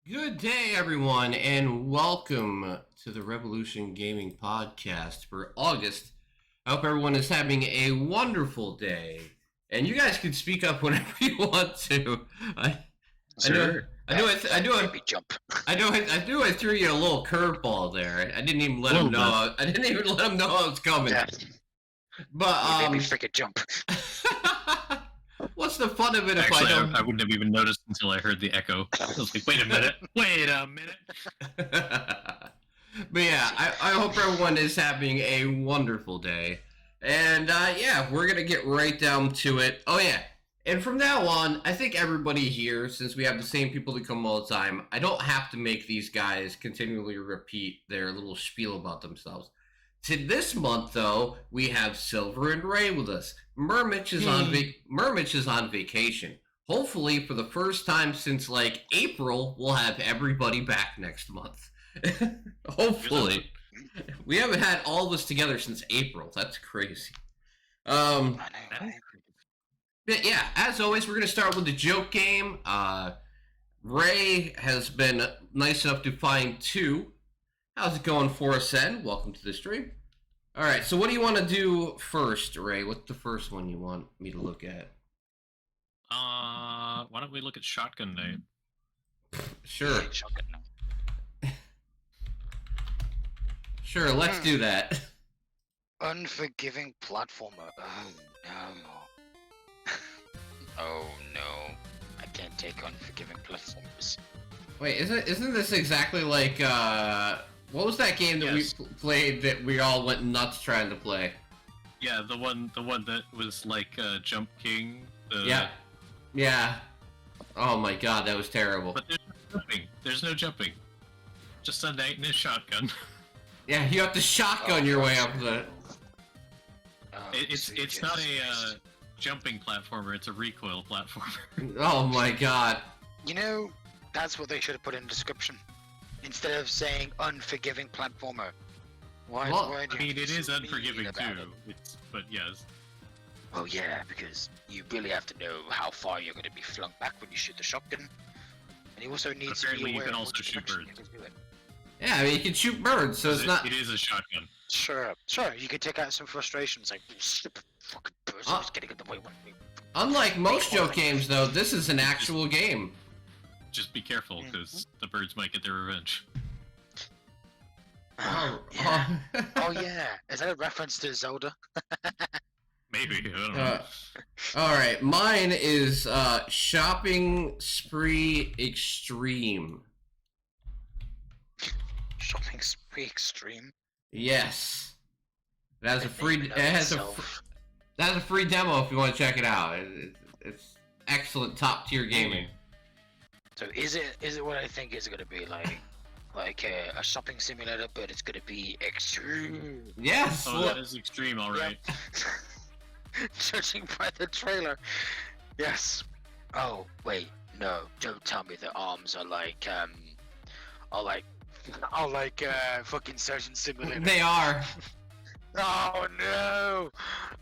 Good day, everyone, and welcome to the Revolution Gaming Podcast for August. I hope everyone is having a wonderful day, and you guys can speak up whenever you want to. I know, Baby jump. I knew. I threw you a little curveball there. I didn't even let him know. I didn't even let him know I was coming. Yeah. But Baby freaking jump. what's the fun of it if Actually, I don't? I wouldn't have even noticed until I heard the echo. I was like, wait a minute. But yeah, I hope everyone is having a wonderful day. And yeah, we're going to get right down to it. Oh yeah, and from now on, I think everybody here, since we have the same people that come all the time, I don't have to make these guys continually repeat their little spiel about themselves. To this month, though, we have Silver and Ray with us. Mermitch is on vacation. Hopefully, for the first time since like April, we'll have everybody back next month. Hopefully, we haven't had all this together since April. That's crazy. But yeah, as always, we're gonna start with the joke game. Ray has been nice enough to find two. How's it going for us, Sen? Welcome to the stream. All right, so what do you want to do first, Ray? What's the first one you want me to look at? Why don't we look at Shotgun Night? Sure. Shotgun. Sure, let's do that. Unforgiving platformer. Oh no. Oh no. I can't take unforgiving platformers. Wait, isn't this exactly like what was that game that Yes. we played that we all went nuts trying to play? Yeah, the one that was like Jump King. Yeah. Oh my god, that was terrible. But there's no jumping. There's no jumping. Just a knight and a shotgun. Yeah, you have to shotgun your way up the. It's not a jumping platformer. It's a recoil platformer. Oh my god. You know, that's what they should have put in the description. Instead of saying unforgiving platformer. Why, Well, why do I you mean, have it to be is so unforgiving mean about too. it? But yes. Oh yeah, because you really have to know how far you're going to be flung back when you shoot the shotgun. And you also need to Apparently be you aware can of also which shoot direction birds. you can do it. Yeah, I mean you can shoot birds, so it's not. It is a shotgun. Sure. You could take out some frustrations, like stupid fucking person who's getting in the way when we. Unlike most joke games, though, this is an actual game. Just be careful, because the birds might get their revenge. Oh, Yeah. Oh yeah, is that a reference to Zelda? Maybe, I don't know. All right, mine is shopping spree extreme. Shopping spree extreme. Yes, it has a The free. name in It has itself. that has a free demo if you want to check it out. It's excellent, top tier gaming. So is it what I think is going to be like a shopping simulator, but it's going to be extreme. Yes. Oh, that is extreme, alright. Judging by the trailer, yes. Oh wait, no! Don't tell me the arms are like fucking Surgeon Simulator. They are. Oh no!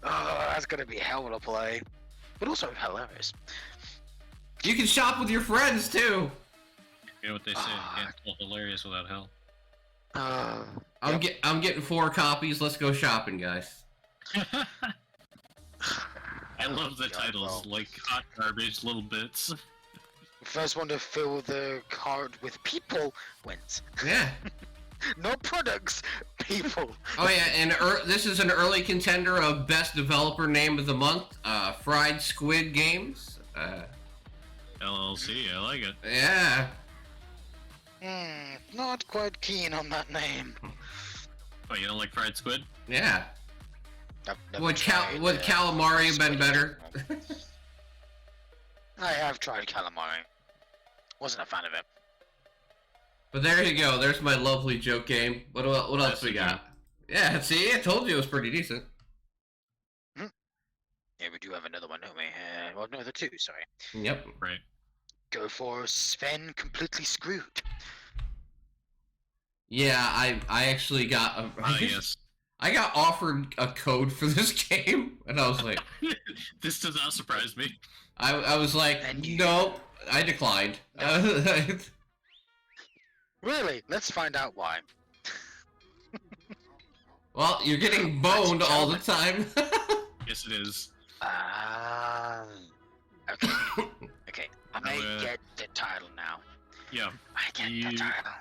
Oh, that's gonna be hell of a play, but also hilarious. You can shop with your friends too. You know what they say, you can't spell hilarious without hell. I'm getting 4 copies. Let's go shopping, guys. I love the God, titles, well. like hot garbage, little bits. First one to fill the card with people wins. Yeah. No products, people. Oh yeah, and this is an early contender of best developer name of the month. Fried Squid Games. LLC, I like it. Yeah. Not quite keen on that name. Oh, you don't like fried squid? Yeah. I've never Would tried, calamari have been squid. better? I have tried calamari. Wasn't a fan of it. But there you go. There's my lovely joke game. What else That's we a got? joke. Yeah. See, I told you it was pretty decent. Yeah, we do have another one, don't we? Well, no, the two, sorry. Yep. Right. Go for Sven completely screwed. Yeah, I actually got Yes. I got offered a code for this game, and I was like, This does not surprise me. I was like, And you- nope. I declined. Really? Let's find out why. Well, you're getting boned all the time. Yes, it is. Okay. Okay. I may Uh, get the title now. Yeah, I get the you- title.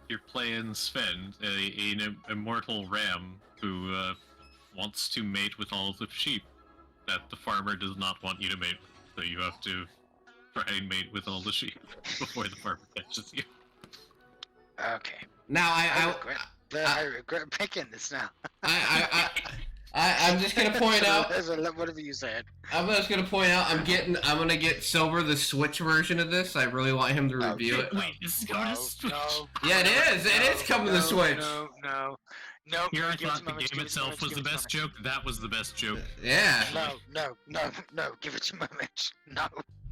you're playing Sven, an immortal ram who wants to mate with all of the sheep that the farmer does not want you to mate with. So you have to try and mate with all the sheep before the farmer catches you. Okay. Now I regret picking this now. I'm just gonna point out. Whatever you said. I'm just gonna point out. I'm gonna get Silver the Switch version of this. I really want him to review it. Wait, this is coming to Switch. Yeah, it is. It is coming to Switch. No. Here I thought the game itself was the best joke. That was the best joke. Yeah. No. Give it to my Mitch. No.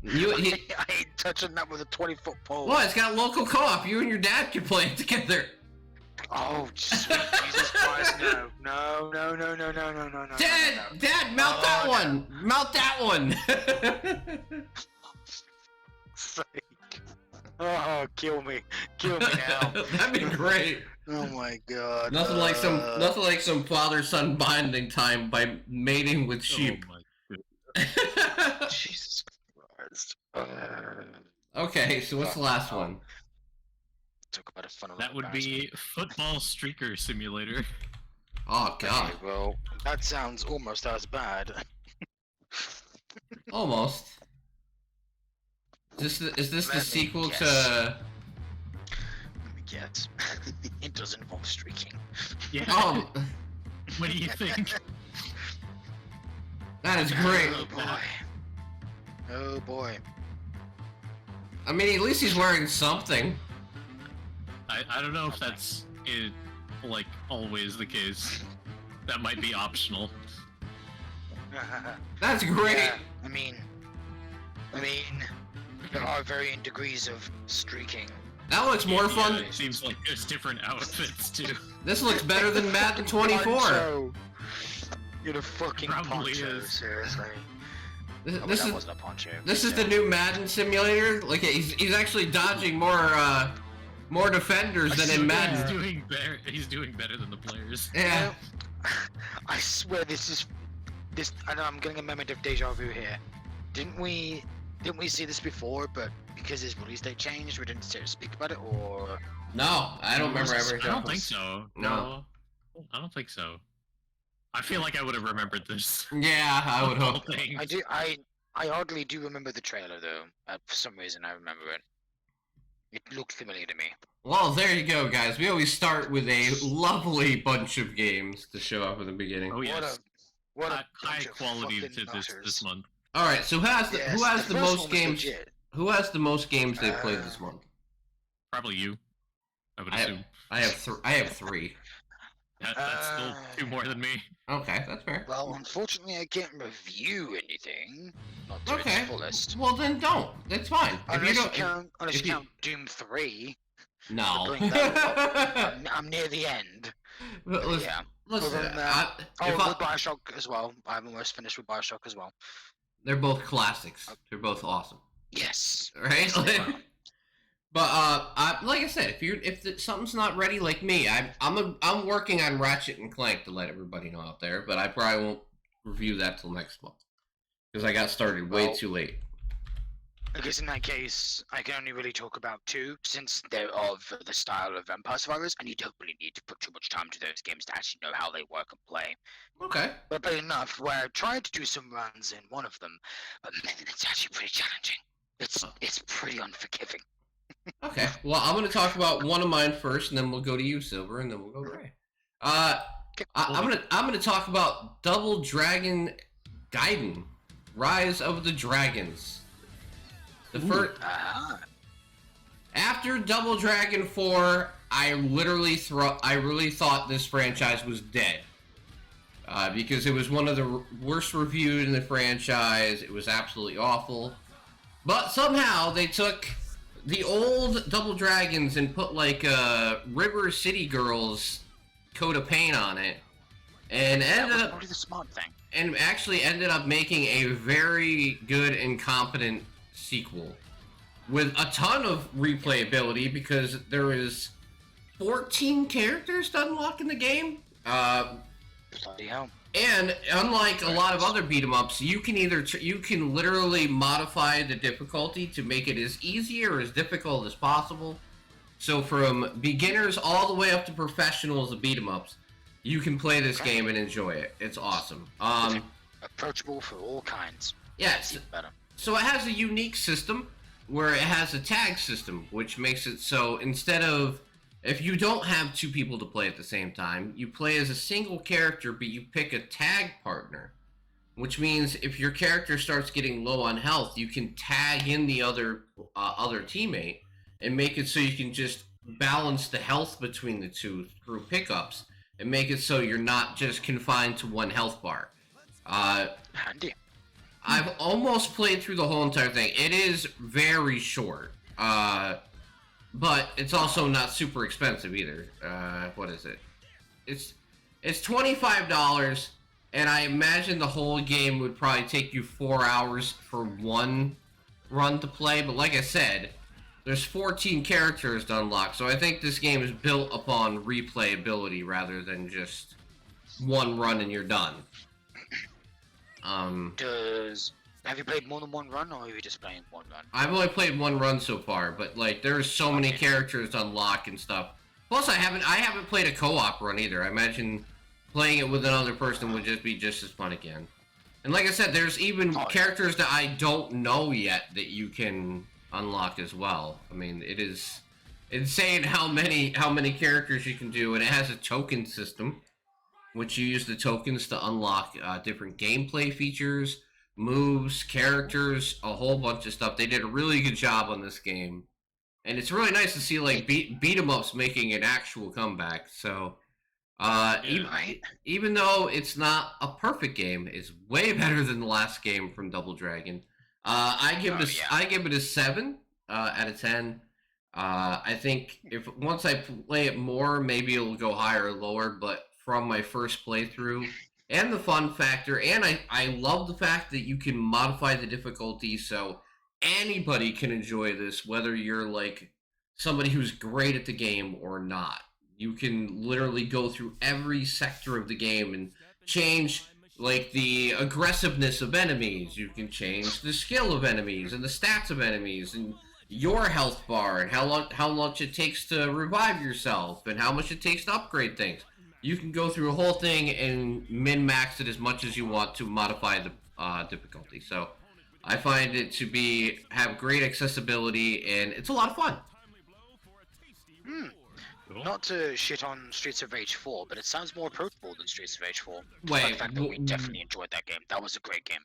I ain't touching that with a 20-foot pole. Well, it's got local co-op. You and your dad can play it together. Oh, sweet Jesus Christ, no. Dad, mount that one. Mount that one. Sake. Oh, kill me now. That'd be great. Oh my God. Nothing like some father-son bonding time by mating with sheep. Oh my Jesus Christ. Okay, so what's the last one? Talk about a fun. That would be Football Streaker Simulator. Oh God. Okay, well, that sounds almost as bad. Almost. Is this the Let me sequel guess. to? Let me guess. It does involve streaking. Yeah. What do you think? That is great. Oh boy. Oh boy. I mean, at least he's wearing something. I don't know if that's like always the case. That might be optional. That's great. Yeah, I mean, there are varying degrees of streaking. That looks more fun. Yeah, it seems like there's different outfits too. This looks better than Madden 24. Poncho. You're the fucking Probably poncho, is. seriously. This That is wasn't a poncho. this is the new Madden simulator. Like he's actually dodging more defenders than in Madden. He's doing better than the players. Yeah. I swear this. I know I'm getting a moment of deja vu here. Didn't we see this before? But because his release date changed, we didn't speak about it, or No, I don't remember ever. I don't think so. No. I don't think so. I feel like I would have remembered this. Yeah, I would whole hope. thing. I do. I oddly do remember the trailer though. For some reason, I remember it. It looked familiar to me. Well, there you go, guys. We always start with a lovely bunch of games to show up in the beginning. Oh yes. What a High bunch of quality fucking to this nutters. month. All right, so who has the Yes, the first most one was games? legit. Who has the most games they've played this month? Probably you. I would I assume. I have three. That's still two more than me. Okay, that's fair. Well, unfortunately, I can't review anything. Not to Okay. its fullest. Well, then don't. That's fine. If Unless you you don't, count, if you- count Doom 3. no. bring that I'm near the end. But But listen, yeah. listen, Other than that- if with Bioshock as well. I'm almost finished with Bioshock as well. they're both classics. They're both awesome, Yes. right? Yes, they are. But like I said, if something's not ready, like me, I'm working on Ratchet and Clank to let everybody know out there. But I probably won't review that till next month because I got started way Well, too late. I guess in that case, I can only really talk about two, since they're of the style of Vampire Survivors, and you don't really need to put too much time to those games to actually know how they work and play. Okay. But enough, where I tried to do some runs in one of them, but man, it's actually pretty challenging. It's pretty unforgiving. Okay. Well, I'm gonna talk about one of mine first, and then we'll go to you, Silver, and then we'll go Gray. I'm gonna talk about Double Dragon Gaiden, Rise of the Dragons. The first after Double Dragon 4, I really thought this franchise was dead. Because it was one of the worst reviewed in the franchise. It was absolutely awful. But somehow they took the old Double Dragons and put like River City Girls coat of paint on it, and That was probably the smart thing. and actually ended up making a very good and competent sequel with a ton of replayability because there is 14 characters to unlock in the game. Bloody hell. And unlike a lot of other beat 'em ups, you can you can literally modify the difficulty to make it as easy or as difficult as possible. So from beginners all the way up to professionals of beat 'em ups, you can play this game and enjoy it. It's awesome. Approachable for all kinds. Yeah, It's even better. so it has a unique system where it has a tag system, which makes it so instead of if you don't have two people to play at the same time, you play as a single character, but you pick a tag partner, which means if your character starts getting low on health, you can tag in the other teammate and make it so you can just balance the health between the two through pickups and make it so you're not just confined to one health bar. Handy. I've almost played through the whole entire thing. It is very short, but it's also not super expensive either. What is it? It's $25, and I imagine the whole game would probably take you 4 hours for one run to play. But like I said, there's 14 characters to unlock, so I think this game is built upon replayability rather than just one run and you're done. Have you played more than one run, or are you just playing one run? I've only played one run so far, but like there's so many characters to unlock and stuff. Plus, I haven't played a co-op run either. I imagine playing it with another person would just be just as fun again. And like I said, there's even characters that I don't know yet that you can unlock as well. I mean, it is insane how many characters you can do, and it has a token system, which you use the tokens to unlock different gameplay features, moves, characters, a whole bunch of stuff. They did a really good job on this game, and it's really nice to see like beat 'em ups making an actual comeback. So, even though it's not a perfect game, it's way better than the last game from Double Dragon. I give it a 7 out of 10. I think if once I play it more, maybe it'll go higher or lower. But from my first playthrough, and the fun factor, and I love the fact that you can modify the difficulty so anybody can enjoy this, whether you're like somebody who's great at the game or not. You can literally go through every sector of the game and change like the aggressiveness of enemies. You can change the skill of enemies and the stats of enemies and your health bar and how much it takes to revive yourself and how much it takes to upgrade things. You can go through a whole thing and min-max it as much as you want to modify the difficulty. So I find it to have great accessibility, and it's a lot of fun. Cool. Not to shit on Streets of Rage 4, but it sounds more approachable than Streets of Rage 4. Wait, the fact that we definitely enjoyed that game. That was a great game.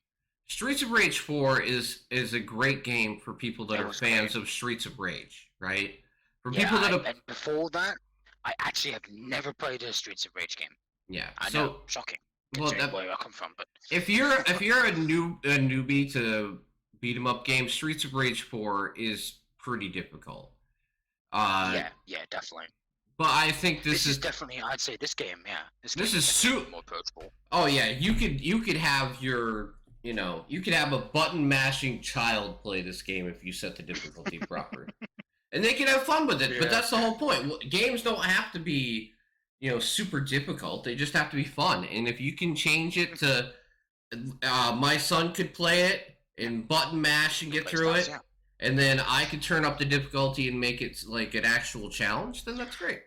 Streets of Rage 4 is a great game for people that are fans of Streets of Rage, right? For people that and before that, I actually have never played a Streets of Rage game. Yeah, I know, shocking. Well, where I come from, but if you're a newbie to beat 'em up games, Streets of Rage 4 is pretty difficult. yeah, definitely. But I think This is definitely, I'd say this game, yeah. This is definitely more approachable. Oh yeah, you could have your you could have a button mashing child play this game if you set the difficulty proper. And they can have fun with it, but that's the whole point. Games don't have to be, super difficult. They just have to be fun. And if you can change it to, my son could play it and button mash and get through it, and then I could turn up the difficulty and make it like an actual challenge, then that's great.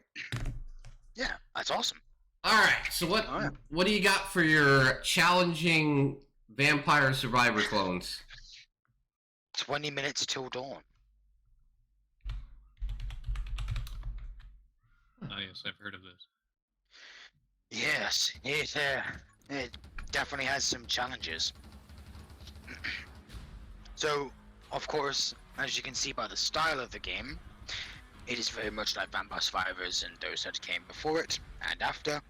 Yeah, that's awesome. All right, so what do you got for your challenging Vampire Survivor clones? 20 minutes till dawn. Oh yes, I've heard of this. Yes, it definitely has some challenges. So, of course, as you can see by the style of the game, it is very much like Vampire Survivors and those that came before it and after.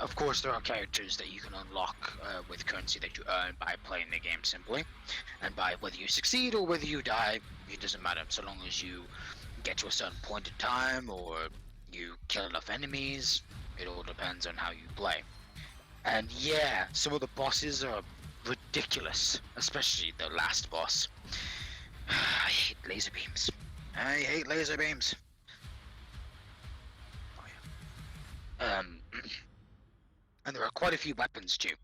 Of course, there are characters that you can unlock with currency that you earn by playing the game simply, and by whether you succeed or whether you die, it doesn't matter, so long as you get to a certain point in time or you kill enough enemies. It all depends on how you play. And yeah, some of the bosses are ridiculous, especially the last boss. I hate laser beams. Um, and there are quite a few weapons too.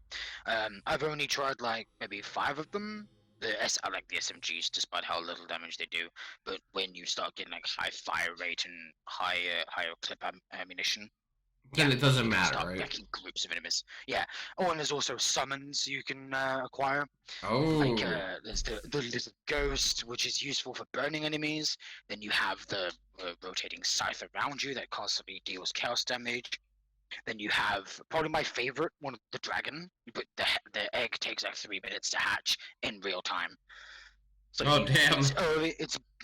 I've only tried like maybe 5 of them. I like the SMGs, despite how little damage they do. But when you start getting like high fire rate and higher clip ammunition, Then yeah, it doesn't you can matter, start right? wrecking groups of enemies. Yeah. Oh, and there's also summons you can acquire. Like Oh. there's the little ghost, which is useful for burning enemies. Then you have the rotating scythe around you that constantly deals chaos damage. Then you have probably my favorite one, the dragon. But the egg takes like 3 minutes to hatch in real time. So Oh, damn. it's early.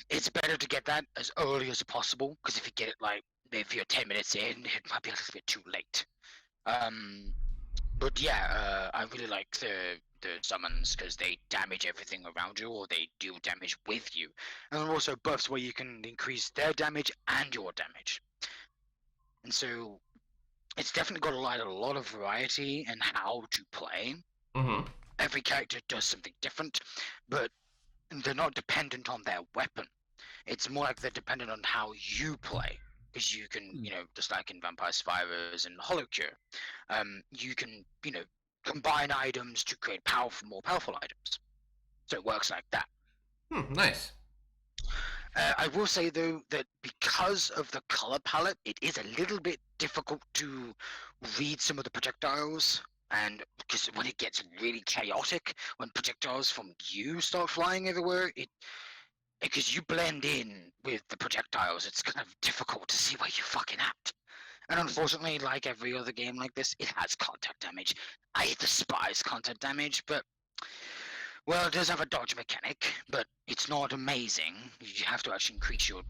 It's better to get that as early as possible, because if you get it like if you're 10 minutes in, it might be a little bit too late. But yeah, I really like the summons because they damage everything around you, or they do damage with you, and there are also buffs where you can increase their damage and your damage. And so it's definitely got a lot of variety in how to play. Mm-hmm. Every character does something different, but they're not dependent on their weapon. It's more like they're dependent on how you play. Because you can, just like in Vampire Survivors and Hollow Cure, you can, combine items to create more powerful items. So it works like that. Nice. I will say though that because of the color palette, it is a little bit difficult to read some of the projectiles. And because when it gets really chaotic, when projectiles from you start flying everywhere, because you blend in with the projectiles, it's kind of difficult to see where you're fucking at. And unfortunately, like every other game like this, it has contact damage. I despise contact damage, but well, it does have a dodge mechanic, but it's not amazing. You have to actually increase your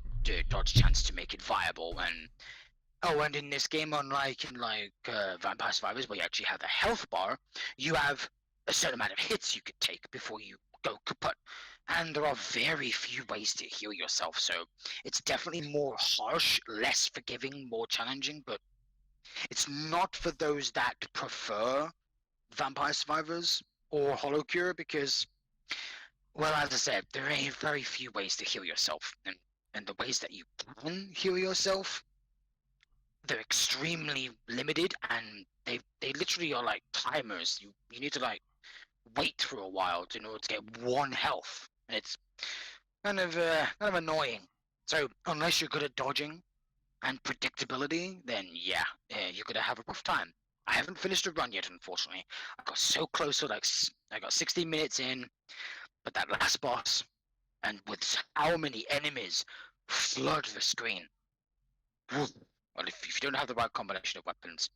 dodge chance to make it viable. And in this game, unlike in Vampire Survivors, where you actually have a health bar, you have a certain amount of hits you could take before you go kaput. And there are very few ways to heal yourself, so it's definitely more harsh, less forgiving, more challenging, but it's not for those that prefer Vampire Survivors or Hollow Cure, because, well, as I said, there are very few ways to heal yourself, and the ways that you can heal yourself, they're extremely limited, and they literally are like timers. You need to like wait for a while in order to get 1 health, and it's kind of annoying. So unless you're good at dodging and predictability, then yeah, you're gonna have a rough time. I haven't finished a run yet, unfortunately. I got so close to I got 60 minutes in, but that last boss, and with how many enemies flood the screen. Well, if you don't have the right combination of weapons,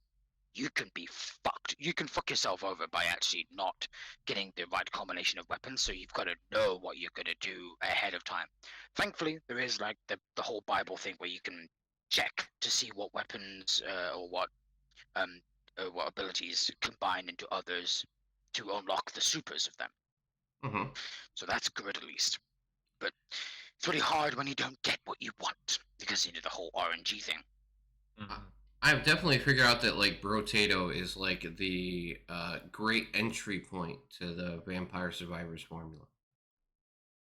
you can be fucked. You can fuck yourself over by actually not getting the right combination of weapons, so you've got to know what you're going to do ahead of time. Thankfully, there is like the whole Bible thing where you can check to see what weapons or what abilities combine into others to unlock the supers of them. Mm-hmm. So that's good at least. But it's really hard when you don't get what you want, because the whole RNG thing. Mhm. I've definitely figured out that like Brotato is like the great entry point to the Vampire Survivors formula.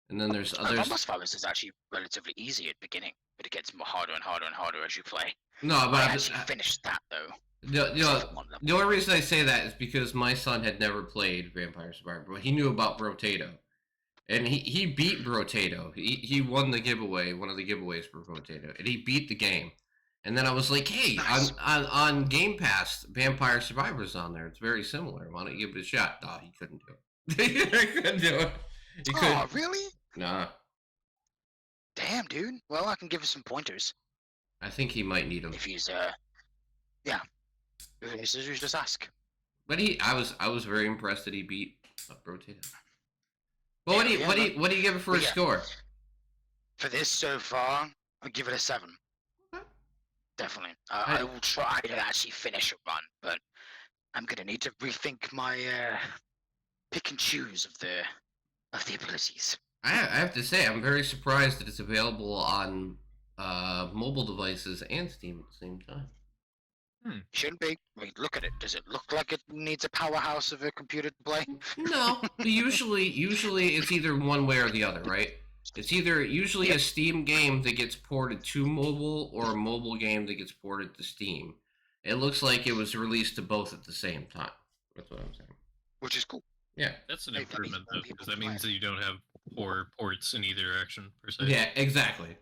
And then there's others. Vampire Survivors is actually relatively easy at the beginning, but it gets harder and harder and harder as you play. No, but I actually finished that though. The only reason I say that is because my son had never played Vampire Survivor, but he knew about Brotato. And he beat Brotato. He won the giveaway, one of the giveaways for Brotato, and he beat the game. And then I was like, hey, Nice. on Game Pass, Vampire Survivors on there. It's very similar. Why don't you give it a shot? No, he couldn't do it. He couldn't do it. He couldn't. Oh, really? Nah, Damn, dude. Well, I can give you some pointers I think he might need them. if he's yeah. You just ask. But I was very impressed that he beat Brotato. Well, Yeah, what do you give it for a yeah. score? For this so far, I'll give it a 7. Definitely. I will try to actually finish a run, but I'm gonna need to rethink my pick and choose of the abilities. I have to say, I'm very surprised that it's available on mobile devices and Steam at the same time. Shouldn't be. I mean, look at it. Does it look like it needs a powerhouse of a computer to play? No, but usually it's either one way or the other, right? It's either usually a Steam game that gets ported to mobile or a mobile game that gets ported to Steam. It looks like it was released to both at the same time. That's what I'm saying. which is cool. Yeah. That's an Maybe that means improvement, more though, people because that play means it. that you don't have poor ports in either direction, per se. Yeah, exactly.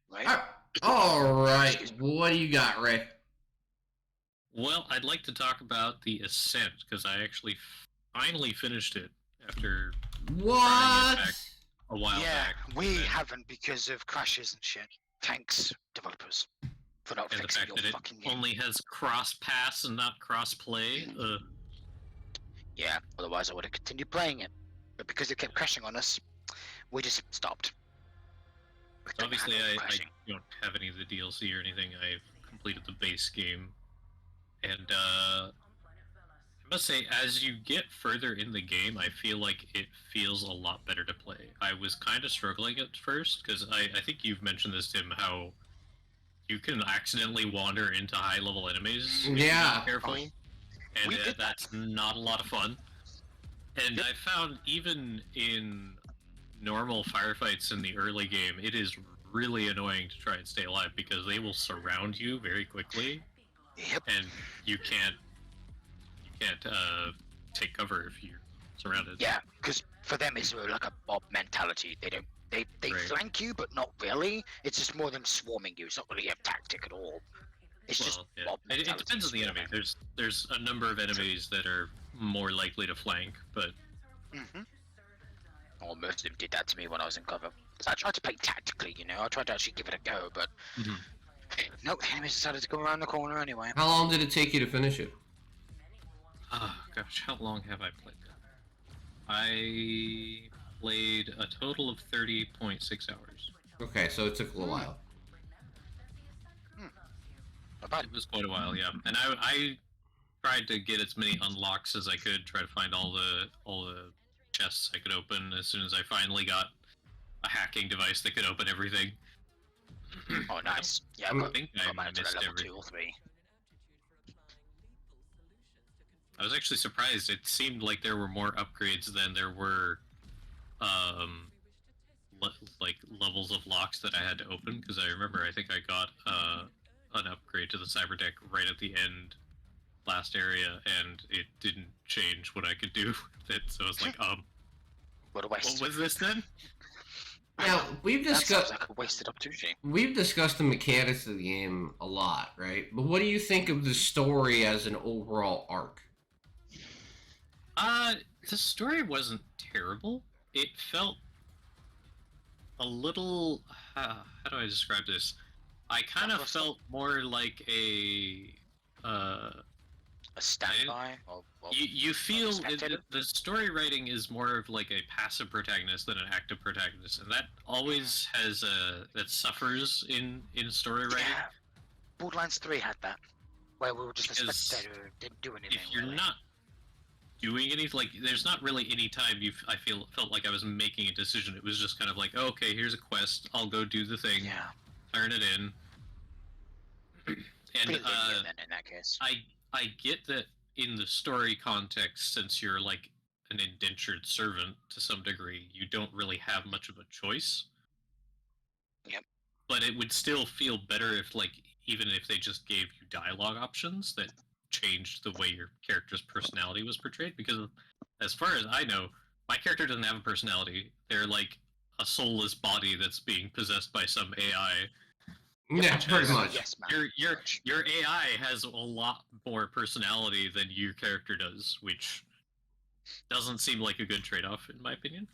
Right? All right. Excuse me. What do you got, Ray? Well, I'd like to talk about the Ascent, because I actually finally finished it after What? back a while Yeah, back. we and then- haven't because of crashes and shit. Thanks, developers, for not And the fixing fact your that it fucking game. only has cross-pass and not cross-play. Yeah, otherwise I would have continued playing it. But because it kept crashing on us, we just stopped. We couldn't Obviously, handle the I crashing. don't have any of the DLC or anything. I've completed the base game. And I must say, as you get further in the game, I feel like it feels a lot better to play. I was kind of struggling at first, because I think you've mentioned this, Tim, how you can accidentally wander into high-level enemies if you're Yeah. not careful. We And did that. that's not a lot of fun. And Yep. I found even in normal firefights in the early game, it is really annoying to try and stay alive because they will surround you very quickly, Yep. and you can't take cover if you're surrounded. Yeah, because for them it's like a mob mentality. They don't. They Right. flank you, but not really. It's just more them swarming you. It's not really a tactic at all. It's just Well, yeah. mob It mentality. depends on the enemy. There's a number of enemies that are more likely to flank, but Mm-hmm. Or most of them did that to me when I was in cover. 'Cause I tried to play tactically, you know. I tried to actually give it a go, but Mhm. nope. Enemies decided to go around the corner anyway. How long did it take you to finish it? oh gosh, how long have I played that? I played a total of 30.6 hours. Okay, so it took a little while. Not bad. It was quite a while, yeah. And I tried to get as many unlocks as I could, try to find all the chests I could open as soon as I finally got a hacking device that could open everything. Oh, nice. Yeah, I I think I got mine to missed level everything. 2 or 3. I was actually surprised. It seemed like there were more upgrades than there were, like levels of locks that I had to open. Because I remember, I think I got an upgrade to the cyber deck right at the end, last area, and it didn't change what I could do with it. So I was like, What a what waste. was this then? Now we've That sounds discussed like a wasted opportunity. the mechanics of the game a lot, right? But what do you think of the story as an overall arc? The story wasn't terrible. It felt a little. How do I describe this? I kind of Lackluster? felt more like a. A standby? Or You feel spectator? the story writing is more of like a passive protagonist than an active protagonist, and that always has that suffers in story writing. yeah. Borderlands 3 had that. Where we were just a Because spectator who didn't do anything. If you're really. not doing anything, like there's not really any time felt like I was making a decision. It was just kind of like, oh, okay, here's a quest, I'll go do the thing, Yeah. turn it in. And Pretty linear then in that case. I get that in the story context, since you're like an indentured servant to some degree, you don't really have much of a choice. Yep. But it would still feel better if, like, even if they just gave you dialogue options that changed the way your character's personality was portrayed. Because, as far as I know, my character doesn't have a personality. They're like a soulless body that's being possessed by some AI. Yeah, which pretty has- much. Yes, man. Your AI has a lot more personality than your character does, which doesn't seem like a good trade-off, in my opinion.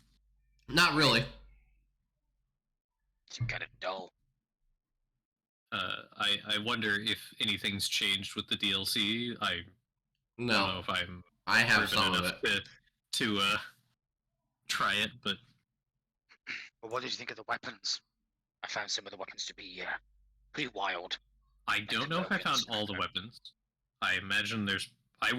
Not really. It's kind of dull. I wonder if anything's changed with the DLC. I don't know No, if I'm I have driven some of enough it. to try it, but But what did you think of the weapons? I found some of the weapons to be pretty wild. I don't know if I found tokens, all the okay. weapons. I imagine there's. I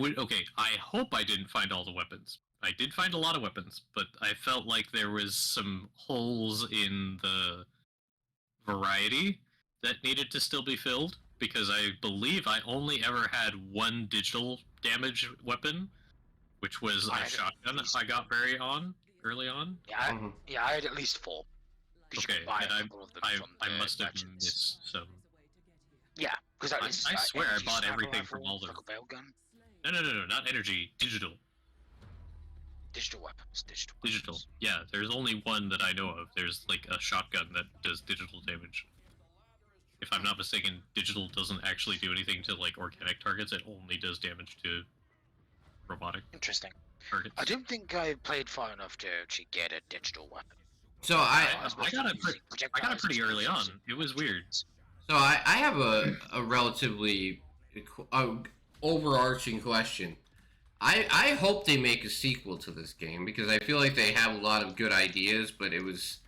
hope I didn't find all the weapons. I did find a lot of weapons, but I felt like there was some holes in the variety that needed to still be filled, because I believe I only ever had one digital damage weapon, which was I a had at shotgun least- I got early on. Yeah, Mhm. I had at least 4. 'Cause you Okay, could buy and a couple of them I from I the must have merchants. missed some. Yeah, Because I swear I bought everything from all the. like a railgun. No, not energy, digital. Digital weapons. Digital. Yeah, there's only one that I know of. There's like a shotgun that does digital damage. If I'm not mistaken, digital doesn't actually do anything to like organic targets. It only does damage to robotic Interesting. targets. I don't think I played far enough to actually get a digital weapon. So I got it pretty early on. It was weird. So I have a relatively overarching question. I hope they make a sequel to this game because I feel like they have a lot of good ideas, but it was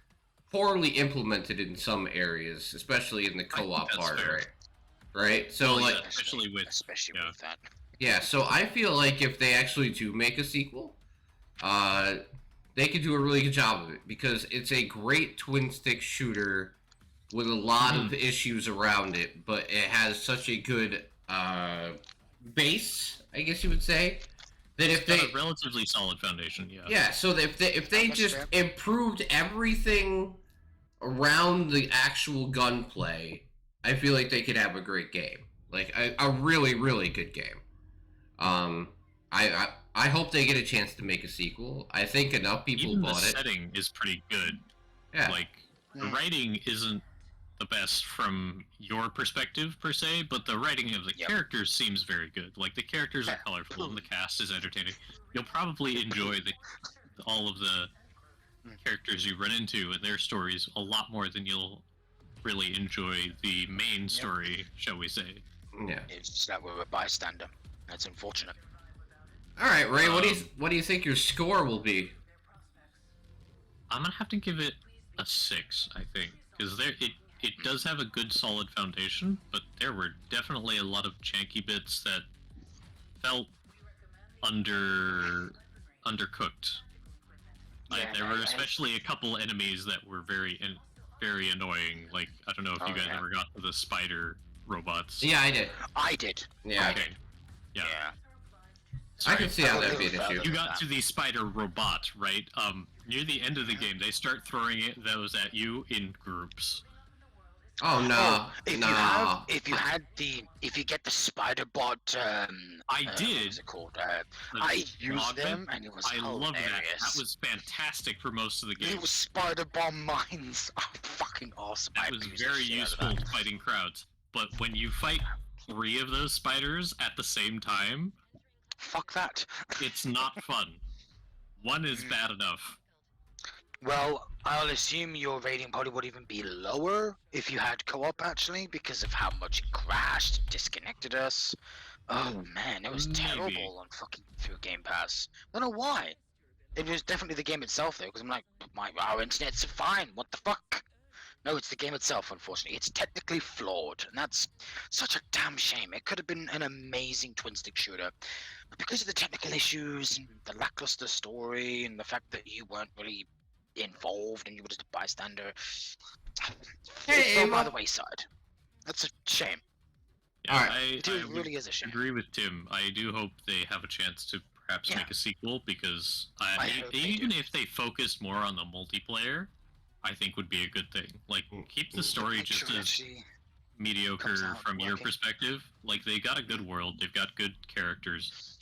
poorly implemented in some areas, especially in the co-op part, fair. right? Right. So Well, like, yeah, especially with that. yeah. So I feel like if they actually do make a sequel, they could do a really good job of it because it's a great twin stick shooter with a lot of issues around it, but it has such a good base, I guess you would say, that if got they a relatively solid foundation, yeah. yeah, so that if they just improved everything around the actual gunplay, I feel like they could have a great game, like a really really good game. Um, I hope they get a chance to make a sequel. I think enough people Even bought the it. setting is pretty good. Yeah. Like the writing isn't the best from your perspective per se, but the writing of the characters seems very good. Like the characters are colorful and the cast is entertaining. You'll probably enjoy all of the characters you run into and their stories a lot more than you'll really enjoy the main story, shall we say. Yeah. It's just that we're a bystander. That's unfortunate. All right, Ray. What do you think your score will be? I'm gonna have to give it a 6, I think, because it does have a good solid foundation, but there were definitely a lot of janky bits that felt undercooked. There were especially a couple enemies that were very annoying. Like I don't know if you guys ever got to the spider robots. Yeah, I did. I did. Yeah. Okay. Yeah. I can see how that'd be an issue. You got to the spider robot, right? Near the end of the game, they start throwing those at you in groups. Oh no! If you get the spider bot, I did. What was it called? I used them, and it was hilarious. Loved that. That was fantastic for most of the game. It was spider bomb mines. Oh, fucking awesome! That was very useful fighting crowds. But when you fight 3 of those spiders at the same time, fuck that. It's not fun. 1 is bad enough. Well, I'll assume your rating probably would even be lower if you had co-op actually, because of how much it crashed, disconnected us. Oh man, it was terrible on fucking through Game Pass. I don't know why. It was definitely the game itself though, because I'm like, our internet's fine. What the fuck? No, it's the game itself. Unfortunately, it's technically flawed, and that's such a damn shame. It could have been an amazing twin-stick shooter, but because of the technical issues and the lackluster story and the fact that you weren't really involved and you were just a bystander, it fell by the wayside. That's a shame. Yeah, Alright. It really is a shame. Agree with Tim. I do hope they have a chance to perhaps make a sequel, because even if they focused more on the multiplayer, I think would be a good thing. Like, keep the story just as mediocre from your perspective. Like, they got a good world, they've got good characters,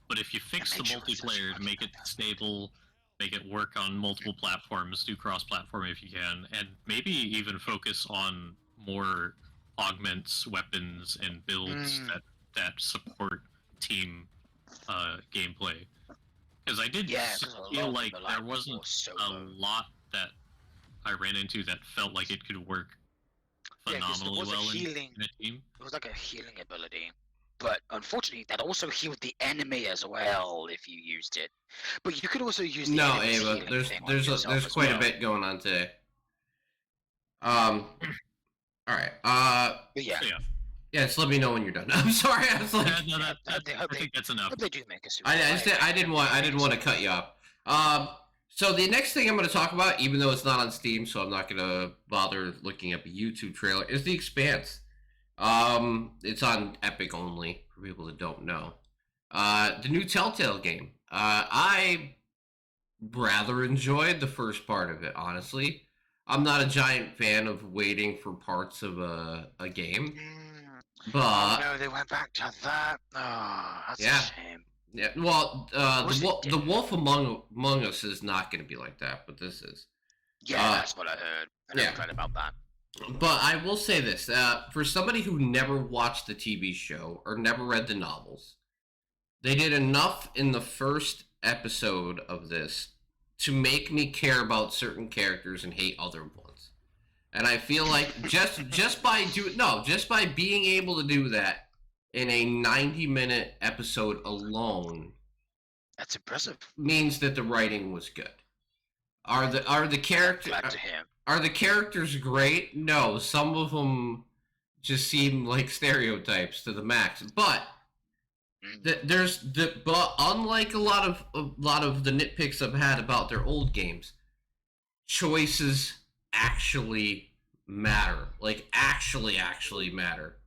but if you fix the multiplayer to make it stable, make it work on multiple platforms, do cross-platform if you can, and maybe even focus on more augments, weapons, and builds that support team gameplay. Because I did feel like there wasn't a lot that I ran into that felt like it could work phenomenally well in a team. It was like a healing ability. But unfortunately, that also healed the enemy as well if you used it. But you could also use the enemy's Ava, healing there's thing on yourself there's as quite well. a bit going on today. All right. But yeah. Yeah, just let me know when you're done. I'm sorry. I was like, I think that's enough. Hope they do make a super. I didn't want to cut you off. So the next thing I'm going to talk about, even though it's not on Steam, so I'm not going to bother looking up a YouTube trailer, is The Expanse. It's on Epic only for people that don't know. The new Telltale game. I rather enjoyed the first part of it, honestly. I'm not a giant fan of waiting for parts of a game. But no, they went back to that. Oh, that's Yeah. a shame. yeah, well, Wish they the did. Wolf Among Us is not going to be like that, but this is. Yeah, that's what I heard. I never yeah. read about that. But I will say this: for somebody who never watched the TV show or never read the novels, they did enough in the first episode of this to make me care about certain characters and hate other ones. And I feel like just by being able to do that in a 90-minute episode alone That's impressive. means that the writing was good. Are the character Glad to hear. are the characters great? No, some of them just seem like stereotypes to the max. But but unlike a lot of the nitpicks I've had about their old games, choices actually matter. Like actually matter.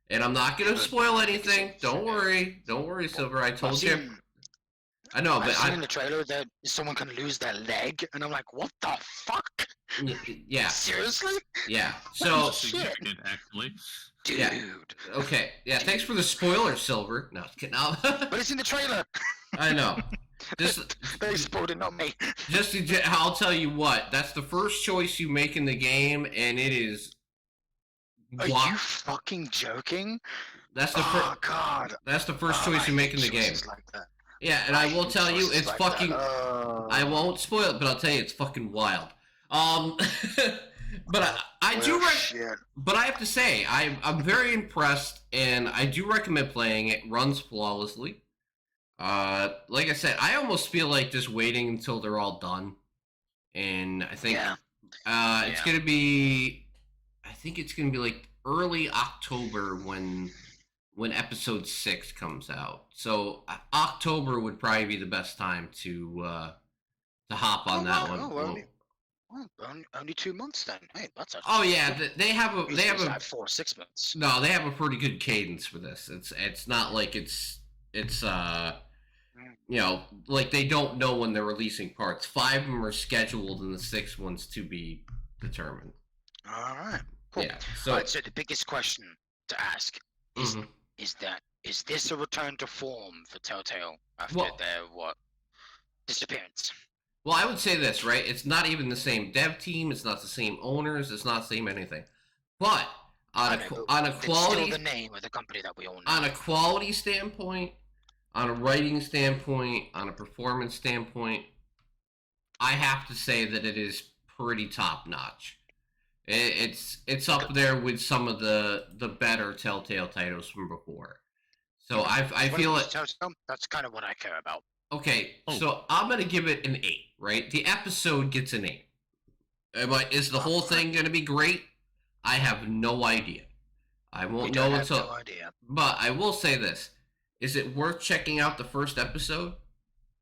And I'm not gonna spoil anything. Don't worry, Silver. I told you. I know, but I've seen in the trailer that someone can lose their leg, and I'm like, what the fuck? Yeah, Seriously? yeah. Oh, So shit. Significant, actually. Dude. Yeah. Okay, yeah. Thanks for the spoiler, Silver. No, But it's in the trailer. I know. Just, They spoiled it, not me. I'll tell you what. That's the first choice you make in the game, and it is. Are you fucking joking? That's the Oh first. god. That's the first choice you make in the game. Like that. Yeah, and I will hate tell you, choices it's like fucking. that. I won't spoil it, but I'll tell you, it's fucking wild. But I do. Shit. But I have to say, I'm very impressed, and I do recommend playing it. Runs flawlessly. Like I said, I almost feel like just waiting until they're all done, and I think it's gonna be. I think it's gonna be like early October when episode 6 comes out. So October would probably be the best time to hop on that one. Only 2 months then. Hey, that's actually. Oh yeah, they have a like 4 or 6 months. no, they have a pretty good cadence for this. It's not like it's like they don't know when they're releasing parts. 5 of them are scheduled, and the 6th one's to be determined. All right. Cool. Yeah. So, Alright, so the biggest question to ask is is this a return to form for Telltale after their disappearance? Well, I would say this, right? It's not even the same dev team. It's not the same owners. It's not the same anything. But on a quality, still the name of the company that we own. On a quality standpoint, on a writing standpoint, on a performance standpoint, I have to say that it is pretty top notch. It's up there with some of the better Telltale titles from before. So I feel like that's kind of what I care about. Okay, so I'm gonna give it an 8, right? The episode gets an 8. But is the whole thing gonna be great? I have no idea. I won't know until. No idea. But I will say this: is it worth checking out the first episode?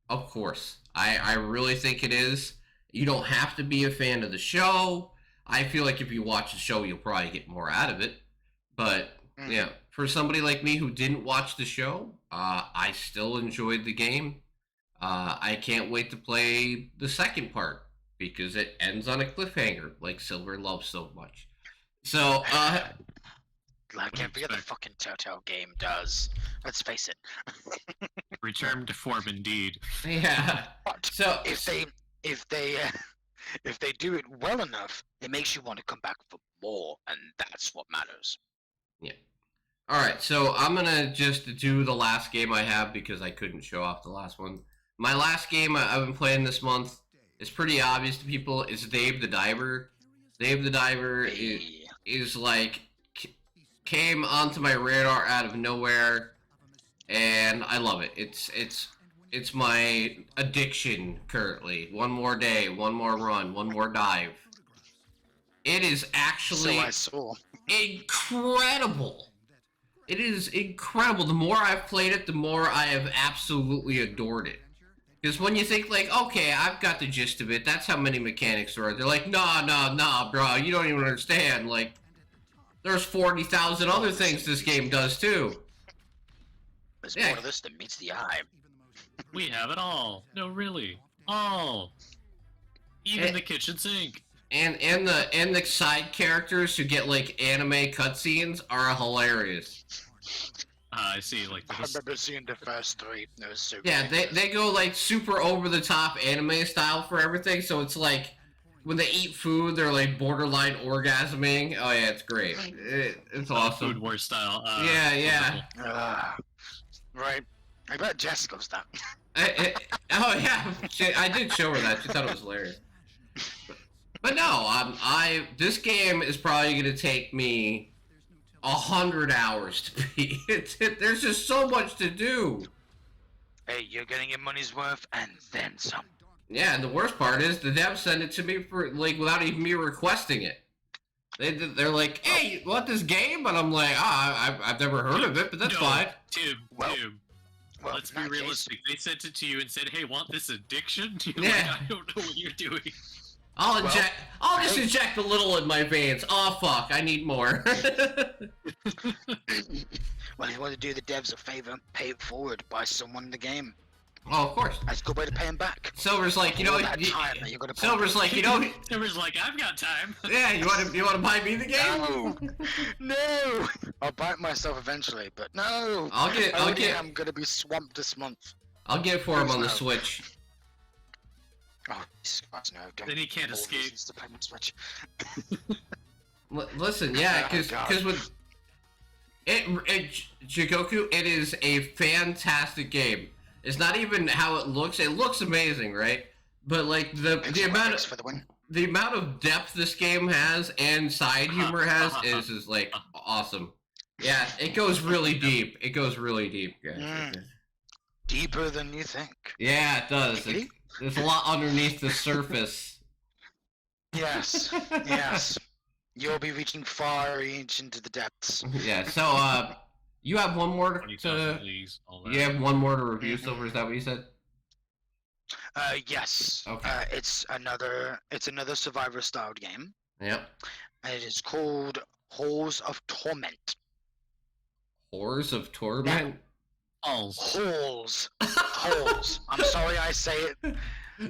Of course, I really think it is. You don't have to be a fan of the show. I feel like if you watch the show, you'll probably get more out of it. But yeah, for somebody like me who didn't watch the show, I still enjoyed the game. I can't wait to play the second part because it ends on a cliffhanger, like Silver loves so much. So, I can't forget the fucking Telltale game does. Let's face it. Return to form, indeed. Yeah. But so if they do it well enough, it makes you want to come back for more, and that's what matters. Yeah. All right, so I'm gonna just do the last game I have because I couldn't show off the last one. My last game I've been playing this month is pretty obvious to people. It's Dave the Diver. Dave the Diver is like came onto my radar out of nowhere, and I love it. It's my addiction currently. One more day, one more run, one more dive. It is actually incredible. It is incredible. The more I've played it, the more I have absolutely adored it. Because when you think, like, okay, I've got the gist of it, that's how many mechanics there are. They're like, nah, bro, you don't even understand. Like, there's 40,000 other things this game does, too. There's more to this than meets the eye. We have it all. No, really. All. Even the kitchen sink. And the side characters who get like anime cutscenes are hilarious. I see. Like I remember seeing the first three. It was so Yeah, ridiculous. they go like super over the top anime style for everything. So it's like when they eat food, they're like borderline orgasming. Oh yeah, it's great. It's awesome. Food War style. Yeah. Right. I bet Jess goes that. Oh yeah, I did show her that. She thought it was hilarious. But no, this game is probably gonna take me 100 hours to beat. There's just so much to do. Hey, you're getting your money's worth and then some. Yeah, and the worst part is the devs send it to me for like without even me requesting it. They're like, "Hey, you want this game?" And I'm like, I've never heard of it, but that's fine." Tim, Well, let's be realistic. They sent it to you and said, "Hey, want this addiction?" You're Yeah. like, I don't know what you're doing. I'll just inject a little in my veins. Oh fuck, I need more. Well, if you want to do the devs a favor, pay it forward, buy someone in the game. Oh, of course. That's a good way to pay them back. Silver's like, you know, All that time that you're gonna pay Silver's like, you know, Silver's like, I've got time. yeah, you want to buy me the game? No! I'll buy it myself eventually, but no! I'm gonna be swamped this month. I'll get it for him on the No. Switch. Oh, Jesus Christ, no, don't. Then he can't All escape. reasons to play my Switch. Listen, yeah, Oh, God. because with Jigoku, it is a fantastic game. It's not even how it looks. It looks amazing, right? But like the amount for the win. the amount of depth this game has and side humor has is like awesome. Yeah, it goes really deep. It goes really deep, guys. Deeper than you think. Yeah, it does. Really? There's a lot underneath the surface. Yes, yes. You'll be reaching far into the depths. Yeah. So, you have one more 20,000 leagues, all that. you have one more to review, Silver. Is that what you said? Yes. Okay. It's another Survivor styled game. Yep. And it is called Halls of Torment. Horrors of Torment. Balls. Halls. Halls. I'm sorry I say it.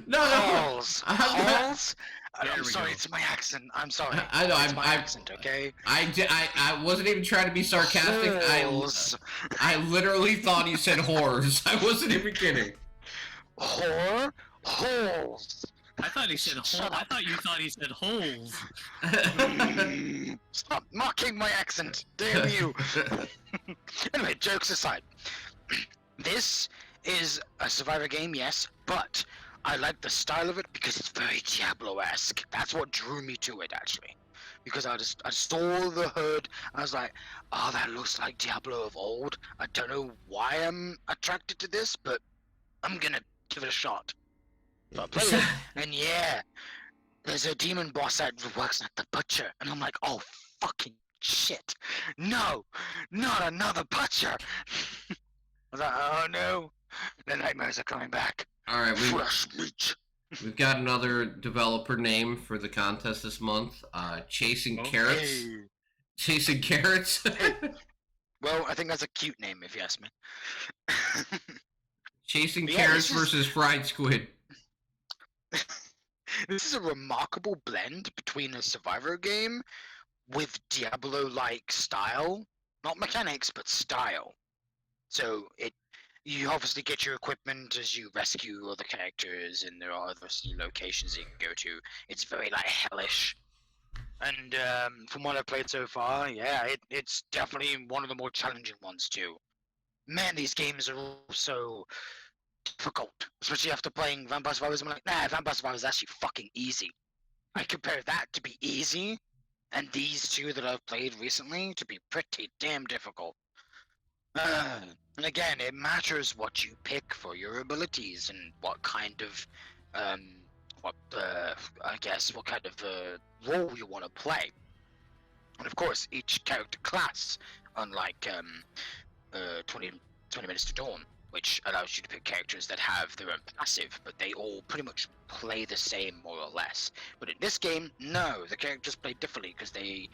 No. Halls. I'm- Halls. There I'm we sorry, go. it's my accent. I'm sorry. I know. It's my accent, okay? I wasn't even trying to be sarcastic. Halls. I literally thought he said whores. I wasn't even kidding. Whore. Halls. I thought he said Shut hole. I up. thought you thought he said holes. Stop mocking my accent. Damn you. Anyway, jokes aside. This is a Survivor game, yes, but I like the style of it because it's very Diablo-esque. That's what drew me to it, actually. Because I saw the hood, I was like, oh, that looks like Diablo of old. I don't know why I'm attracted to this, but I'm gonna give it a shot. So I played it, and yeah, there's a demon boss that works like the butcher, and I'm like, oh, fucking shit. No, not another butcher. I was like, oh no, the nightmares are coming back. All right, Fresh meat. we've got another developer name for the contest this month. Chasing Carrots. Hey. Chasing Carrots. Well, I think that's a cute name if you ask me. Chasing Yeah, Carrots this is- versus Fried Squid. This is a remarkable blend between a Survivor game with Diablo-like style. Not mechanics, but style. So you obviously get your equipment as you rescue other characters, and there are other locations you can go to. It's very like hellish. And from what I've played so far, yeah, it's definitely one of the more challenging ones too. Man, these games are all so difficult, especially after playing Vampire Survivors. I'm like, nah, Vampire Survivors is actually fucking easy. I compare that to be easy, and these two that I've played recently to be pretty damn difficult. And again, it matters what you pick for your abilities and what kind of, what kind of role you want to play. And of course, each character class, unlike 20 Minutes to Dawn, which allows you to pick characters that have their own passive, but they all pretty much play the same more or less. But in this game, no, the characters play differently because they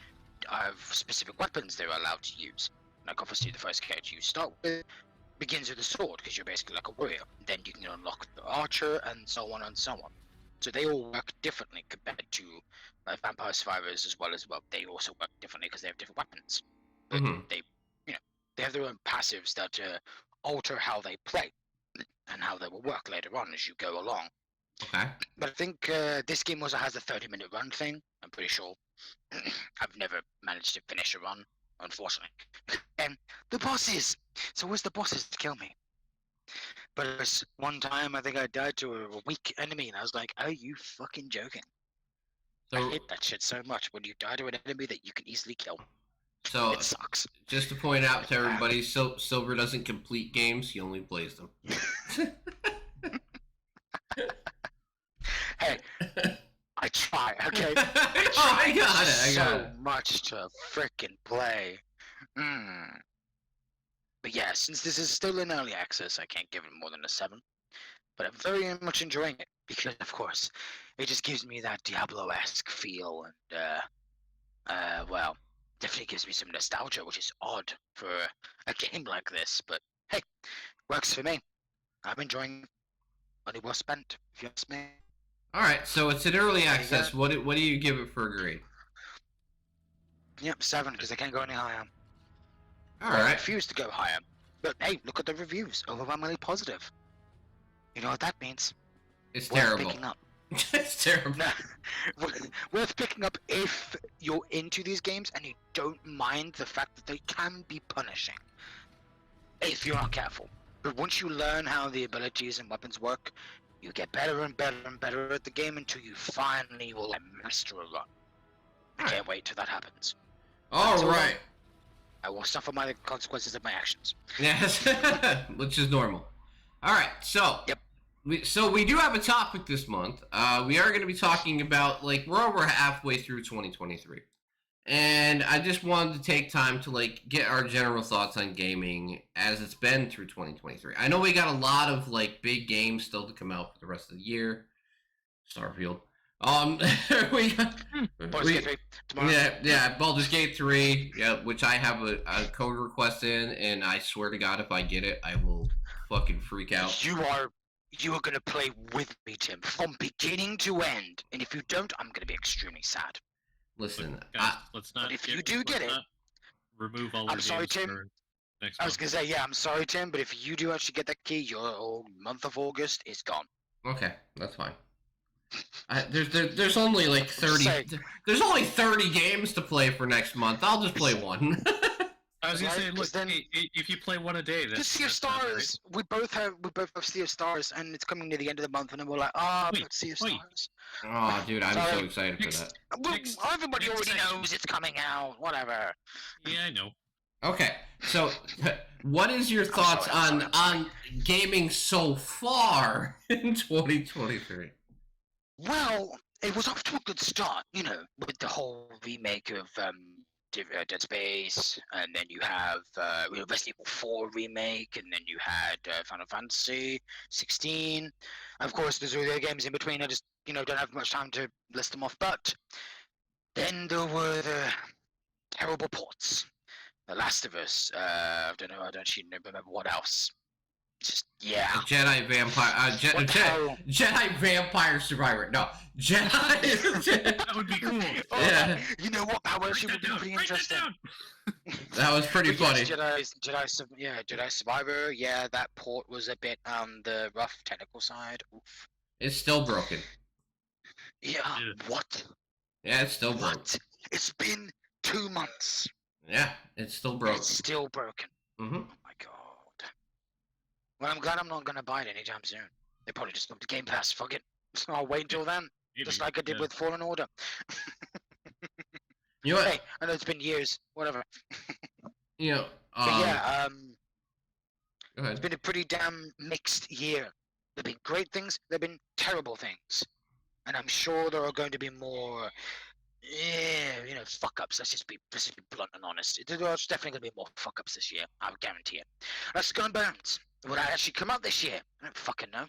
have specific weapons they're allowed to use. Like obviously the first character you start with begins with a sword because you're basically like a warrior. Then you can unlock the archer and so on and so on. So they all work differently compared to Vampire Survivors as well. They also work differently because they have different weapons. But Mhm. they have their own passives that alter how they play and how they will work later on as you go along. Okay. But I think this game also has a 30-minute run thing. I'm pretty sure. I've never managed to finish a run, unfortunately. And the bosses! So where's the bosses to kill me? But it was one time I think I died to a weak enemy and I was like, are you fucking joking? I So, hate that shit so much when you die to an enemy that you can easily kill. so It sucks. just to point out to everybody, Silver doesn't complete games; he only plays them. Hey, I try, okay? Oh, I got it. I got so it. much to frickin' play. But yeah, since this is still in early access, I can't give it more than a 7. But I'm very much enjoying it because, of course, it just gives me that Diablo-esque feel and, well, definitely gives me some nostalgia, which is odd for a game like this. But hey, works for me. I'm enjoying money well spent, if you ask me. All right, so it's in early There you access. go. What do you give it for a grade? Yep, 7, because I can't go any higher. All I right, refuse to go higher. But hey, look at the reviews. Overwhelmingly positive. You know what that means? it's Worth terrible. picking up. It's terrible. Worth picking up if you're into these games and you don't mind the fact that they can be punishing. If you're not careful. But once you learn how the abilities and weapons work, you get better and better and better at the game until you finally will master a run. I can't wait till that happens. All Until right. then, I will suffer my consequences of my actions. Yes, which is normal. All right, so Yep. we do have a topic this month. We are going to be talking about we're over halfway through 2023, and I just wanted to take time to get our general thoughts on gaming as it's been through 2023. I know we got a lot of big games still to come out for the rest of the year. Starfield. We got. Baldur's Gate 3 tomorrow. Yeah, Baldur's Gate 3, yeah, which I have a code request in, and I swear to God, if I get it, I will fucking freak out. You are gonna play with me, Tim, from beginning to end. And if you don't, I'm gonna be extremely sad. Listen, Guys, let's not. But if you do get it, remove all I'm our sorry, games Tim. for next I was month. gonna say, yeah, I'm sorry, Tim, but if you do actually get that key, your month of August is gone. okay, that's fine. There's only 30. Say. There's only 30 games to play for next month. I'll just play one. I was gonna say, Right, 'cause look, then- if you play one a day, Just that's Sea of that's not right. Stars. We both have Sea of Stars, and it's coming near the end of the month, and then we're like, but Sea of Stars. Oh, dude, I'm so Sorry. excited for that. Well, Next- everybody next already section. knows it's coming out. Whatever. Yeah, I know. Okay, so what is your thoughts sorry, I'm on gaming so far in 2023? Well, it was off to a good start, with the whole remake of Dead Space, and then you have Resident Evil 4 remake, and then you had Final Fantasy 16. Of course, there's other games in between. I just don't have much time to list them off. But then there were the terrible ports. The Last of Us. I don't know. I don't actually remember what else. Just Jedi Vampire. What the hell? Jedi Vampire Survivor. No, Jedi. That would be cool. Yeah. You know what? That actually would be pretty Write that interesting. down. That was pretty But funny. yes, Jedi Survivor. Yeah, that port was a bit on the rough technical side. Oof. It's still broken. Yeah. Yeah. What? Yeah, it's still broken. What? It's been 2 months. Yeah, it's still And broken. it's still broken. Mm-hmm. Oh my god. Well, I'm glad I'm not gonna buy it anytime soon. They probably just looked at Game Pass. Fuck it. So I'll wait until then, just Maybe, like I did yeah. with Fallen Order. You know what? Hey, I know it's been years. Whatever. You know. But yeah, Go ahead. it's been a pretty damn mixed year. There've been great things. There've been terrible things, and I'm sure there are going to be more. Fuck ups. Let's just be blunt and honest. There's definitely going to be more fuck ups this year. I would guarantee it. Let's Skull and Bones. Would I actually come out this year? I don't fucking know.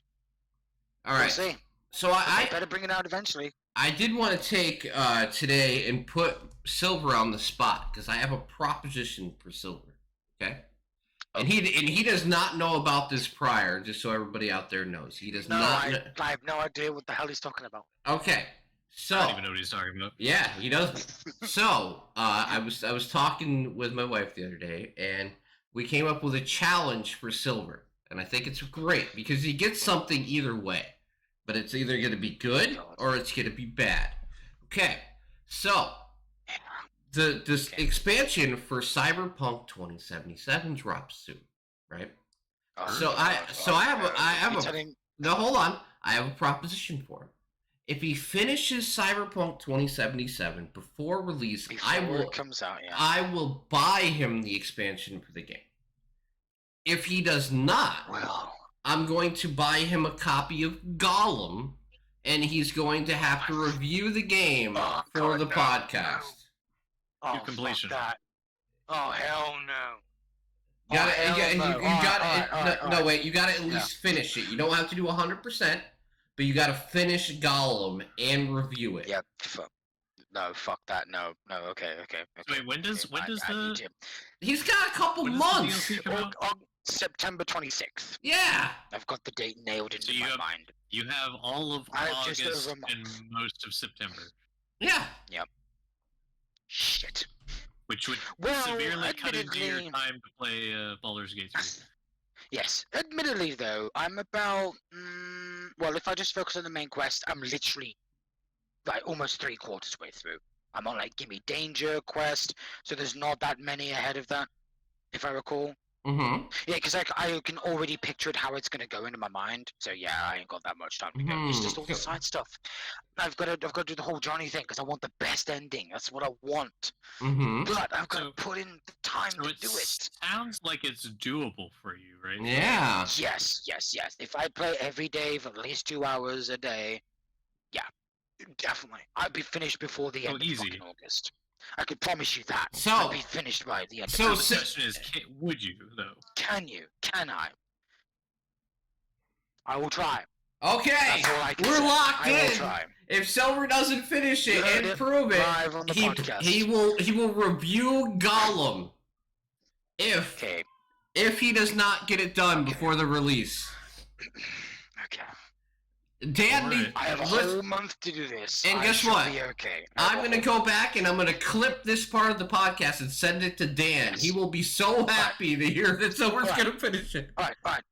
All We'll right. see. So They I better bring it out eventually. I did want to take today and put Silver on the spot because I have a proposition for Silver. Okay. And he does not know about this prior, just so everybody out there knows. He does not know. I have no idea what the hell he's talking about. Okay. So I don't even know what he's talking about. yeah, he doesn't. So I was talking with my wife the other day, and we came up with a challenge for Silver, and I think it's great because he gets something either way, but it's either going to be good or it's going to be bad. Okay, so this expansion for Cyberpunk 2077 drops soon, right? No, hold on. I have a proposition for him. If he finishes Cyberpunk 2077 before release, it comes out, yeah. I will buy him the expansion for the game. If he does not, I'm going to buy him a copy of Gollum, and he's going to have to review the game for the podcast. Oh, completion. Fuck that. Oh, hell no. You gotta at least finish it. You don't have to do 100%, but you gotta finish Gollum and review it. Yep. Fuck that. No. Okay. Wait, when does He's got a couple months. September 26th. Yeah. I've got the date nailed into my mind. You have all of August and most of September. Yeah. Yep. Shit. Which would severely cut into your time to play Baldur's Gate 3. Yes. Admittedly, though, I'm about... if I just focus on the main quest, I'm literally almost 3/4 way through. I'm on Gimme Danger quest, so there's not that many ahead of that, if I recall. Mm-hmm. Yeah, because I can already picture it how it's gonna go into my mind. So yeah, I ain't got that much time to go. It's just all the side stuff. I've got to do the whole Johnny thing because I want the best ending. That's what I want. Mm-hmm. But I've got to put in the time to do it. Sounds like it's doable for you, right? Yeah. Yes. If I play every day for at least 2 hours a day, yeah, definitely. I'd be finished before the end of fucking August. I could promise you that. So I'd be finished by the end of August. The question is, would you, though? Can you? Can I? I will try. Okay, we're locked in. Try. If Silver doesn't finish it and prove it, he will review Gollum. If he does not get it done before the release. Okay. Dan, I have a whole month to do this. And guess what? Okay. I'm going to go back and I'm going to clip this part of the podcast and send it to Dan. Yes. He will be so happy to hear that Silver's going to finish it. All right.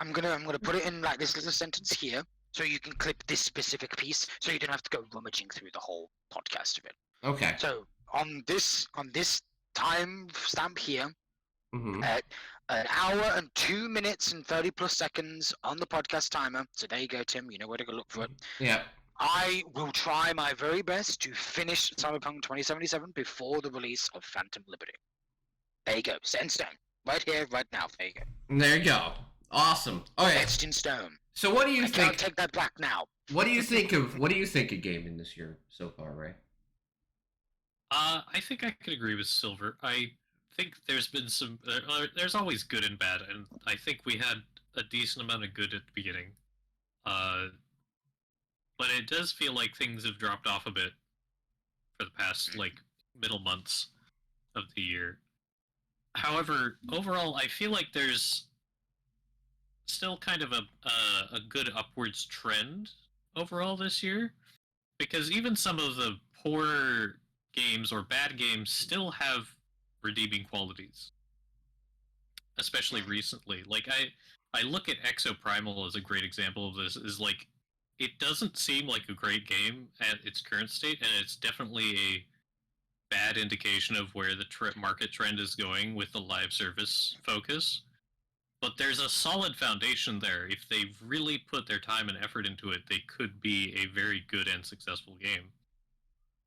I'm gonna put it in this little sentence here, so you can clip this specific piece, so you don't have to go rummaging through the whole podcast of it. Okay. So on this time stamp here, at 1 hour and 2 minutes and 30+ seconds on the podcast timer. So there you go, Tim. You know where to go look for it. Yeah. I will try my very best to finish Cyberpunk 2077 before the release of Phantom Liberty. There you go. Set in stone. Right here, right now. There you go. There you go. Awesome. Okay. Etched in stone. So what do you think? I can't take that back now. What do you think of gaming this year so far, Ray? I think I could agree with Silver. I think there's been some. There's always good and bad, and I think we had a decent amount of good at the beginning. But it does feel like things have dropped off a bit for the past middle months of the year. However, overall, I feel like there's still kind of a good upwards trend overall this year, because even some of the poor games or bad games still have redeeming qualities, especially recently. I look at Exoprimal as a great example of this. Is it doesn't seem like a great game at its current state, and it's definitely a bad indication of where the market trend is going with the live service focus. But there's a solid foundation there. If they really put their time and effort into it, they could be a very good and successful game.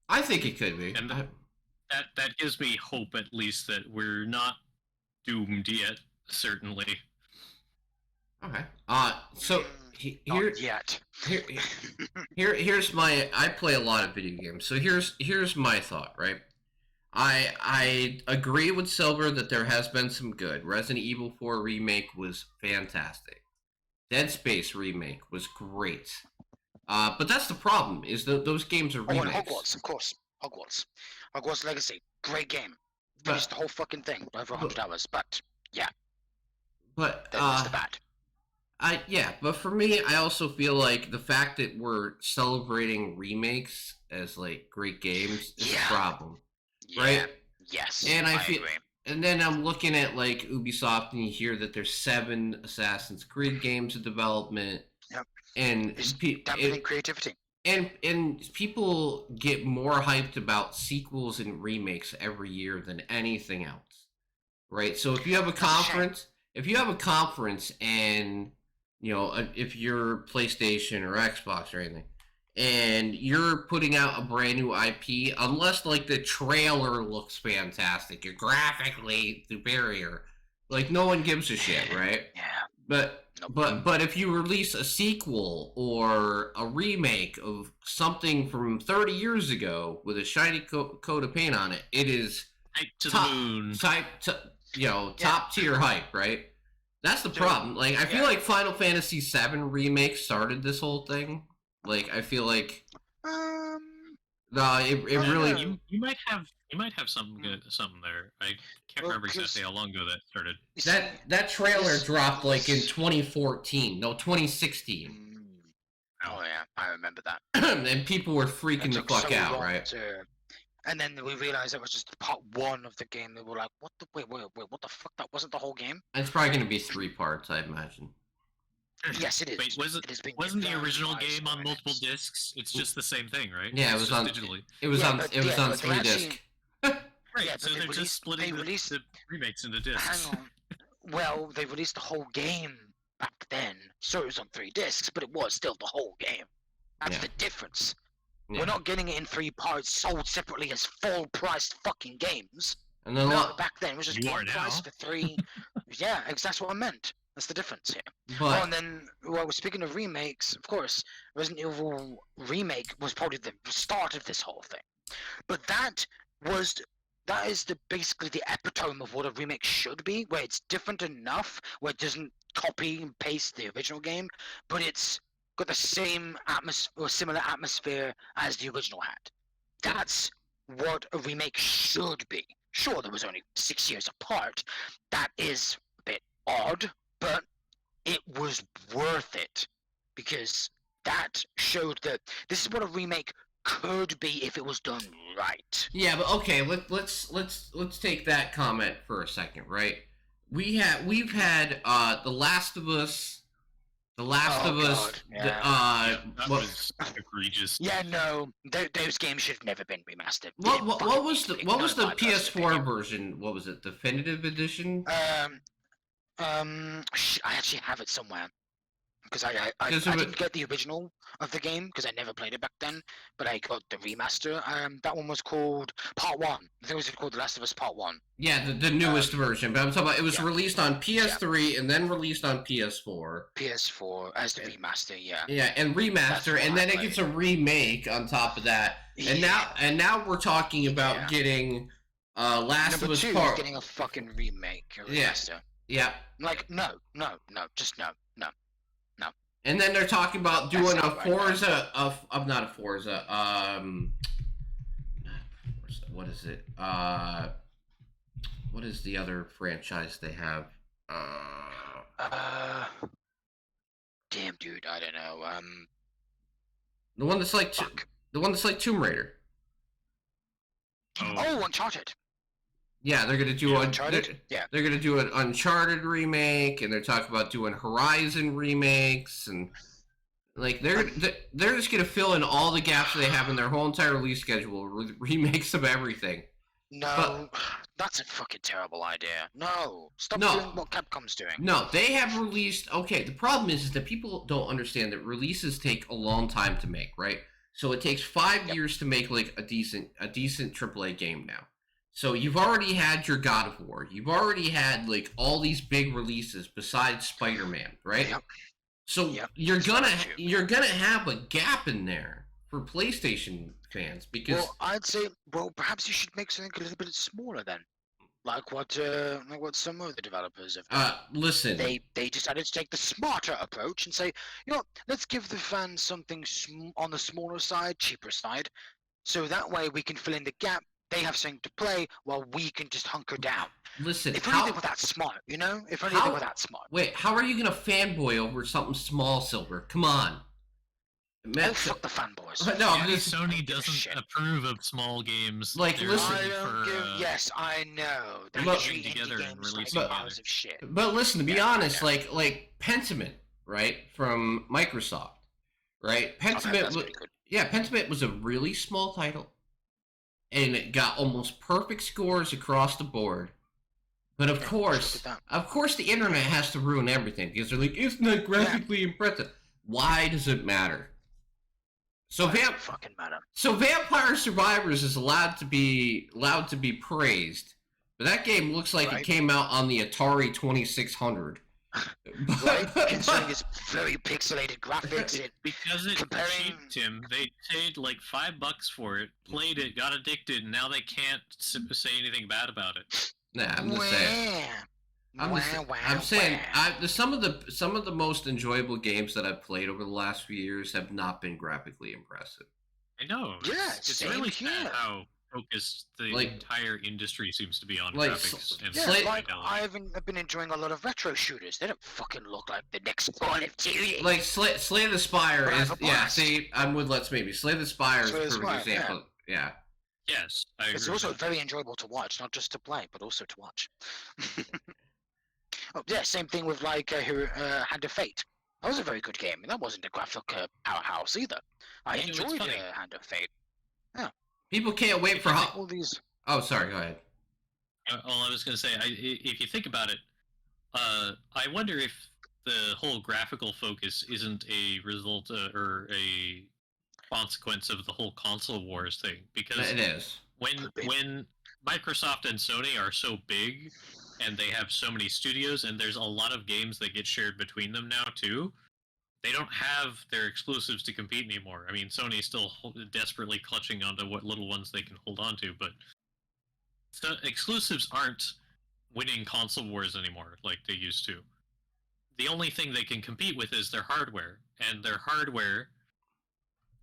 I think it could be. And that gives me hope, at least, that we're not doomed yet, certainly. Okay. So not yet. Here's my. I play a lot of video games, so here's my thought. Right. I agree with Silver that there has been some good. Resident Evil 4 remake was fantastic. Dead Space remake was great. But that's the problem, is that those games are remakes. Oh, and Hogwarts, of course. Hogwarts Legacy, great game. Finished the whole fucking thing over 100 hours, but Yeah. But That's the bad. but for me, I also feel like the fact that we're celebrating remakes as like great games is a problem, Yeah. right? Yes. And I feel, agree. and then I'm looking at like Ubisoft, and you hear that there's 7 Assassin's Creed games in development, Yep. and It's dampening creativity. and people get more hyped about sequels and remakes every year than anything else, right? So if you have a That's a shame. conference, and if you're PlayStation or Xbox or anything, and you're putting out a brand new IP, unless like the trailer looks fantastic, you're graphically superior, like no one gives a shit, right? Yeah. But Nope. but if you release a sequel or a remake of something from 30 years ago with a shiny coat of paint on it, it is Hype to top, the moon. top tier hype, right? That's the problem. Like, I feel like Final Fantasy VII remake started this whole thing. Like, I feel like no, it really. You might have something good, something there. I can't remember exactly how long ago that started. That trailer dropped like in 2014, no 2016. Oh yeah, I remember that. And people were freaking the fuck out, right? And then we realized it was just part 1 of the game. They were like, "What the wait, what the fuck? That wasn't the whole game." It's probably going to be 3 parts, I imagine. Yes, it is. Wait, wasn't the original game on multiple discs? It's just the same thing, right? Yeah, it was on digitally. It was on 3 discs. Right, so they're just splitting the remakes into discs. Hang on. Well, they released the whole game back then, so it was on 3 discs, but it was still the whole game. That's the difference. Yeah. We're not getting it in 3 parts sold separately as full-priced fucking games. And then back then it was just one price for 3. Yeah, that's what I meant. That's the difference here. But, and then, speaking of remakes, of course, Resident Evil Remake was probably the start of this whole thing. But that is basically the epitome of what a remake should be, where it's different enough, where it doesn't copy and paste the original game, but it's got the same atmosphere or similar atmosphere as the original had. That's what a remake should be. Sure, there was only 6 years apart. That is a bit odd, but it was worth it because that showed that this is what a remake could be if it was done right. Yeah, but okay, let's take that comment for a second, right? We've had The Last of Us. That was egregious. Yeah, no, those games should have never been remastered. What was the PS4 version? What was it? Definitive Edition? I actually have it somewhere. Because I didn't get the original of the game because I never played it back then, but I got the remaster. That one was called Part 1. I think it was called The Last of Us Part 1. Yeah, the newest version. But I'm talking about it was released on PS3 and then released on PS4. PS4 as the remaster, yeah. Yeah, and remaster, and then it gets a remake on top of that. And now we're talking about getting Last of Us Part. Getting a fucking remake. Remaster. Yeah. Like no, just no. And then they're talking about doing a Forza, not a Forza, what is it? What is the other franchise they have? Damn, dude, I don't know. The one that's like Tomb Raider. Oh, Uncharted. Yeah, they're gonna do Uncharted. They're gonna do an Uncharted remake, and they're talking about doing Horizon remakes, and like they're just gonna fill in all the gaps they have in their whole entire release schedule with remakes of everything. No, that's a fucking terrible idea. No, stop doing what Capcom's doing. No, they have released. Okay, the problem is that people don't understand that releases take a long time to make, right? So it takes 5 years to make like a decent AAA game now. So you've already had your God of War. You've already had like all these big releases besides Spider-Man, right? Yep. So you're gonna have a gap in there for PlayStation fans because I'd say perhaps you should make something a little bit smaller then, like what some of the developers have done. Listen, they decided to take the smarter approach and say, let's give the fans something on the smaller side, cheaper side, so that way we can fill in the gap. They have something to play while we can just hunker down. listen, If only how they were that smart, you know? If only How- they were that smart. wait, how are you gonna fanboy over something small, Silver? Come on. Oh, fuck the fanboys. No, I'm Maybe just don't Sony give a shit. doesn't approve of small games. Like, They're listen- I ready don't for, give. Yes, I know. They But- treat together indie and games like releasing piles of shit. But listen, to be Yeah, I honest, know. like Pentiment, right, from Microsoft, right? Okay, Pentiment, that's pretty good. Pentiment was a really small title, and it got almost perfect scores across the board. But of Yeah, course, look at the internet has to ruin everything because they're like, it's not graphically impressive. Why does it matter? So Why does it fucking matter? So Vampire Survivors is allowed to be praised, but that game looks like it Right. came out on the Atari 2600. Right? Considering its very pixelated graphics, it Because it's Comparing- cheap, Tim. They paid like $5 for it, played it, got addicted, and now they can't say anything bad about it. Nah, I'm just saying. I'm saying some of the most enjoyable games that I've played over the last few years have not been graphically impressive. I know. Yeah, it's same really here. sad how focused the Like- entire industry seems to be on like, graphics and Yeah, Slay- like fidelity. I've been enjoying a lot of retro shooters. They don't fucking look like the next Call of Duty. Like Slay the Spire But I is have a yeah. blast. See, I'm with Let's Maybe Slay the Spire is a Slay the perfect Spire, example. Yeah. Yes, I agree. It's also very enjoyable to watch, not just to play, but also to watch. Oh yeah, same thing with like Hand of Fate. That was a very good game, and that wasn't a graphic powerhouse either. I You know, it's enjoyed funny. Hand of Fate. People can't wait for All these. Oh, sorry. Go ahead. All I was going to say, if you think about it, I wonder if the whole graphical focus isn't a result or a consequence of the whole console wars thing. Because It is. Could be. when Microsoft and Sony are so big and they have so many studios and there's a lot of games that get shared between them now too, they don't have their exclusives to compete anymore. I mean, Sony's still desperately clutching onto what little ones they can hold on to, but exclusives aren't winning console wars anymore like they used to. The only thing they can compete with is their hardware, and their hardware,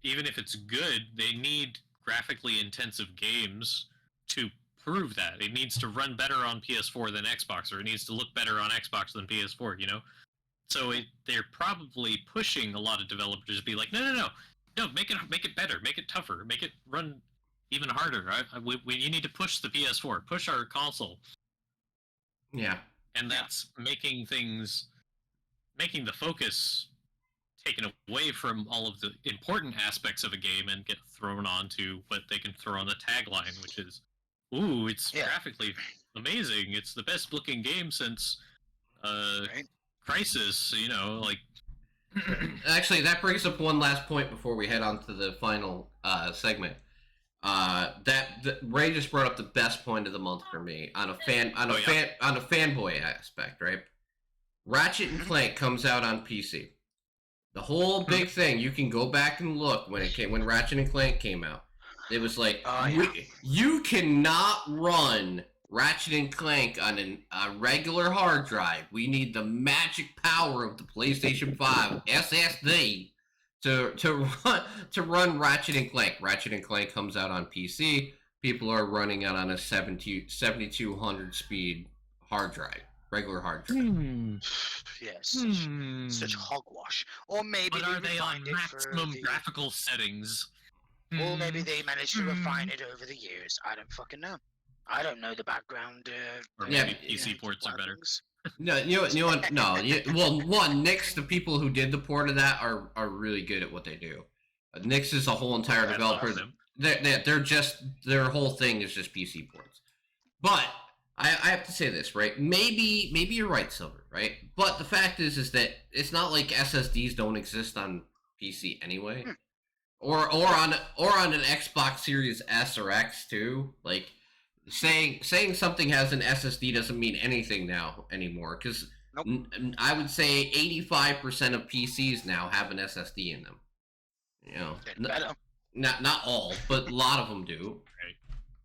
even if it's good, they need graphically intensive games to prove that. It needs to run better on PS4 than Xbox, or it needs to look better on Xbox than PS4, you know? So they're probably pushing a lot of developers to be like, no, make it better, make it tougher, make it run even harder. You need to push the PS4, push our console, Yeah. and that's making the focus taken away from all of the important aspects of a game and get thrown onto what they can throw on the tagline, which is, ooh, it's Yeah. graphically amazing. It's the best looking game since Right? Crisis, you know, like. Actually, that brings up one last point before we head on to the final segment. Ray just brought up the best point of the month for me on a fanboy aspect, right? Ratchet and Clank comes out on PC. The whole big thing, you can go back and look when Ratchet and Clank came out. It was like, Oh, yeah. you cannot run Ratchet and Clank on a regular hard drive. We need the magic power of the PlayStation 5 SSD to run Ratchet and Clank. Ratchet and Clank comes out on PC. People are running it on a 7200 speed hard drive, regular hard drive. Yes, such hogwash. Or maybe But are they on refined it for maximum the- graphical settings? Or maybe they managed to refine Hmm. it over the years. I don't fucking know. I don't know the background. Or Yeah, maybe PC ports are better. workings. No, you know what? No, Nix, the people who did the port of that are really good at what they do. Nix is a whole entire That's developer. awesome. They're just their whole thing is just PC ports. But I have to say this, right? Maybe you're right, Silver, right? But the fact is that it's not like SSDs don't exist on PC anyway, or on an Xbox Series S or X too. Like saying something has an SSD doesn't mean anything now anymore because Nope. I would say 85% of PCs now have an SSD in them. You know, Getting better. not all, but a lot of them do.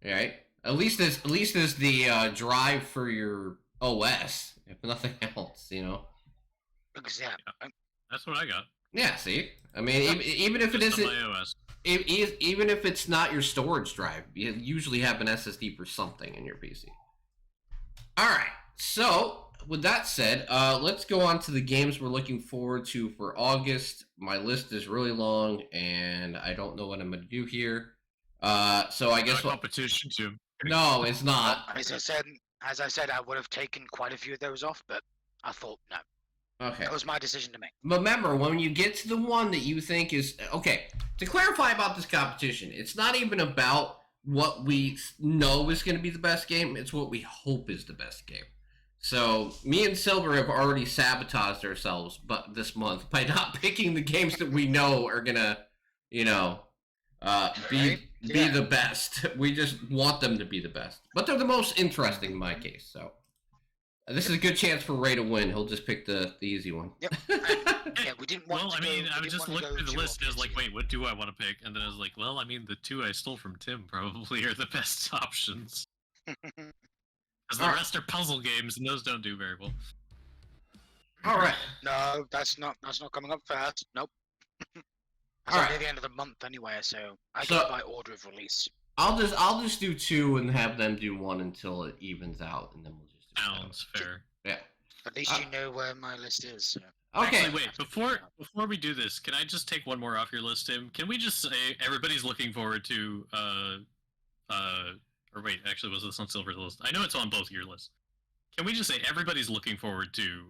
Right. At least there's the drive for your OS, if nothing else. You know. Exactly. That's what I got. Yeah. See, I mean, even if it Just on isn't, my OS. even if it's not your storage drive, you usually have an SSD for something in your PC. All right. So, with that said, let's go on to the games we're looking forward to for August. My list is really long, and I don't know what I'm going to do here. So I Not guess a competition, Jim. No, it's not. As I said, I would have taken quite a few of those off, but I thought no. Okay. That was my decision to make. Remember, when you get to the one that you think is okay, to clarify about this competition, it's not even about what we know is going to be the best game. It's what we hope is the best game. So me and Silver have already sabotaged ourselves, but this month by not picking the games that we know are gonna, you know, be Right? be Yeah. the best. We just want them to be the best, but they're the most interesting in my case. So this is a good chance for Ray to win. He'll just pick the easy one. Yep. Yeah, we didn't want Well, to I mean, go, I we was didn't just want to looking go through the too list and I was like, obvious. wait, what do I want to pick? And then I was like, well, I mean, the two I stole from Tim probably are the best options. Because the Alright. rest are puzzle games, and those don't do very well. All right. No, that's not coming up fast. Nope. It's Alright. only the end of the month anyway, so I So- go by order of release. I'll just do two and have them do one until it evens out, and then we'll just do Sounds fair. Yeah. At least you know where my list is. So. Okay. Actually, wait, before we do this, can I just take one more off your list, Tim? Can we just say everybody's looking forward to or wait, actually, was this on Silver's list? I know it's on both your lists. Can we just say everybody's looking forward to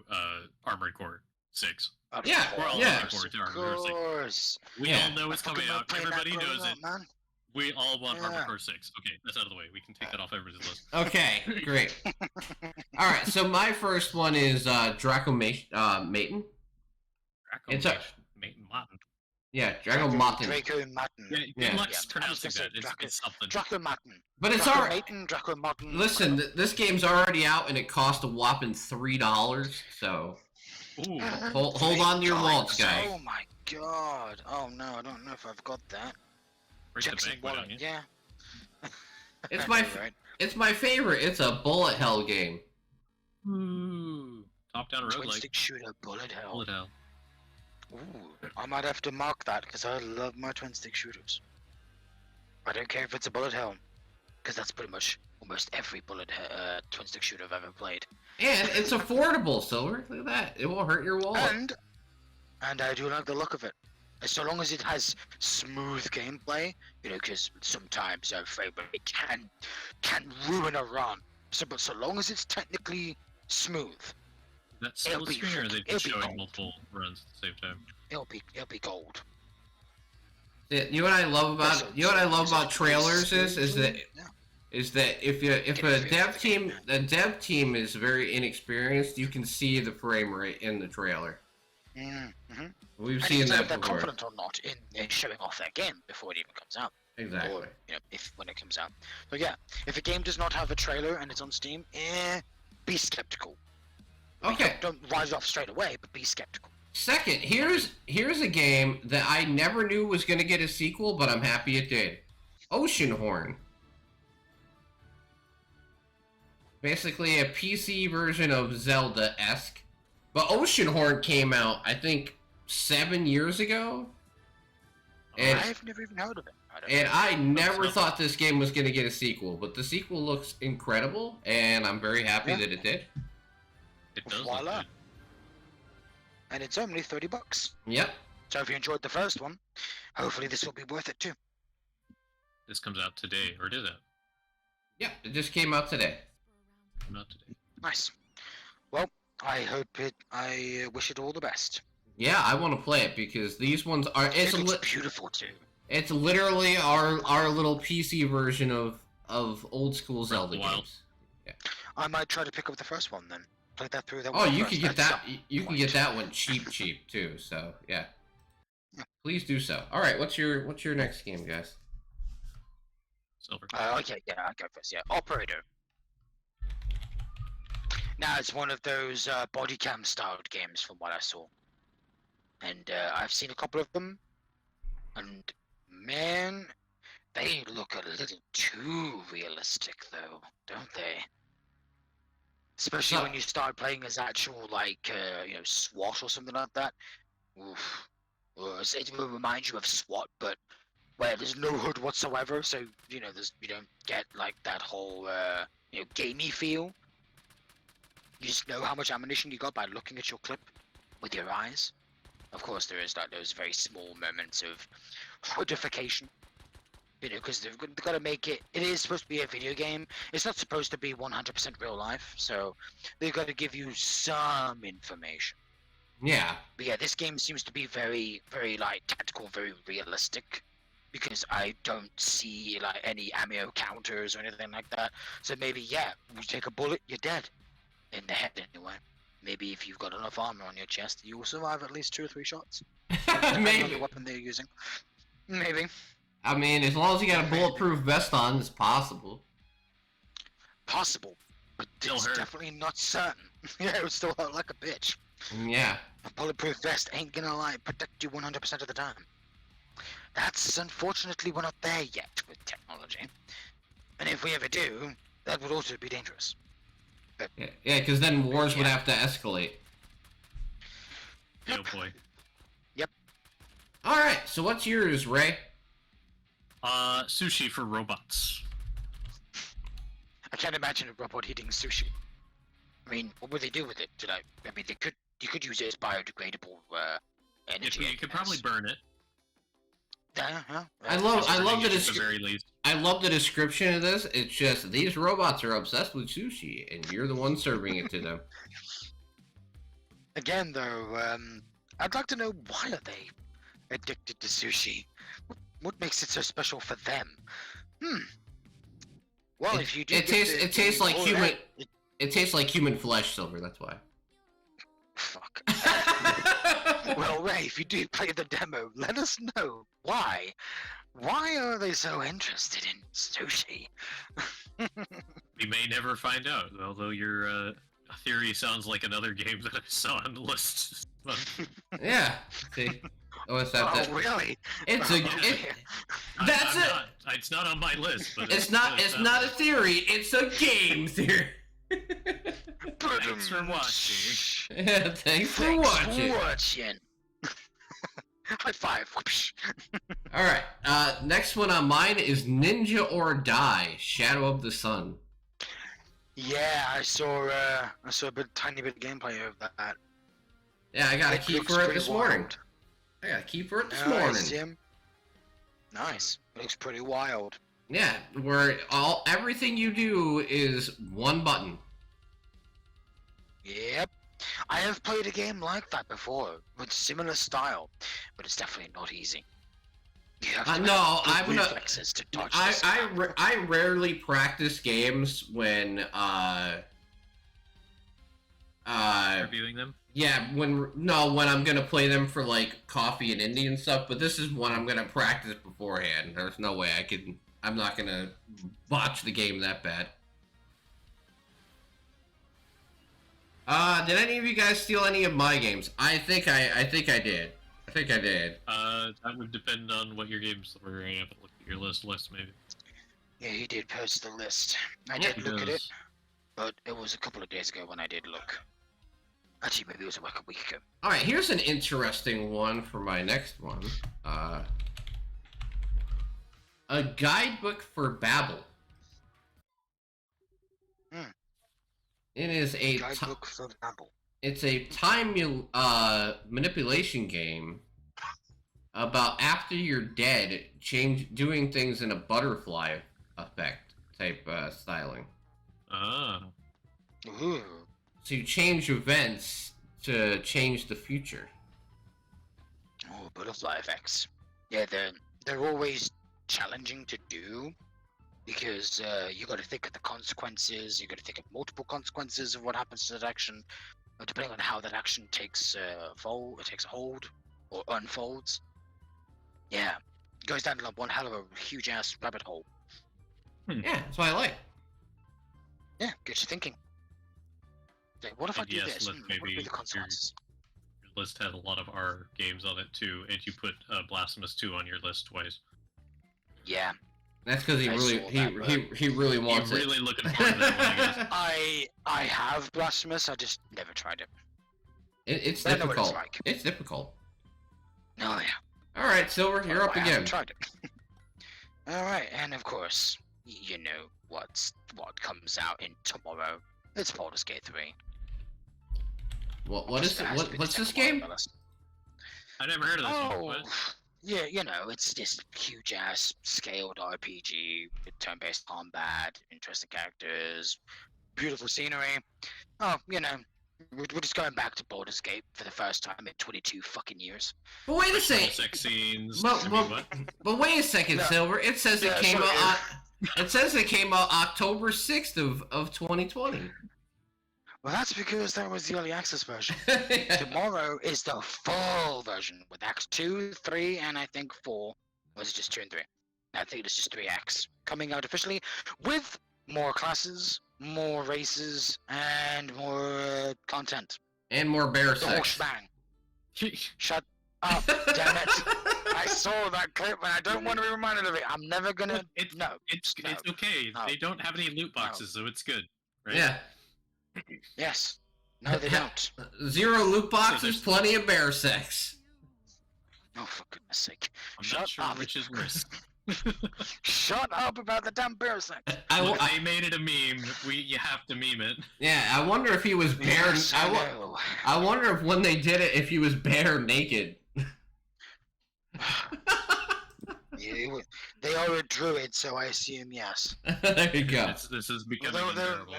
Armored Core 6? Yeah, We're all yeah. looking forward to Of Armored Core 6. course. We Yeah. all know it's I fucking coming love out. playing that Everybody knows growing it. up, man. We all want Armored Yeah. Core 6. Okay, that's out of the way. We can take that off everybody's list. Okay. Great. All right. So my first one is Draco Maiden. It's a- Martin. Yeah, Draco Maiden. Draco Matten. Yeah, Yeah. good luck Yeah, pronouncing I was gonna that. say It's, Draco- it's something. Draco Matten. But it's Draco already. Maiden, Draco Matten. Listen, this game's already out, and it cost a whopping $3. So Ooh. hold on to your wallets, guys. Oh my god. Oh no, I don't know if I've got that. Break the Jackson bank, why wallet, don't you? yeah. It's my Right. it's my favorite. It's a bullet hell game. Ooh. Top-down Twin roguelike. stick shooter, bullet hell. Bullet hell. Ooh, I might have to mark that because I love my twin stick shooters. I don't care if it's a bullet hell, because that's pretty much almost every twin stick shooter I've ever played. And it's affordable, Silver. Look at that. It won't hurt your wallet. And I do like the look of it. So long as it has smooth gameplay, you know, because sometimes I'm afraid it can ruin a run. But so long as it's technically smooth, That still be screen, or are they it'll just be showing gold. multiple runs at the same time? it'll be gold. Yeah, you know what I love about trailers is that if a dev team is very inexperienced, you can see the frame rate in the trailer. Mm-hmm. We've And seen it's that if they're before. confident or not in showing off their game before it even comes out. Exactly. Or, you know, when it comes out. So yeah, if a game does not have a trailer and it's on Steam, be skeptical. I mean, Okay. don't write it off straight away, but be skeptical. Second, here's a game that I never knew was going to get a sequel, but I'm happy it did. Oceanhorn. Basically a PC version of Zelda-esque. But Oceanhorn came out, I think, 7 years ago. And I've never even heard of it. And I never thought this game was going to get a sequel, but the sequel looks incredible, and I'm very happy that it did. It does Voila. look good. And it's only $30. Yep. So if you enjoyed the first one, hopefully this will be worth it too. This comes out today, or did it? Yep, it just came out today. Not today. Nice. Well, I wish it all the best. Yeah, I want to play it because these ones are. It looks beautiful too. It's literally our little PC version of old school Zelda Wild. games. I might try to pick up the first one then. Play that through. Oh, you could get that. You can get that one cheap too. So yeah, please do so. All right, what's your next game, guys? Silver. Okay, yeah, I'll go first. Yeah, Operator. Now it's one of those body cam styled games from what I saw, and I've seen a couple of them, and man, they look a little too realistic though, don't they? Especially when you start playing as actual SWAT or something like that. Oof. It will remind you of SWAT, but where there's no hood whatsoever, so you don't get like that whole gamey feel. You just know how much ammunition you got by looking at your clip with your eyes. Of course, there is like those very small moments of hoodification. You know, because they've got to make it. It is supposed to be a video game. It's not supposed to be 100% real life. So they've got to give you some information. Yeah. But yeah, this game seems to be very, very like tactical, very realistic. Because I don't see like any ammo counters or anything like that. So maybe yeah, you take a bullet, you're dead. In the head anyway. Maybe if you've got enough armor on your chest, you will survive at least 2 or 3 shots. Depending on Maybe. the weapon they're using. Maybe. I mean, as long as you got a bulletproof vest on, it's possible. Possible. But Still it's hurt. definitely not certain. Yeah, it would still hurt like a bitch. Yeah. A bulletproof vest ain't gonna like protect you 100% of the time. That's unfortunately we're not there yet with technology. And if we ever do, that would also be dangerous. Yeah, because then wars would Yeah. have to escalate. Oh boy. Alright, so what's yours, Ray? Sushi for robots. I can't imagine a robot eating sushi. I mean, what would they do with it? I mean, you could use it as biodegradable energy. You could probably burn it. I love the At the very least. I love the description of this. It's just these robots are obsessed with sushi, and you're the one serving it to them. Again, though, I'd like to know, why are they addicted to sushi? What makes it so special for them? Well, if you do, It tastes like all human. that- It tastes like human flesh, Silver. That's why. Fuck. Well, Ray, if you do play the demo, let us know why. Why are they so interested in sushi? We may never find out, although your theory sounds like another game that I saw on the list. Yeah. See. Oh, it's that. Oh, really? It's Oh, a. yeah. That's it. It's not on my list, but It's not. It's not a theory. It's a game theory. Thanks for watching. Yeah, thanks for Thanks watching. for watching. High five. Whoosh. All right. Next one on mine is Ninja or Die: Shadow of the Sun. Yeah, I saw a tiny bit of gameplay of that. Yeah, I got a It key looks for it pretty this morning. wild. I got a key for it this Nice, morning. Jim. Nice. It looks pretty wild. Yeah, where everything you do is one button. Yep. I have played a game like that before, with similar style, but it's definitely not easy. You have to No, have I'm good gonna. reflexes to dodge this. I rarely practice games when Reviewing them. yeah, when I'm gonna play them for like coffee and indie and stuff, but this is one I'm gonna practice beforehand. There's no way I'm not gonna botch the game that bad. Did any of you guys steal any of my games? I think I did. I think I did. That would depend on what your games were. I haven't looked at your list maybe. Yeah, he did post the list. I Yeah, did look at it, but it was a couple of days ago when I did look. Actually, maybe it was like a week ago. All right, here's an interesting one for my next one. A guidebook for Babel. It is a Guidebook for Babel. it's a time manipulation game about after you're dead, doing things in a butterfly effect type styling. Ah. Ooh. So you change events to change the future. Oh, butterfly effects. Yeah, they're always challenging to do because you got to think of the consequences. You got to think of multiple consequences of what happens to that action, depending on how that action takes hold or unfolds. Yeah, it goes down like one hell of a huge ass rabbit hole. Yeah, that's what I like. Yeah, gets you thinking. Like, what if I And do yes, this? let What would maybe be the consequences? Your list has a lot of R games on it too, and you put Blasphemous 2 on your list twice. Yeah, That's because he I really saw that, he really wants You're it. really looking forward to that one, I guess. I have Blasphemous. I just never tried it. It's I know what it's difficult. like. It's difficult. Oh yeah. All right, Silver, you're up I again. haven't tried it. All right, and of course, you know what comes out in tomorrow. It's Baldur's Gate 3. What is it? What's this game? I never heard of this one. Oh, What? yeah, you know, it's this huge ass scaled RPG with turn-based combat, interesting characters, beautiful scenery. Oh, you know, we're just going back to Baldur's Gate for the first time in 22 fucking years. But wait a Sexual second. sex scenes. But, I mean, but, what? but wait a second, No. Silver. It says it Yeah, came sorry, out. It says it came out October 6th of 2020. Well, that's because that was the early access version. Tomorrow is the full version with Acts 2, 3, and I think 4. Or was it just 2 and 3? I think it's just 3 acts coming out officially with more classes, more races, and more content. And more bear The whole sex. shebang. Shut up, damn it. I saw that clip and I don't want to be reminded of it. I'm never gonna. Look, it's No. it's No. okay. No. They don't have any loot boxes, so it's good. Right? Yeah. Yes. No, they don't. 0 loot boxes, there's- plenty of bear sex. Oh, for goodness sake. I'm Shut not sure up. which is worse. Shut up about the damn bear sex. Look, they made it a meme. You have to meme it. Yeah, I wonder if he was bare. Yes, I know. I wonder if when they did it, if he was bare naked. Yeah, they are a druid, so I assume yes. There you go. This is becoming Although unbearable.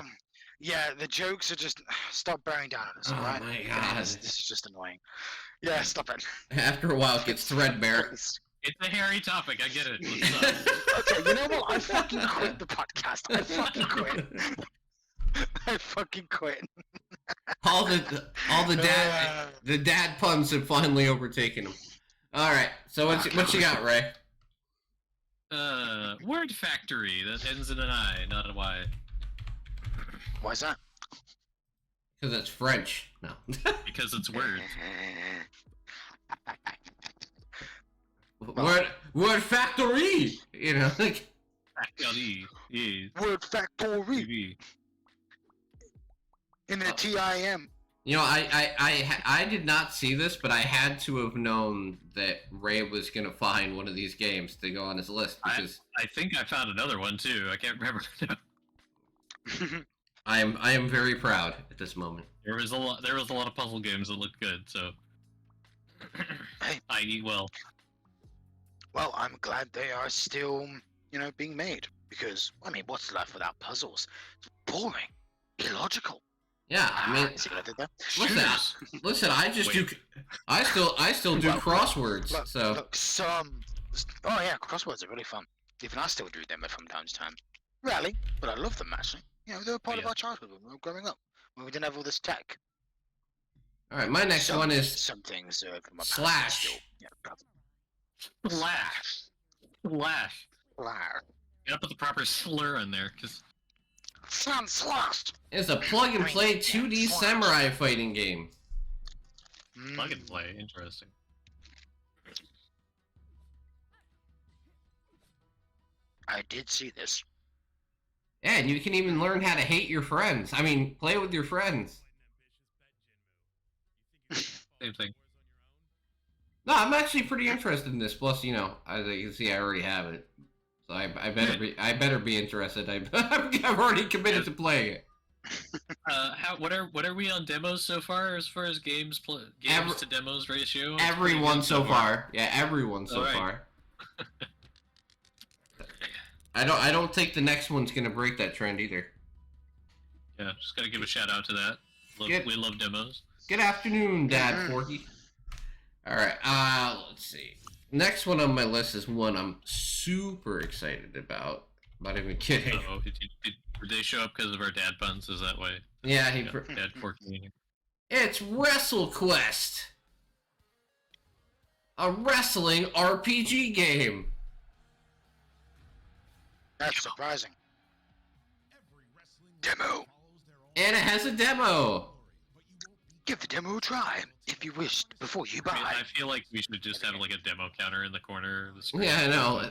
yeah, the jokes are just stop bearing down on us, Oh alright? my Okay, God. This is just annoying. Yeah, stop it. After a while, it gets threadbare. Please. It's a hairy topic. I get it. What's up? Okay, you know what? I fucking quit the podcast. I fucking quit. I fucking quit. All the dad puns have finally overtaken him. All right, so what you got, Ray? Word factory that ends in an I, not a Y. Why is that? Because it's French. No. Because it's words. Word factory. You know, like. Factory. Yeah. Word factory TV. in the TIM. You know, I did not see this, but I had to have known that Ray was gonna find one of these games to go on his list because I think I found another one too. I can't remember. I am very proud at this moment. There was a lot of puzzle games that looked good. So. Hey. I eat well. Well, I'm glad they are still, you know, being made. Because, I mean, what's left without puzzles? It's boring. Illogical. Yeah, I mean, See what I did there? listen, I just do, I still do crosswords. Look, So look, oh yeah, crosswords are really fun. Even I still do them from time to time. Rarely, but I love them actually. You know, they were part of Yeah. our childhood when we were growing up, when we didn't have all this tech. all right, my next one is Some things from my past Slash. Still, yeah, Slash. Slash. Slash. You gotta put the proper slur in there, because Slash. is a plug and play 2D Slash. samurai fighting game. plug and play. Interesting. I did see this. Yeah, and you can even learn how to hate your friends. I mean, play with your friends. Same thing. No, I'm actually pretty interested in this. Plus, you know, as you can see, I already have it, so I better be interested. I've already committed to playing it. What are we on demos so far as games to demos ratio? It's pretty Everyone good so far. Yeah, everyone so Alright. far. I don't think the next one's gonna break that trend either. Yeah, just gotta give a shout out to that. We love demos. Good afternoon, Dad Mhm. Forky. Alright, let's see. Next one on my list is one I'm super excited about. Not even kidding. Oh, did they show up because of our dad puns? Is that why? Yeah, Dad 14. it's WrestleQuest. A wrestling RPG game. That's surprising. Demo. And it has a demo. Give the demo a try, if you wish, before you I mean, buy. I feel like we should just have like a demo counter in the corner of the screen. Yeah, I know.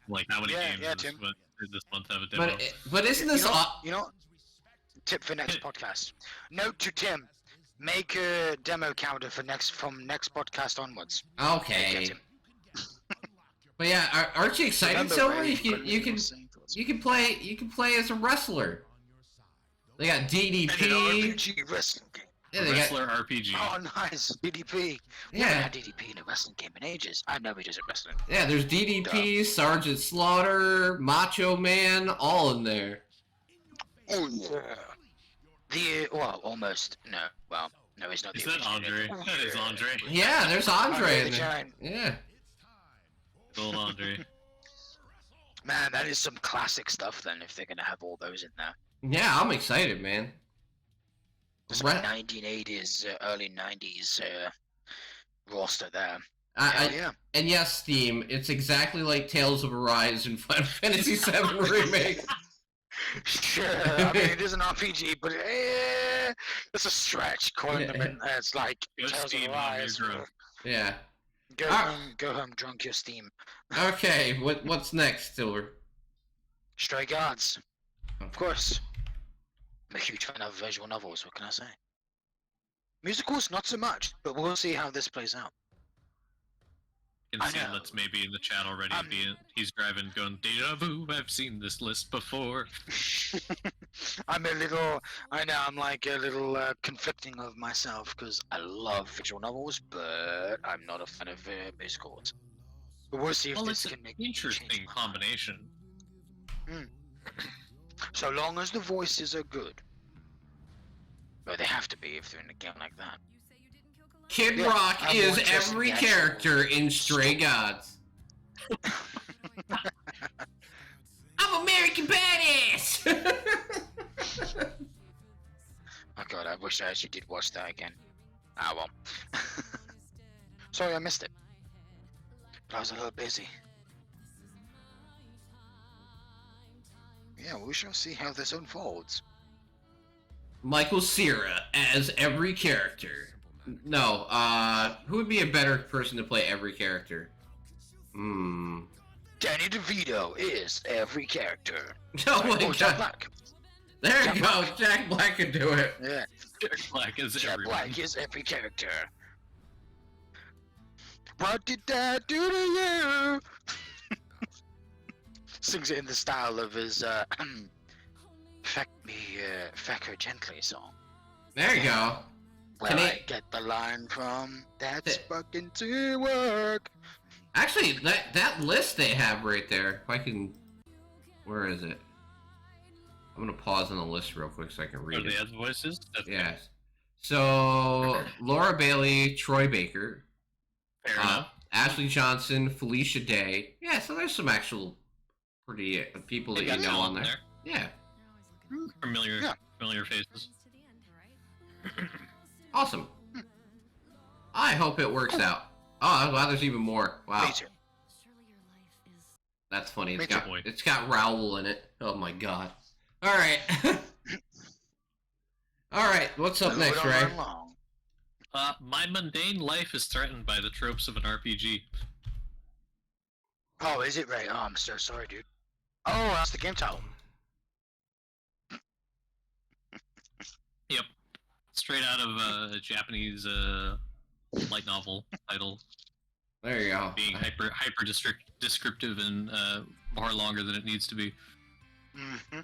Like how many games Tim. did this month have a demo? But isn't this You know, tip for next podcast. Note to Tim: make a demo counter for next podcast onwards. okay? Get him. But yeah, aren't you excited, Remember, Silver? Ray, You can play as a wrestler. They got And an DDP. RPG wrestling game. Yeah, they got, Wrestler RPG. Oh, nice. DDP. We haven't yeah, had DDP in a wrestling game in ages. I know he does it wrestling. yeah. There's DDP, Sergeant Slaughter, Macho Man, all in there. Oh, yeah. Well, almost. No. Well, no, he's not Is the that Andre? originator. That is Andre. Yeah, there's Andre Andre in the there. Giant. Yeah. Old Andre. Man, that is some classic stuff then, if they're gonna have all those in there. Yeah, I'm excited, man. Some Right. 1980s, early 90s roster there. I, Yeah. and yes, Steam, it's exactly like Tales of Arise and Final Fantasy VII Remake. Sure, I mean, it is an RPG, but it's a stretch calling them in. It's like Go Tales of Steam on Arise. your drunk. Yeah. Go home, drunk your Steam. Okay, what's next, Silver? Stray Guards, of course. I'm a huge fan of visual novels. What can I say? Musicals, not so much, but we'll see how this plays out. Can I see know. that's maybe in the chat already. He's driving, going deja vu. I've seen this list before. I'm like a little conflicting of myself because I love visual novels, but I'm not a fan of musicals. But we'll see if Well, this it's can an make me interesting change my mind. combination. So long as the voices are good. Well, they have to be if they're in a game like that. Kid Yeah, Rock I'm is more interested in every the actual character in Stray Gods. I'm American Badass! Oh god, I wish I actually did watch that again. Ah well. Sorry I missed it. But I was a little busy. Yeah, we shall see how this unfolds. Michael Cera as every character. No, who would be a better person to play every character? Danny DeVito is every character. Oh my Jack god. Black. There Jack you go, Black. Jack Black can do it. Yeah, Jack Black is Jack everyone. Black is every character. What did Dad do to you? Sings it in the style of his "Feck Her Gently" song. There you go. Where Can I he- get the line from? That's fucking teamwork. Actually, that list they have right there, if I can... Where is it? I'm gonna pause on the list real quick so I can Are read they it. as voices? That's good. Yes. So, Laura Bailey, Troy Baker, Fair enough. Ashley Johnson, Felicia Day. Yeah, so there's some actual pretty people that They you got know on someone there. Yeah. Familiar, Yeah. familiar faces. Awesome. I hope it works out. Oh, wow, there's even more. Wow. Me too. That's funny. Me too. It's got Raoul in it. Oh my god. Alright. Alright, what's up next, Moving Ray? on along. My mundane life is threatened by the tropes of an RPG. Oh, is it Ray? Oh, I'm so sorry, dude. Oh, that's the game title. Yep. Straight out of a Japanese light novel title, There you go. being hyper descriptive and far longer than it needs to be. Mm-hmm.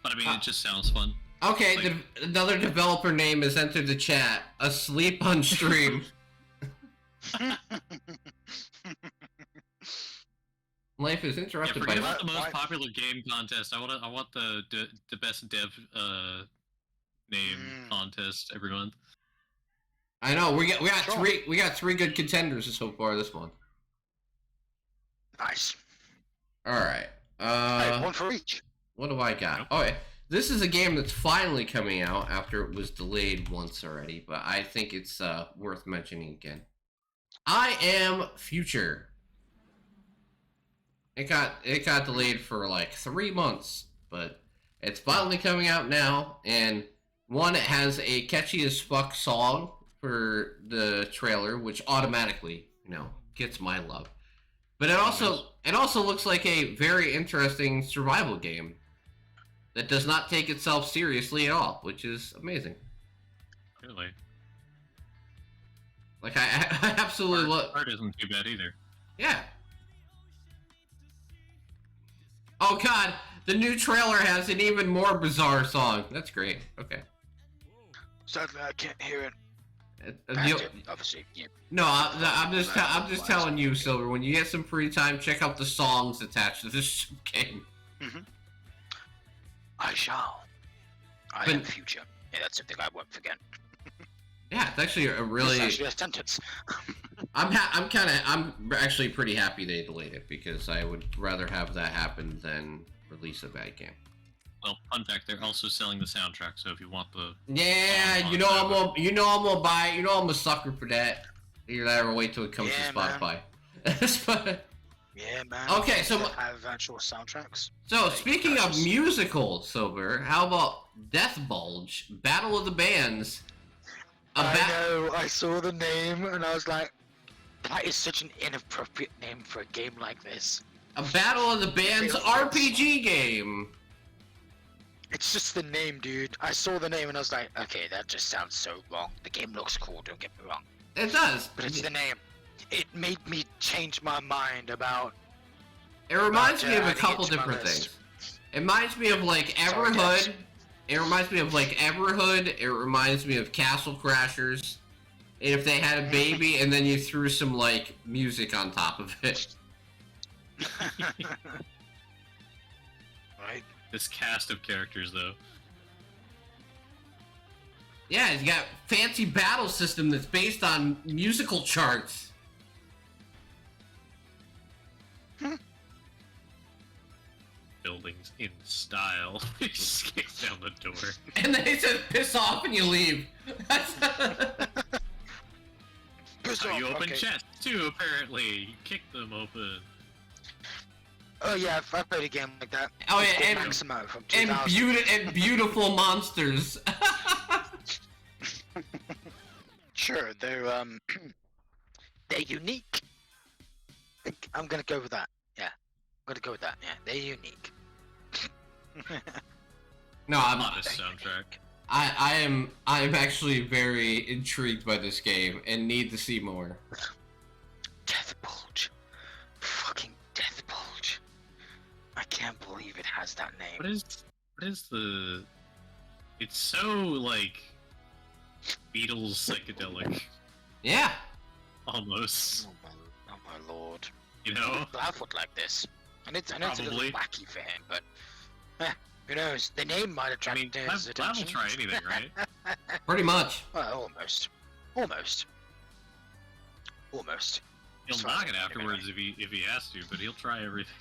But I mean, it just sounds fun. Okay, Like- another developer name has entered the chat. Asleep on stream. Life is Yeah, interrupted forget by... about the most Why- popular game contest. I want the best dev name contest every month. I know, we got Sure. three good contenders so far this month. Nice. Alright. Hey, one for each. What do I got? Oh, yeah. This is a game that's finally coming out after it was delayed once already, but I think it's worth mentioning again. I Am Future. It got delayed for like 3 months, but it's finally coming out now. And one, it has a catchy as fuck song for the trailer, which automatically, gets my love. But it also looks like a very interesting survival game that does not take itself seriously at all, which is amazing. Really, Like I absolutely love. art isn't too bad either. Yeah. Oh god, the new trailer has an even more bizarre song. That's great. Okay. Sadly, I can't hear it. Obviously, yeah. No, I'm just telling you, Silver. When you get some free time, check out the songs attached to this game. I shall. I But- am future. Yeah, that's something I won't forget. Yeah, it's actually a really. It's actually a sentence. I'm actually pretty happy they delayed it because I would rather have that happen than release a bad game. Well, fun fact, they're also selling the soundtrack, so if you want the... Yeah, I'm gonna buy. I'm a sucker for that. You never wait till it comes to Spotify. Yeah, man. Okay, so have actual soundtracks. So speaking of musical, Silver, how about Death Bulge, Battle of the Bands? I know. I saw the name and I was like, that is such an inappropriate name for a game like this. A Battle of the Bands RPG game. It's just the name, dude. I saw the name and I was like, okay, that just sounds so wrong. The game looks cool, don't get me wrong. It does. But it's the name. It made me change my mind about... It reminds me of a couple different things. It reminds me of like Everhood. It reminds me of like Everhood. It reminds me of Castle Crashers. And if they had a baby and then you threw some like music on top of it. Right? This cast of characters, though. Yeah, you got fancy battle system that's based on musical charts. Buildings in style. You just kick down the door. And then he says, piss off and you leave. Piss So off, you open okay. chests too, apparently. You kick them open. Oh yeah, I played a game like that. Oh It's yeah, called Maximo from 2000. and beautiful monsters. Sure, they're they're unique. I'm gonna go with that. Yeah, I'm gonna go with that. Yeah, they're unique. No, I'm Modest soundtrack. I am actually very intrigued by this game and need to see more. Death Bulge, fucking Death Bulge. I can't believe it has that name. What is the... It's so, like... Beatles psychedelic. Yeah. Almost. Oh my lord. You know? Laugh would like this. And it's a little Probably. wacky for him, but who knows? The name might I attract mean, his Lav will attention. try anything, right? Pretty much. Well, almost. Almost. Almost. He'll It's knock fine, it afterwards if he has to, but he'll try everything.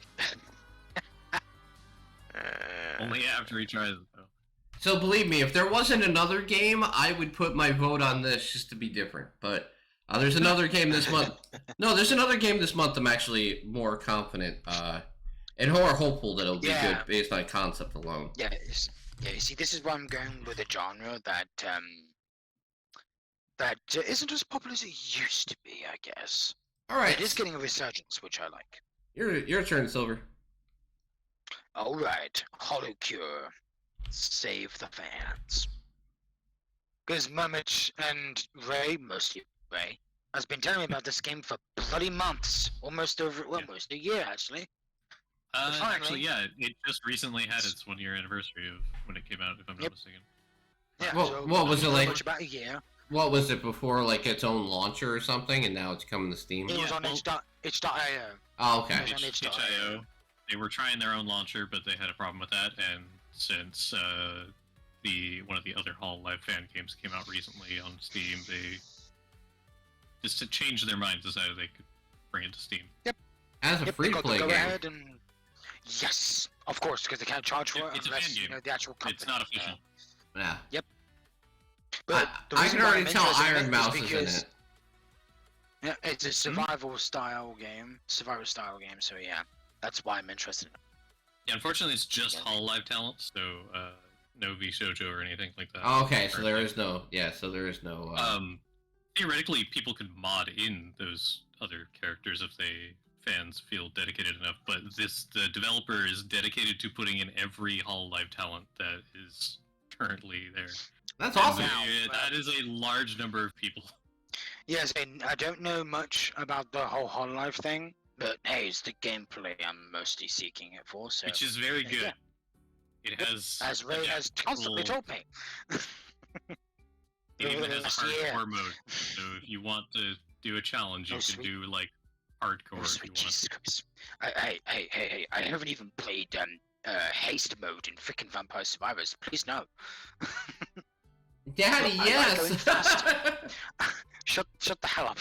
Only after he tries it, though. So believe me, if there wasn't another game, I would put my vote on this just to be different. But there's another game this month. No, there's another game this month I'm actually more confident and more hopeful that it'll be good based on concept alone. Yeah, you see, this is why I'm going with a genre that isn't as popular as it used to be, I guess. All right. It is getting a resurgence, which I like. Your turn, Silver. Alright, Hollow Cure. Save the fans. Because Mumich and Ray, mostly Ray, has been telling me about this game for bloody months. Almost a year, actually. Finally. Actually, yeah, it just recently had its 1-year anniversary of when it came out, if I'm not mistaken. Yeah, Well, so what was it like? much about a year. What was it before, like its own launcher or something, and now it's coming to Steam? It was on well- itch.io. Oh, okay. It was on itch.io. itch.io. They were trying their own launcher, but they had a problem with that, and since one of the other Hololive fan games came out recently on Steam, they just to change their mind decided they could bring it to Steam. As a Yep, free they got play to go game. ahead and yes, of course, because they can't charge for it It's a unless fan you game. know the actual company. It's not official. Yeah. But the I reason can why already I'm tell interested in Iron it Mouse is in because- it. Yeah, it's a survival style game. So yeah, that's why I'm interested in it. Yeah, unfortunately, it's just Hololive talent, so no VShojo or anything like that. Oh, okay, so there is no. Theoretically, people could mod in those other characters if fans feel dedicated enough, but the developer is dedicated to putting in every Hololive talent that is currently there. That's And awesome. that is a large number of people. Yes, and I don't know much about the whole Hololive thing, but hey, it's the gameplay I'm mostly seeking it for. So Which is very good. yeah. It has as Ray has constantly told me. It even has a Yes, yeah. hardcore mode. So if you want to do a challenge, you Oh, can sweet. do like hardcore Oh, if sweet you want. Jesus Christ. Hey, I haven't even played haste mode in frickin' Vampire Survivors. Please no. Daddy, I like going yes. fast. Shut the hell up.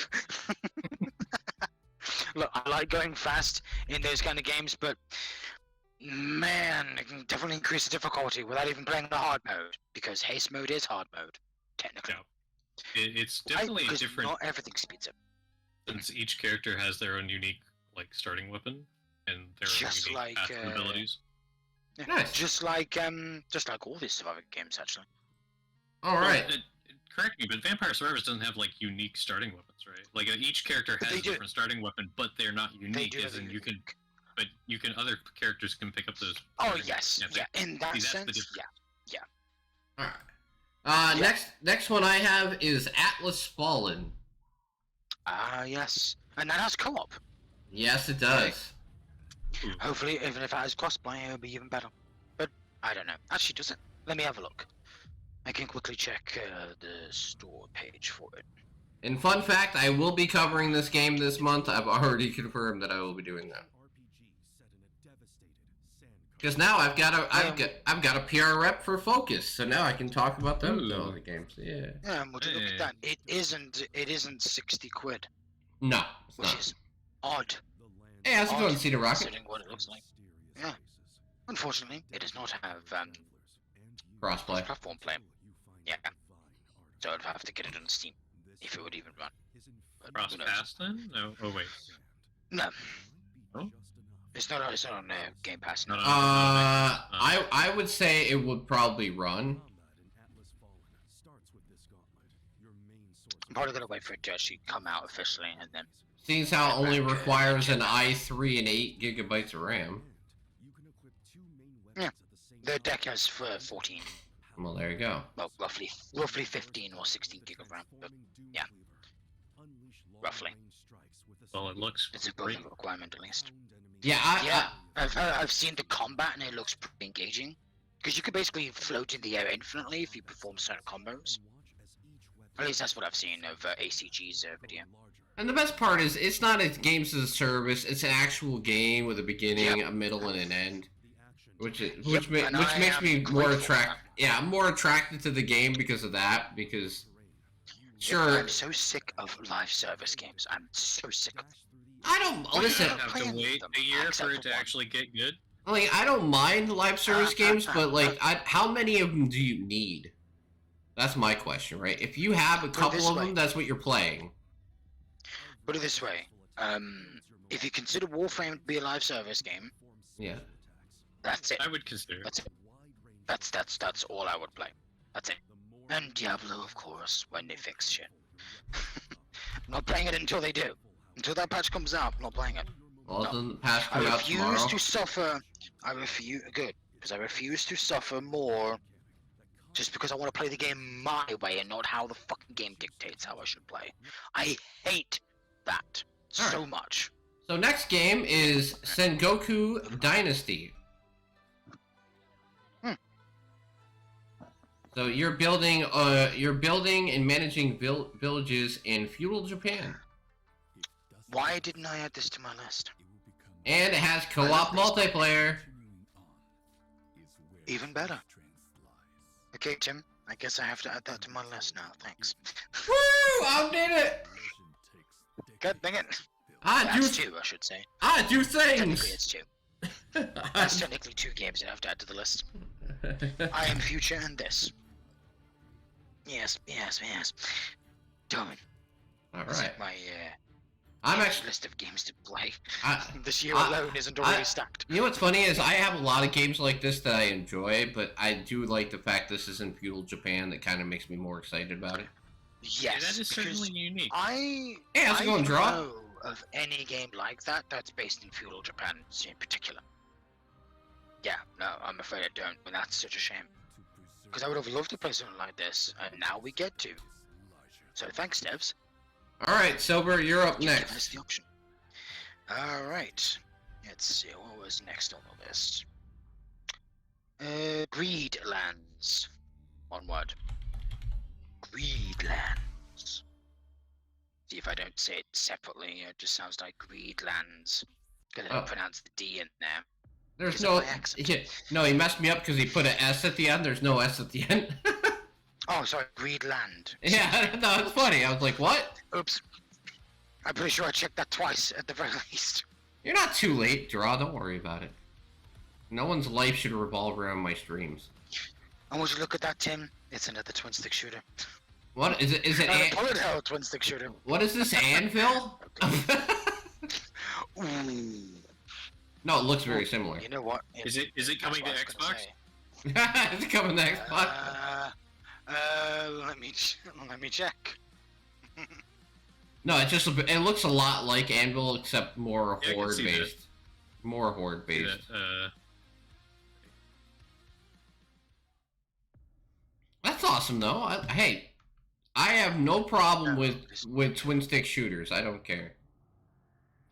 Look, I like going fast in those kind of games, but man, it can definitely increase the difficulty without even playing the hard mode, because haste mode is hard mode, technically. Yeah. It's Why? definitely Because different not everything speeds up. since each character has their own unique like starting weapon and their Just own unique like, passive abilities. Yeah, Nice. just like all these Survivor games, actually. All right. Well, correct me, but Vampire Survivors doesn't have like unique starting weapons, right? Like each character But has they a do. different starting weapon, but they're not unique. do As have in a you can, unique- but you can other characters can pick up those. Oh starting yes, weapons, can't yeah. In that See, that's the sense, difference. yeah. All right. Yeah. Next one I have is Atlas Fallen. Ah, yes. And that has co-op. Yes, it does. Hopefully, even if it has crossplay, it'll be even better. But I don't know. Actually, does it? Let me have a look. I can quickly check the store page for it. And fun fact, I will be covering this game this month. I've already confirmed that I will be doing that. Because now I've got a PR rep for Focus, so now I can talk about them Ooh. other games. Yeah. Yeah, and would you look Hey. at that? It isn't 60 quid, No, it's which not. is odd. Hey, how's it going, Cedar Rocket? Considering what it looks like. Yeah. Unfortunately, it does not have Crossplay. platform play. Yeah. So I'd have to get it on Steam if it would even run. But Cross who knows? pass then? No. Oh wait. No. Oh? It's not on Game Pass. No. Not on- I would say it would probably run. I'm probably gonna wait for it to actually come out officially and then. Seeing as how it only Okay. requires an i3 and 8 gigabytes of RAM. Yeah. The deck has 14. Well, there you go. Well, roughly 15 or 16 gig of RAM. But yeah, roughly. Well, it looks It's a great. building requirement at least. Yeah, Yeah, I've seen the combat and it looks pretty engaging. Because you can basically float in the air infinitely if you perform certain combos. At least that's what I've seen of ACG's video. and the best part is it's not a games as a service. It's an actual game with a beginning, a middle, and an end. Which and makes I me am more grateful for attracted. Yeah, I'm more attracted to the game because of that. Because sure, I'm so sick of live service games. I'm so sick of I don't Oh, listen. You have to playing wait them, a year except for for it to one. actually get good. Like I don't mind live service games, but like, how many of them do you need? That's my question, right? If you have a Put it couple this of way. them, that's what you're playing. Put it this way. If you consider Warframe to be a live service game, Yeah. that's it. I would consider. That's it. That's all I would play. That's it. And Diablo, of course, when they fix shit. I'm not playing it until they do. Until that patch comes out, I'm not playing it. Well, No. doesn't the patch I come out refuse tomorrow? to suffer. Because I refuse to suffer more just because I want to play the game my way and not how the fucking game dictates how I should play. I hate that so Alright. much. So next game is Sengoku Dynasty. So you're building and managing villages in feudal Japan, Why didn't I add this to my list? and it has co-op multiplayer. Even better. Okay, Tim, I guess I have to add that to my list now. Thanks. Woo! Outdid it! God dang it. Do That's two, I should say. Technically, things. it's two. That's technically two games that I have to add to the list. I Am Future and this. Yes. Darn. All That's right. like my I'm actually. list of games to play. I, This year I- alone isn't already stacked. You know what's funny is I have a lot of games like this that I enjoy, but I do like the fact this is in feudal Japan. That kind of makes me more excited about it. Yeah, Yes, that is because certainly unique. I Hey, how's it going, don't Draw? know of any game like that that's based in feudal Japan in particular. Yeah, no, I'm afraid I don't, and that's such a shame. Because I would have loved to play something like this, and now we get to. So thanks, devs. All right, Silver, you're up You've given us next. the option. All right. Let's see what was next on the list. Greed Lands. One word. Greed Greedlands. See if I don't say it separately, it just sounds like Greedlands. Because I don't pronounce the D in there. There's Because of no... my accent. No, he messed me up because he put an S at the end. There's no S at the end. Oh, sorry, Greedland. Yeah, no, it's funny. I was like, what? Oops. I'm pretty sure I checked that twice, at the very least. You're not too late, Draw. Don't worry about it. No one's life should revolve around my streams. And would you look at that, Tim? It's another twin stick shooter. What is it? Is it? Not a bullet hell twin stick shooter. What is this, Anvil? Ooh. No, it looks very similar. You know what? Is it coming to Xbox? Is it coming to Xbox? Let me check. No, it looks a lot like Anvil except more Yeah, I can see that. horde-based. More horde-based. That's awesome, though. Hey, I have no problem with twin stick shooters. I don't care.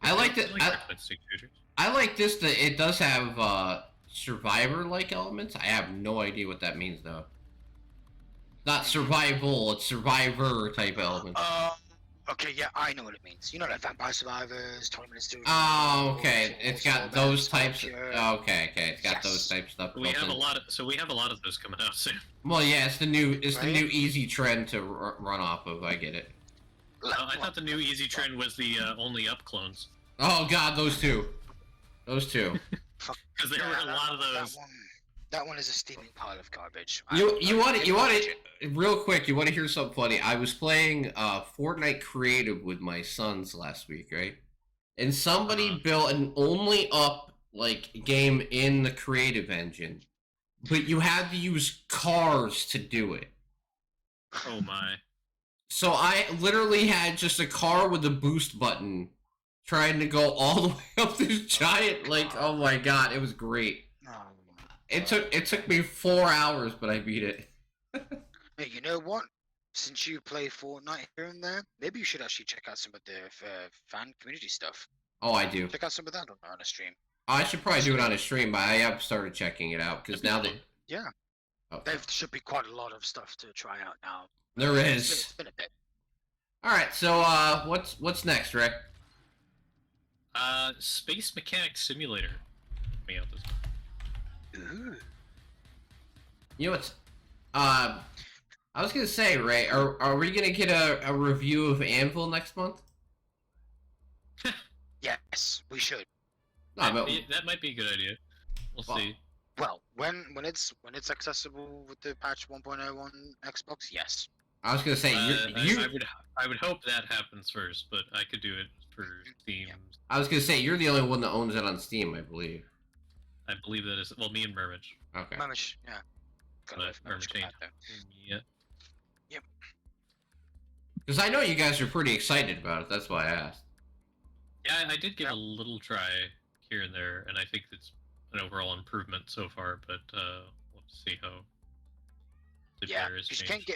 I like that. Twin-stick shooters. I like this. That it does have survivor-like elements. I have no idea what that means, though. Not survival. It's survivor type elements. Okay, yeah, I know what it means. You know, like Vampire Survivors, 20 Minutes to... Oh, okay. It's got those types. Okay. It's got Yes. those type stuff. We have a lot of those coming out soon. Well, yeah, it's the new Right? easy trend to run off of. I get it. I thought the new easy trend was the only up clones. Oh God, those two. Those two. Because there were a lot of those. That one is a steaming pile of garbage. You want it real quick. You want to hear something funny? I was playing Fortnite Creative with my sons last week, right? And somebody built an only up game in the creative engine, but you had to use cars to do it. Oh my. So I literally had just a car with a boost button trying to go all the way up this giant, oh my God, it was great. It took me 4 hours, but I beat it. Hey, you know what? Since you play Fortnite here and there, maybe you should actually check out some of the fan community stuff. Oh, I do. Check out some of that on a stream. I should probably do it on a stream, but I have started checking it out, because now that... Yeah. Oh. There should be quite a lot of stuff to try out now. There It's is. been a bit. Alright, so, what's next, Rick? Space Mechanic Simulator. Coming out this month. Ooh. You know what's... I was gonna say, Ray, are we gonna get a review of Anvil next month? Yes, we should. No, but... That might be a good idea. We'll see. Well, when it's accessible with the patch 1.0 on Xbox, yes. I was gonna say, I would hope that happens first, but I could do it for Steam. I was gonna say, you're the only one that owns it on Steam, I believe. I believe that is well, me and Murmage. Okay. Mamish, yeah. Gotta But wait for Mamish to come out there. Yeah. Yep. Because I know you guys are pretty excited about it, that's why I asked. Yeah, I did give a little try here and there, and I think it's an overall improvement so far. But we'll see how the Yeah, players because change.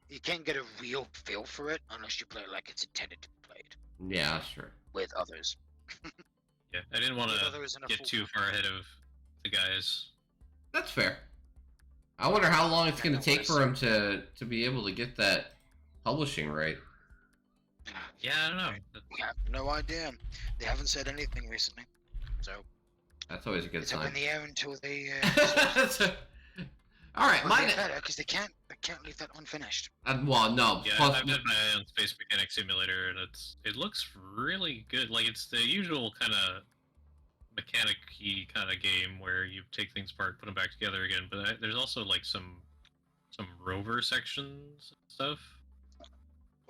you can't get a real feel for it unless you play it like it's intended to be played Yeah, sure. with others. Yeah, I didn't want With to others in a get full too far ahead of the guys. That's fair. I wonder how long it's Yeah, gonna no take worries. for him to be able to get that publishing right. Yeah, I don't know. We have no idea. They haven't said anything recently, so That's always a good it's up sign. in the air until they. All right, Well, mine. they better because they can't leave that unfinished. Well, no. Yeah, Plus, I've had my eye on Space Mechanic Simulator, and it looks really good. Like it's the usual kind of mechanic-y kind of game where you take things apart, put them back together again. But there's also like some rover sections and stuff.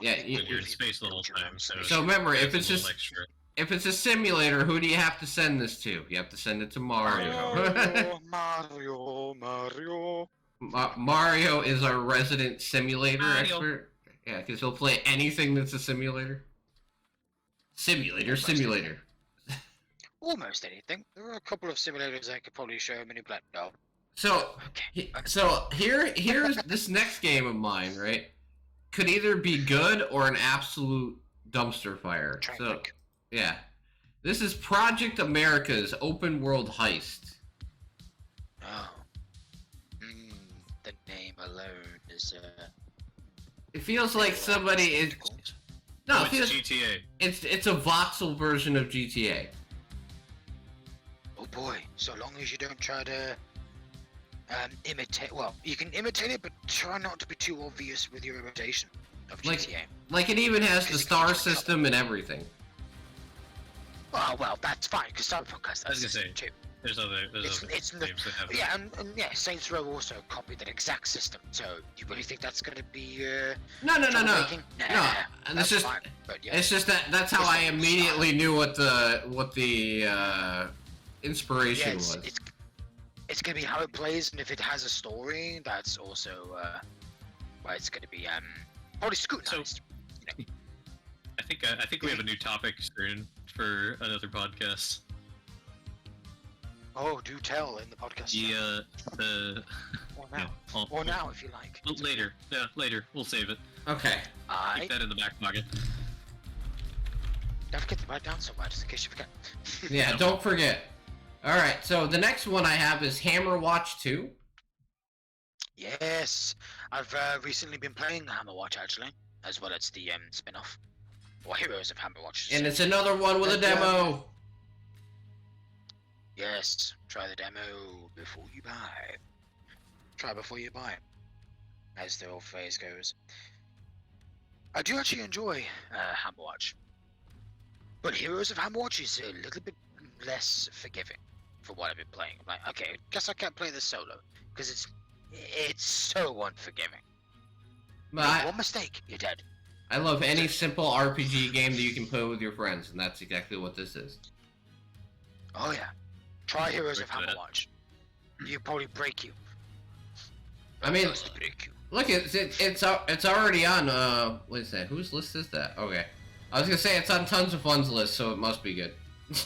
yeah. But you're in space the whole time, so Remember, if it's it's a little just extra. if it's a simulator, who do you have to send this to? You have to send it to Mario. Mario. Mario is our resident simulator Mario. expert. Yeah, because he'll play anything that's a simulator. Simulator. Almost anything. There are a couple of simulators I could probably show Mini Black Belt. So, Okay. here's this next game of mine, right? Could either be good or an absolute dumpster fire. Train So, wreck. yeah. This is Project America's open world heist. Oh. The name alone is It feels like somebody is. No, Oh, it feels, it's GTA. it's a voxel version of GTA. Oh boy, so long as you don't try to imitate. Well, you can imitate it, but try not to be too obvious with your imitation of Like- GTA. Like it even has the Because it star gets you in system and everything. Oh well, that's fine because Cyberpunk has that I was gonna system say, too. There's other It's the- games that have Yeah, and yeah, Saints Row also copied that exact system. So you really think that's gonna be No. troublemaking? No, Nah, and that's it's just fine. But yeah, it's just that's how It's I like immediately knew what the inspiration yeah, was. it's gonna be how it plays, and if it has a story, that's also well, it's gonna be probably scrutinized. I think we have a new topic soon for another podcast. Oh, do tell in the podcast. The Or yeah, now, or now if you like. well, later. Yeah, later. We'll save it. Okay. I Keep that in the back pocket. don't forget to write down somewhere just in case you forget. Yeah, don't forget. All right, so the next one I have is Hammer Watch 2. Yes, I've recently been playing Hammer Watch actually, as well as the spin-off, or Heroes of Hammer Watch. And it's another one with a demo. Yes, try the demo before you buy. Try before you buy, as the old phrase goes. I do actually enjoy Hammer Watch, but Heroes of Hammer Watch is a little bit less forgiving for what I've been playing. I'm like, okay, guess I can't play this solo because it's so unforgiving. But Make one mistake, you're dead. I love any simple RPG game that you can play with your friends, and that's exactly what this is. Oh yeah, try Heroes of Break Hammer that. Watch. You probably break you. I mean, Mostly break you. look, it's already on. What is that? Whose list is that? Okay, I was gonna say it's on Tons of Fun's list, so it must be good.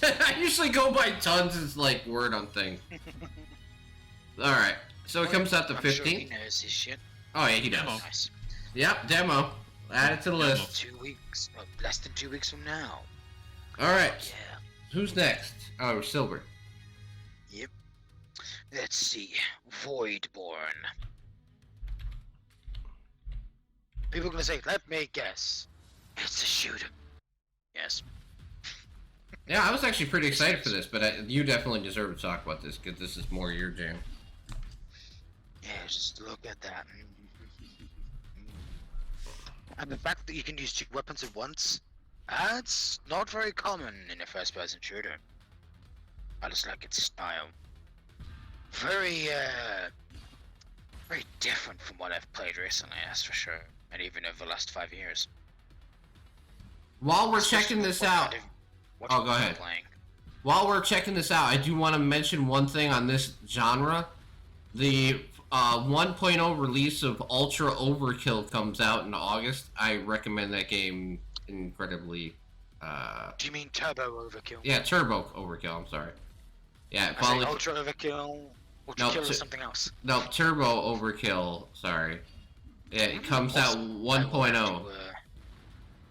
I usually go by tons as like word on thing. All right, so it comes out the I'm sure 15th. he knows his shit. Oh yeah, he does. Demo. Nice. Yep, demo. Add it to the Demo. list. 2 weeks, less than 2 weeks from now. All right, Yeah. who's next? Oh, Silver. Yep. Let's see. Voidborn. People are gonna say, let me guess. It's a shooter. Yes. Yeah, I was actually pretty excited for this, but you definitely deserve to talk about this because this is more your jam. Yeah, just look at that. And the fact that you can use 2 weapons at once, that's not very common in a first-person shooter. I just like its style. Very, very different from what I've played recently, that's for sure. And even over the last 5 years. While we're Especially checking with this what out, kind of- what Oh, you've go been ahead. Playing. while we're checking this out, I do want to mention one thing on this genre. The 1.0 release of Ultra Overkill comes out in August. I recommend that game incredibly. Do you mean Turbo Overkill? Yeah, Turbo Overkill. I'm sorry. Yeah, I say finally. Ultra Overkill. Ultra No, Kill tu- is something else. No, Turbo Overkill. Sorry. Yeah, it comes out Awesome. 1.0,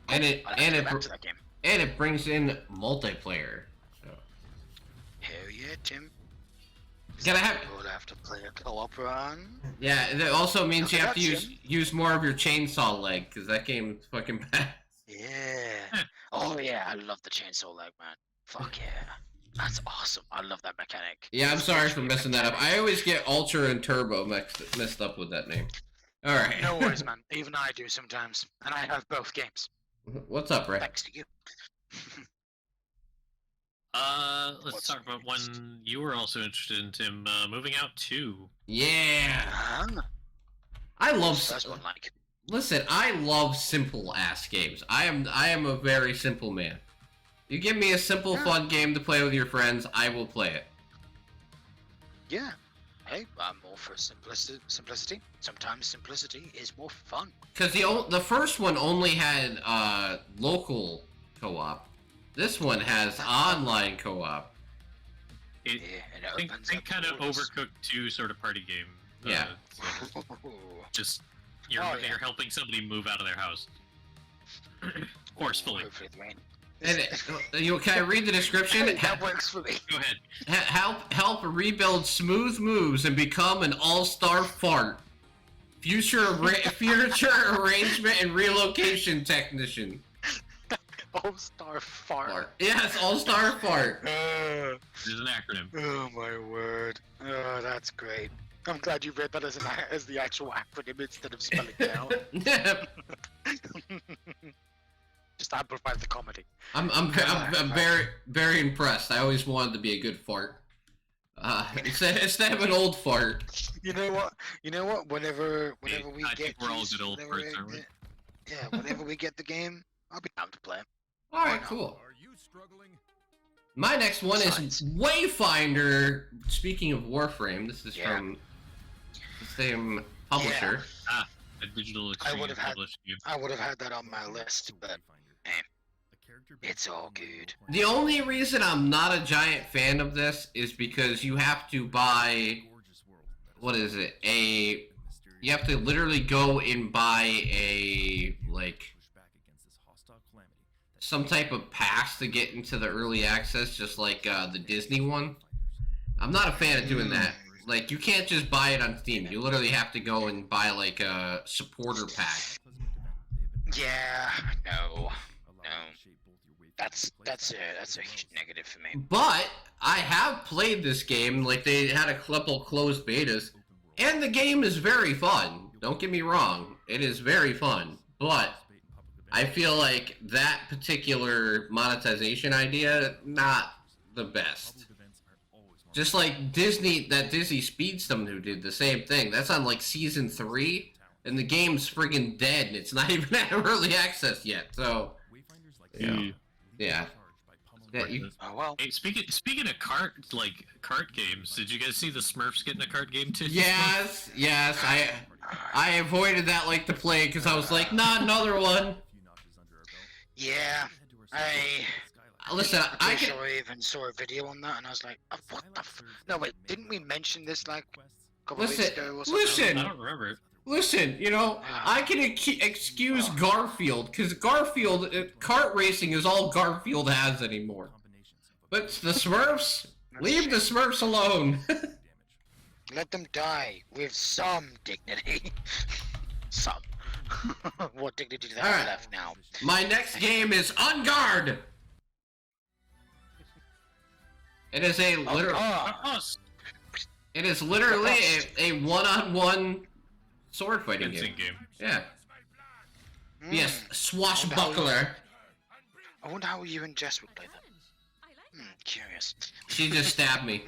and it I'll have and to it go back br- to that game. and it brings in multiplayer. So Hell yeah, Tim. Can I have? We'll have to play a co-op run. Yeah, it also means you have to Introduction. use more of your chainsaw leg because that game's fucking bad. Yeah. Oh yeah, I love the chainsaw leg, man. Fuck yeah. That's awesome. I love that mechanic. Yeah, I'm It's sorry for actually a messing that up. mechanic. I always get Ultra and Turbo messed up with that name. All right. No worries, man. Even I do sometimes. And I have both games. What's up, Ray? Thanks to you. Let's What's talk about one you were also interested in, Tim. Moving Out 2. Yeah, Huh? I love. What's the first one like? Listen, I love simple ass games. I am a very simple man. You give me a simple, Yeah. fun game to play with your friends, I will play it. Yeah. Hey, I'm all for simplicity. Sometimes simplicity is more fun. Because the first one only had local co-op. This one has online co-op. It, Yeah, and it think opens up kind of doors. Overcooked 2 sort of party game. Yeah. So just you're Oh, yeah. you're helping somebody move out of their house. Forcefully. Hopefully the rain. And can I read the description? That works for me. Go ahead. Help rebuild smooth moves and become an all-star fart. future arrangement and relocation technician. All-star fart. Yes, all-star fart. This is an acronym. Oh my word. Oh, that's great. I'm glad you read that as the actual acronym instead of spelling it out. Just amplify the comedy. I'm very very impressed. I always wanted to be a good fart. Instead of an old fart. You know what? Whenever we I get think we're all good old whenever farts, aren't we? Yeah, whenever we get the game, I'll be down to play it. All right, cool. Are you struggling? My next one is Science. Wayfinder. Speaking of Warframe, this is Yeah. from the same publisher. A digital I would extreme have had- published game. I would have had that on my list, but it's all good. The only reason I'm not a giant fan of this is because you have to buy, what is it? You have to literally go and buy a, like, some type of pass to get into the early access, just like the Disney one. I'm not a fan of doing that. Like, you can't just buy it on Steam. You literally have to go and buy, like, a supporter pack. Yeah, no. That's a huge negative for me. But I have played this game. Like, they had a couple closed betas, and the game is very fun. Don't get me wrong, it is very fun. But I feel like that particular monetization idea, not the best. Just like Disney Speedstorm, who did the same thing. That's on like season 3, and the game's friggin' dead, and it's not even at early access yet. So, yeah. Oh well. Hey, speaking of cart games, did you guys see the Smurfs getting a cart game too? Yes. I avoided that like the plague because I was like, not another one. Yeah, Listen, I I'm can. sure I even saw a video on that, and I was like, oh, what the No, wait, didn't we mention this, like, a couple weeks ago or something? Listen. I don't remember it. Listen, you know, I can excuse Garfield, because Garfield, kart racing is all Garfield has anymore. But the Smurfs, leave the Smurfs alone. Let them die with some dignity. Some. What dignity do they have Alright. left now? My next game is On Guard! It is a it is literally a one-on-one sword fighting game. Fencing game. Yeah. Mm. Yes, swashbuckler. I wonder how you and Jess would play that. Curious. She just stabbed me.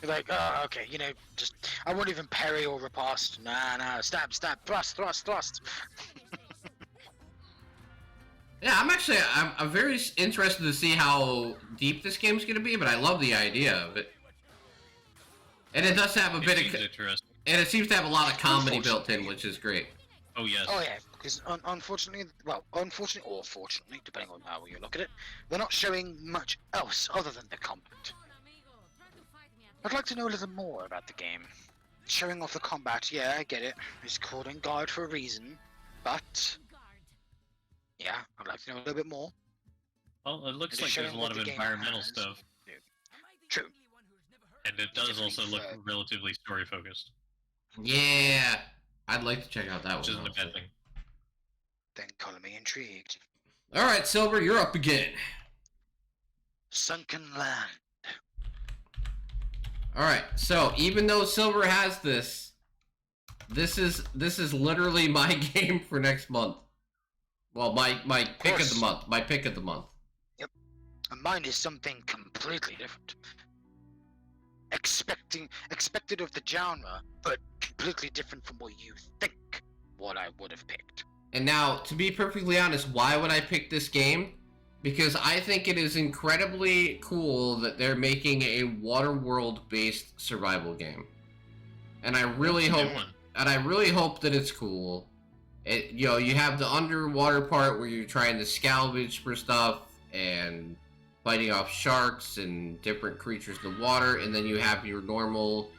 You're like, oh, okay, you know, just, I won't even parry or riposte. Nah, stab, thrust. Yeah, I'm very interested to see how deep this game's gonna be, but I love the idea of it. And it does have a bit Seems of, interesting. and it seems to have a lot of comedy built in, which is great. Oh yes. Oh yeah, because unfortunately, or fortunately, depending on how you look at it, they're not showing much else other than the combat. I'd like to know a little more about the game. Showing off the combat, yeah, I get it. It's called On Guard for a reason, but yeah, I'd like to know a little bit more. Well, it looks It's like there's a showing lot what of the game environmental has. stuff, True. and it does Definitely also look fair. relatively story focused, Yeah, I'd like to check out that which one. isn't a bad thing. Then color me intrigued. All right, Silver, you're up again. Sunken Land. All right, so even though Silver has this is literally my game for next month. Well, my pick of the course. month. My pick of the month. And mine is something completely different. Expected of the genre, but completely different from what you think what I would have picked. And now, to be perfectly honest, why would I pick this game? Because I think it is incredibly cool that they're making a Waterworld-based survival game. And I really That's a hope, good one. that it's cool. You have the underwater part where you're trying to salvage for stuff and fighting off sharks and different creatures in the water, and then you have your normal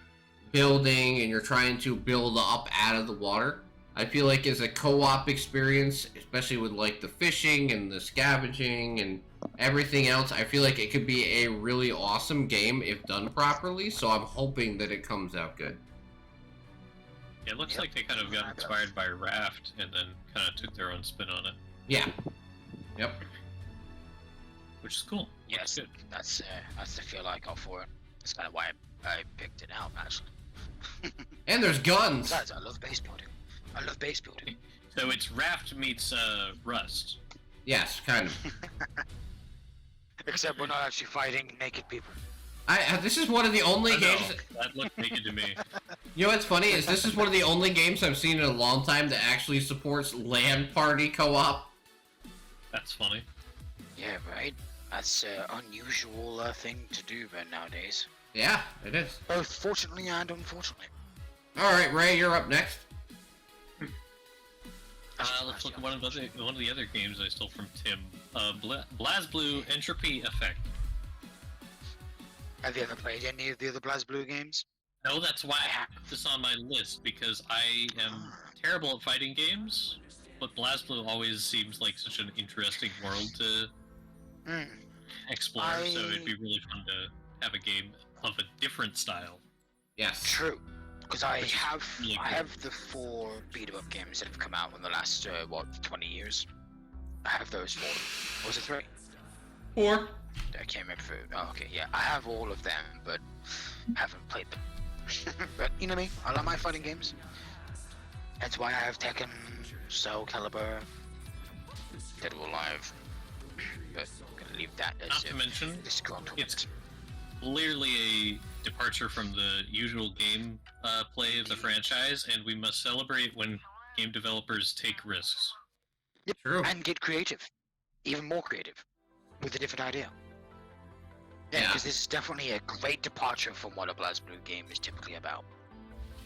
building and you're trying to build up out of the water. I feel like as a co-op experience, especially with like the fishing and the scavenging and everything else, I feel like it could be a really awesome game if done properly, so I'm hoping that it comes out good. It looks Yep. like they kind of got inspired by Raft and then kind of took their own spin on it, Yeah. Yep. which is cool. Yes, Looks that's the feel I got for it. That's kind of why I picked it out, actually. And there's guns. Besides, I love base building. I love base building. good. So it's Raft meets Rust. Yes, kind of. Except we're not actually fighting naked people. This is one of the only I know, games. that looked naked to me. You know what's funny is this is one of the only games I've seen in a long time that actually supports LAN party co-op. That's funny. Yeah, right? That's an unusual thing to do right nowadays. Yeah, it is. Both fortunately and unfortunately. All right, Ray, you're up next. Let's look at one of the other games I stole from Tim. BlazBlue Entropy Effect. Have you ever played any of the other BlazBlue games? No, that's why I have this on my list, because I am terrible at fighting games, but BlazBlue always seems like such an interesting world to explore, so it'd be really fun to have a game of a different style. Yes. True. Because I have really I good. have the 4 beat-em-up games that have come out in the last 20 years. I have those 4. Or was it 3? 4. I can't remember. Oh, okay, yeah, I have all of them, but haven't played them. But you know me, I love my fighting games. That's why I have Tekken, Soul Calibur, Dead or Alive. But I'm gonna leave that Not as to mention, disgruntled. it's clearly a departure from the usual game play of the franchise, and we must celebrate when game developers take risks. True. And get creative, even more creative, with a different idea. Yeah, Yeah. because this is definitely a great departure from what a BlazBlue game is typically about.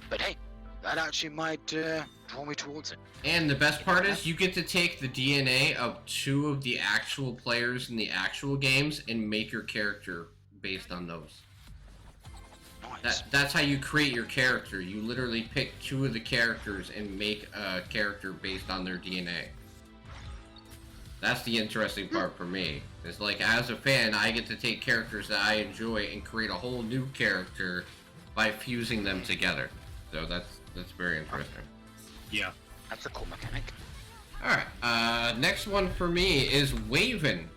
But hey, that actually might draw me towards it. And the best part is you get to take the DNA of 2 of the actual players in the actual games and make your character based on those. Nice. That's how you create your character. You literally pick 2 of the characters and make a character based on their DNA. That's the interesting part for me. It's like, as a fan, I get to take characters that I enjoy and create a whole new character by fusing them together. So that's very interesting. Yeah. That's a cool mechanic. Alright, next one for me is Waven.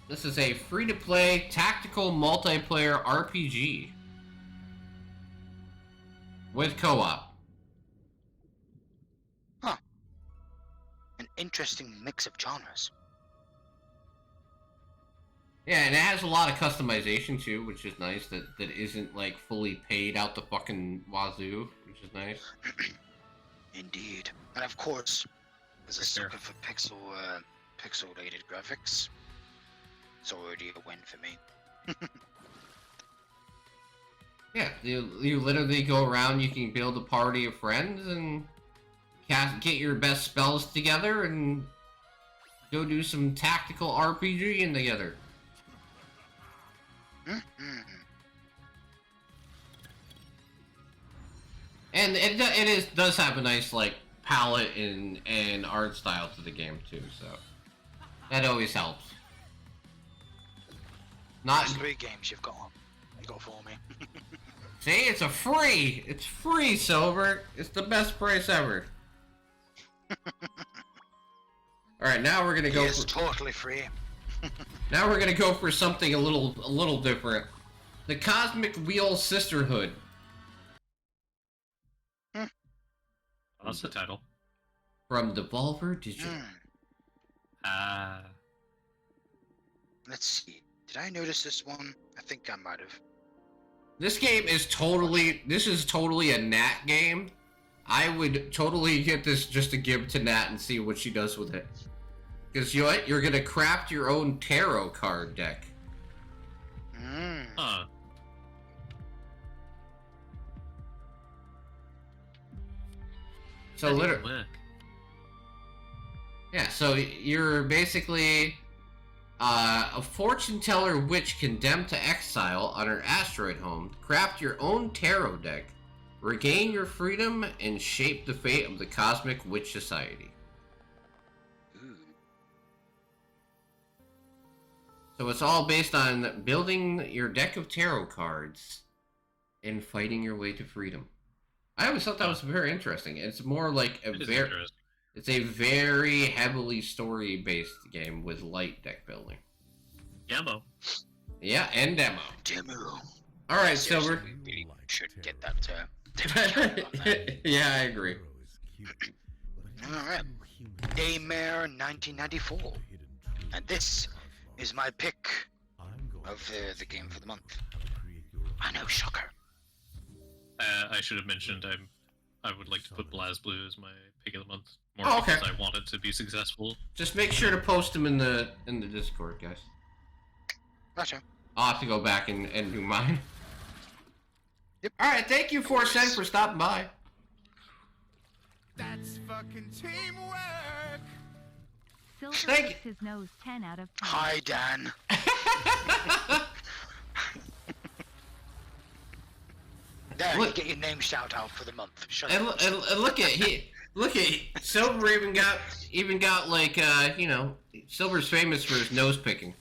This is a free-to-play tactical multiplayer RPG with co-op. An interesting mix of genres. Yeah, and it has a lot of customization too, which is nice. That isn't like fully paid out the fucking wazoo, which is nice. Indeed. And of course, as a Sure. sucker for pixelated graphics, it's already a win for me. Yeah, you literally go around. You can build a party of friends and get your best spells together and go do some tactical RPGing together. And it does have a nice like palette and art style to the game too, so that always helps. Not Those 3 games you've got for me. see, it's free, Silver. It's the best price ever. All right, now we're gonna go. It's totally free. Now we're gonna go for something a little different. The Cosmic Wheel Sisterhood. What's the title? From Devolver Digital. Let's see. Did I notice this one? I think I might have. This game is totally a Nat game. I would totally get this just to give to Nat and see what she does with it. Because you know what? You're gonna craft your own tarot card deck. Huh. So literally, yeah. So you're basically a fortune teller witch condemned to exile on her asteroid home. Craft your own tarot deck Regain your freedom and shape the fate of the Cosmic Witch Society. Ooh. So it's all based on building your deck of tarot cards and fighting your way to freedom. I always thought that was very interesting. It's more like it's a very heavily story-based game with light deck building. Demo. Yeah, and demo. Demo. All right, Seriously, Silver. we really should get that. That. Yeah, I agree. Alright. Daymare 1994. And this is my pick of the game for the month. I know, shocker. I should have mentioned I would like to put BlazBlue as my pick of the month. More Oh, okay. because I want it to be successful. Just make sure to post them in the Discord, guys. Gotcha. I'll have to go back and do mine. Yep. All right, thank you, Forsen, for stopping by. That's fucking teamwork. Silver Thank picks his nose 10 out of 10. Hi, Dan. There, you Look. get your name shout out for the month. Shut And, up. and look at Silver even got like you know, Silver's famous for his nose picking.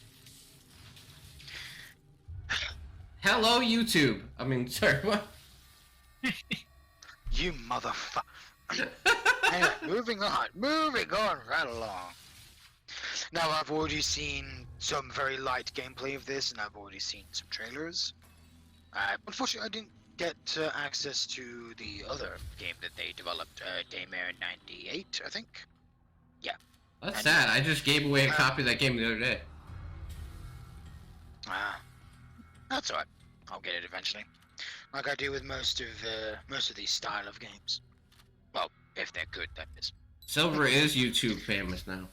Hello, YouTube. I mean, sorry, what? You motherfucker. Anyway, moving on right along. Now, I've already seen some very light gameplay of this, and I've already seen some trailers. Unfortunately, I didn't get access to the other game that they developed, Daymare 98, I think. That's sad. I just gave away a copy of that game the other day. That's alright. I'll get it eventually, like I do with most of these style of games. Well, if they're good, that is. Silver is YouTube famous now.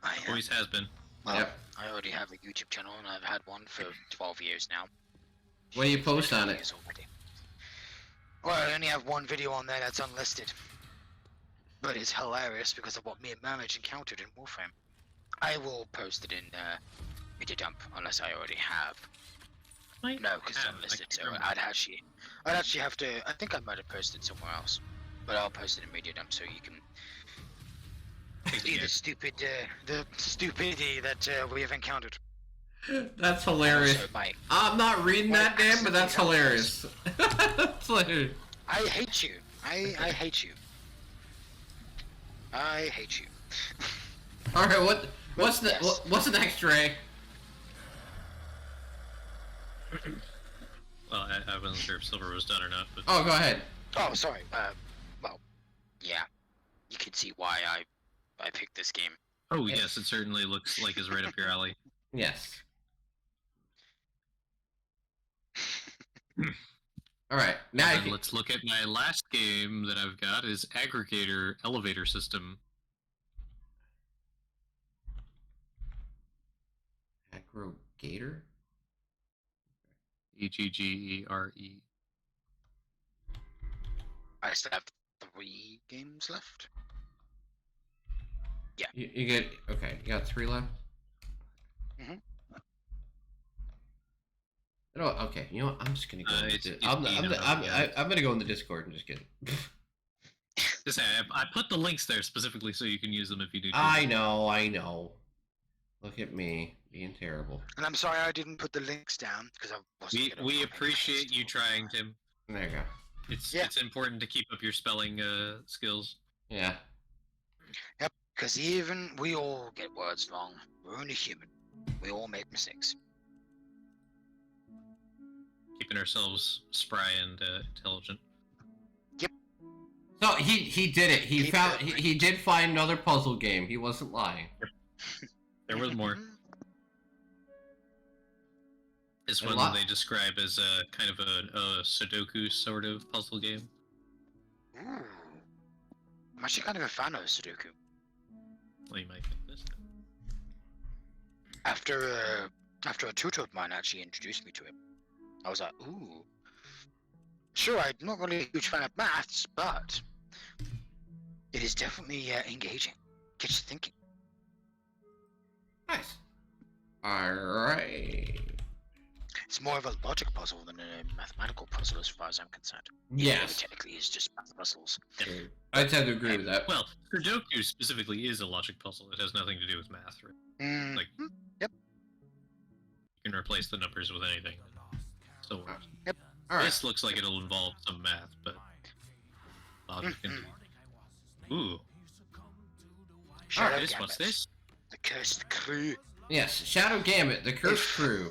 I Always has been. Well, Yep. I already have a YouTube channel, and I've had one for 12 years now. What do you post on 12 it? years already. Well, I only have one video on there that's unlisted. But it's hilarious because of what me and Mamage encountered in Warframe. I will post it in Media Dump, unless I already have. No, because it's unlisted, so I'd actually have to. I think I might have posted somewhere else, but I'll post it in Media Dump so you can see the stupidity that we have encountered. That's hilarious. Also, I'm not reading that, Dan, but that's hilarious. That's hilarious. I hate you. I hate you. I hate you. All right, what's the next, Ray? Well, I wasn't sure if Silver was done or not, but Oh, go ahead. Oh, sorry. Well, yeah. You can see why I picked this game. oh yes, it certainly looks like it's right up your alley. Yes. All right, now you And can... let's look at my last game that I've got is Aggregator Elevator System. Aggregator? Eggere. I still have 3 games left. You get okay. You got 3 left. Mhm. Oh, okay. You know what? I'm just gonna go. It's I'm yeah. gonna go in the Discord and just get it. Just say, I put the links there specifically so you can use them if you do. I know. Look at me being terrible. And I'm sorry I didn't put the links down because I wasn't. gonna We copy appreciate paste you all trying, the time. Tim. There you go. It's important to keep up your spelling skills. Yeah. Yep. Because even we all get words wrong. We're only human. We all make mistakes. Keeping ourselves spry and intelligent. So he did it. He Keep found it. he did find another puzzle game. He wasn't lying. There was more. This A one lot. they describe as a kind of a Sudoku sort of puzzle game. Ooh. I'm actually kind of a fan of Sudoku. Well, you might think this. After a tutor of mine actually introduced me to it, I was like, ooh. Sure, I'm not really a huge fan of maths, but it is definitely engaging. Gets you thinking. Nice. All right. It's more of a logic puzzle than a mathematical puzzle, as far as I'm concerned. Even though it Yes, technically is just math puzzles. I tend to agree with that. Well, Sudoku specifically is a logic puzzle. It has nothing to do with math. Right? Mm, Like- yep. You can replace the numbers with anything. So All right. this looks like it'll involve some math, but logic indeed. Ooh, Shadow this, what's Gambit, this? The Cursed Crew. Yes, Shadow Gambit, the Cursed Crew.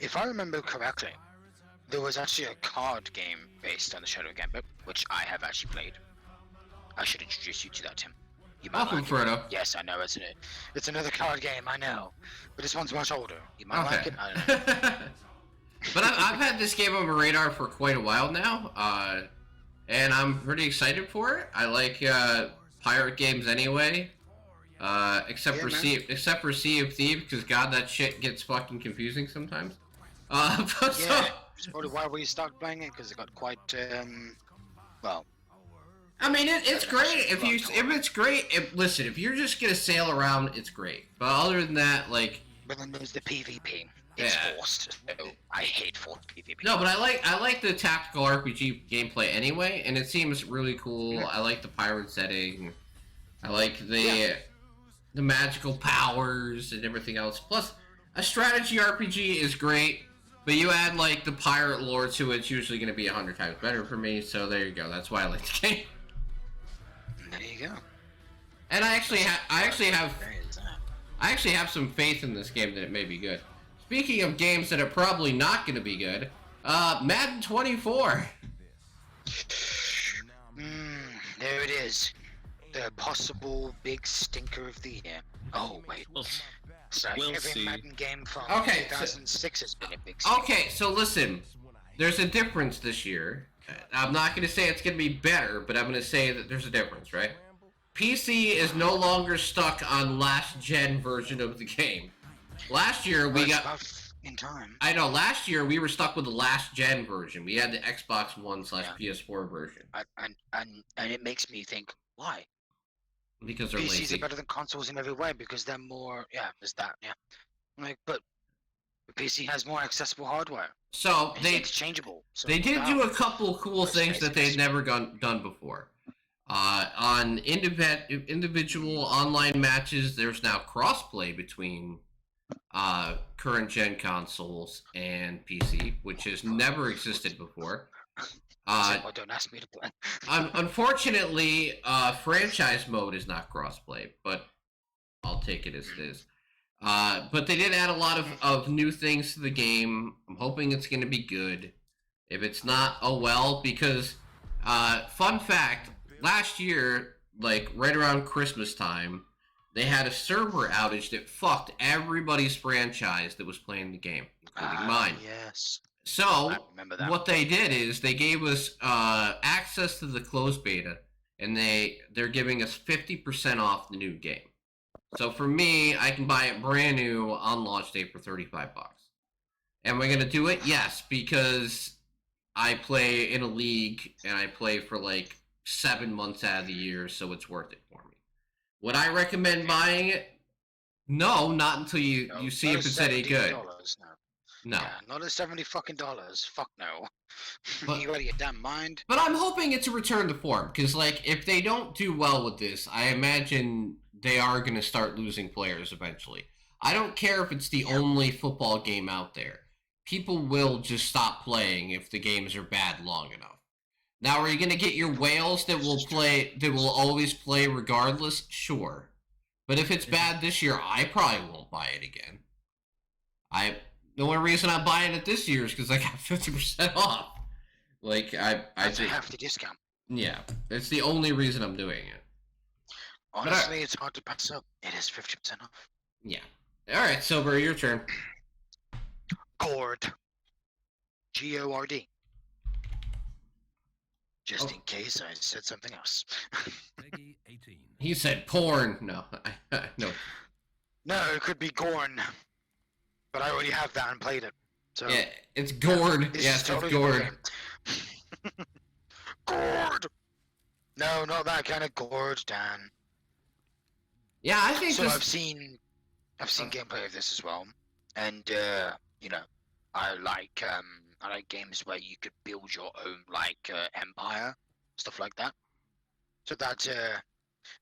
If I remember correctly, there was actually a card game based on the Shadow Gambit, which I have actually played. I should introduce you to that, Tim. You might Welcome, like it. Frodo. Yes, I know, isn't it? It's another card game, I know. But this one's much older. You might like Okay. it, I don't know. But I've had this game on my radar for quite a while now, and I'm pretty excited for it. I like pirate games anyway, except Yeah, for man. Sea of Thieves, because God, that shit gets fucking confusing sometimes. But so, Yeah, it's probably why we stopped playing it, because it got quite, well, I mean, it's great if it's great. Listen, if you're just gonna sail around, it's great. But other than that, like. but then there's the PvP. It's Yeah. forced. So I hate forced PvP. No, but I like the tactical RPG gameplay anyway, and it seems really cool. Yeah. I like the pirate setting. I like the magical powers and everything else. Plus, a strategy RPG is great, but you add like the pirate lore to it, it's usually going to be 100 times better for me. So there you go. That's why I like the game. There you go. And I actually have There is that. I actually have some faith in this game that it may be good. Speaking of games that are probably not going to be good, Madden 24. There it is. The possible big stinker of the year. Oh, wait. Well, So we'll every see. Madden game from Okay, so- 2006 has been a big stinker. Okay, so listen, there's a difference this year. I'm not going to say it's going to be better, but I'm going to say that there's a difference, right? PC is no longer stuck on last gen version of the game. Last year Well, we it's got about in time. I know last year we were stuck with the last gen version. We had the Xbox One / PS4 version And it makes me think, why? because they're PCs lazy. are better than consoles in every way because they're more, there's that, Like, but the PC has more accessible hardware. So It's they interchangeable. So They did do a couple cool Let's things face that it. they'd never done before. On individual online matches, there's now crossplay between current gen consoles and PC, which has never existed before. well, don't ask me to play. Unfortunately, franchise mode is not crossplay, but I'll take it as it is. But they did add a lot of new things to the game. I'm hoping it's going to be good. If it's not, oh well, because, fun fact, last year, like right around Christmas time, they had a server outage that fucked everybody's franchise that was playing the game, including mine. Yes. So, I remember that. what they did is they gave us access to the closed beta, and they're giving us 50% off the new game. So for me, I can buy it brand new on launch day for $35. Am I gonna do it? Yes, because I play in a league and I play for like 7 months out of the year, so it's worth it for me. Would I recommend buying it? No, not until you see if it's any good. No. Yeah, not at $70 fucking dollars. Fuck no. But- You out of your damn mind? But I'm hoping it's a return to form, because like if they don't do well with this, I imagine they are going to start losing players eventually. I don't care if it's the only football game out there. People will just stop playing if the games are bad long enough. Now, are you going to get your whales that will always play regardless? Sure. But if it's bad this year, I probably won't buy it again. The only reason I'm buying it this year is because I got 50% off. Like, That's a hefty discount. yeah, it's the only reason I'm doing it. Honestly, it's hard to pass up. It is 50% off. Yeah. Alright, Silver, your turn. Gord. Gord. Just Oh. in case I said something else. He said porn. No. No. No, it could be Gorn. But I already have that and played it. So Yeah, it's Gord. this Yes, is totally it's Gord. different. Gord! No, not that kind of Gord, Dan. Yeah, I think So this... I've seen gameplay of this as well, and You know, I like games where you could build your own empire, stuff like that. So that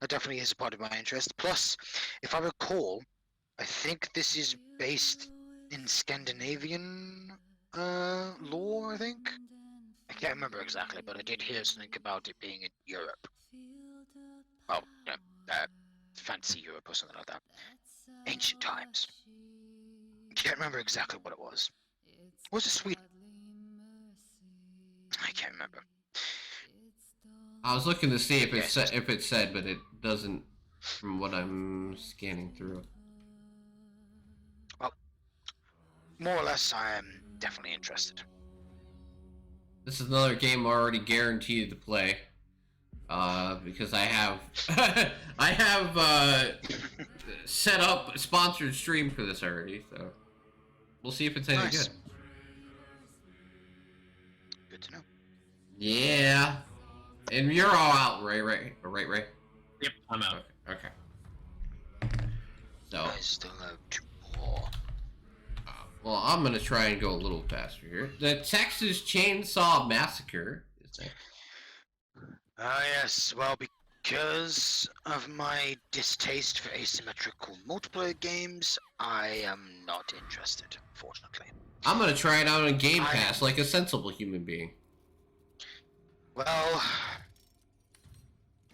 definitely is a part of my interest. Plus, if I recall, I think this is based in Scandinavian lore. I think I can't remember exactly, but I did hear something about it being in Europe. Well, fantasy Europe or something like that. Ancient times. Can't remember exactly what it was. Was it Sweden? I can't remember. I was looking to see if it Yes. said, but it doesn't. From what I'm scanning through. Well, more or less, I am definitely interested. This is another game already guaranteed to play. Because I have I have set up a sponsored stream for this already, so we'll see if it's any Nice. good. Good to know. Yeah. And you're all out, right? Yep, I'm out. Okay. So, I still have 2 more. well, I'm gonna try and go a little faster here. The Texas Chainsaw Massacre is next. Ah, yes. Well, because of my distaste for asymmetrical multiplayer games, I am not interested, fortunately. I'm gonna try it out on Game I- Pass like a sensible human being. Well,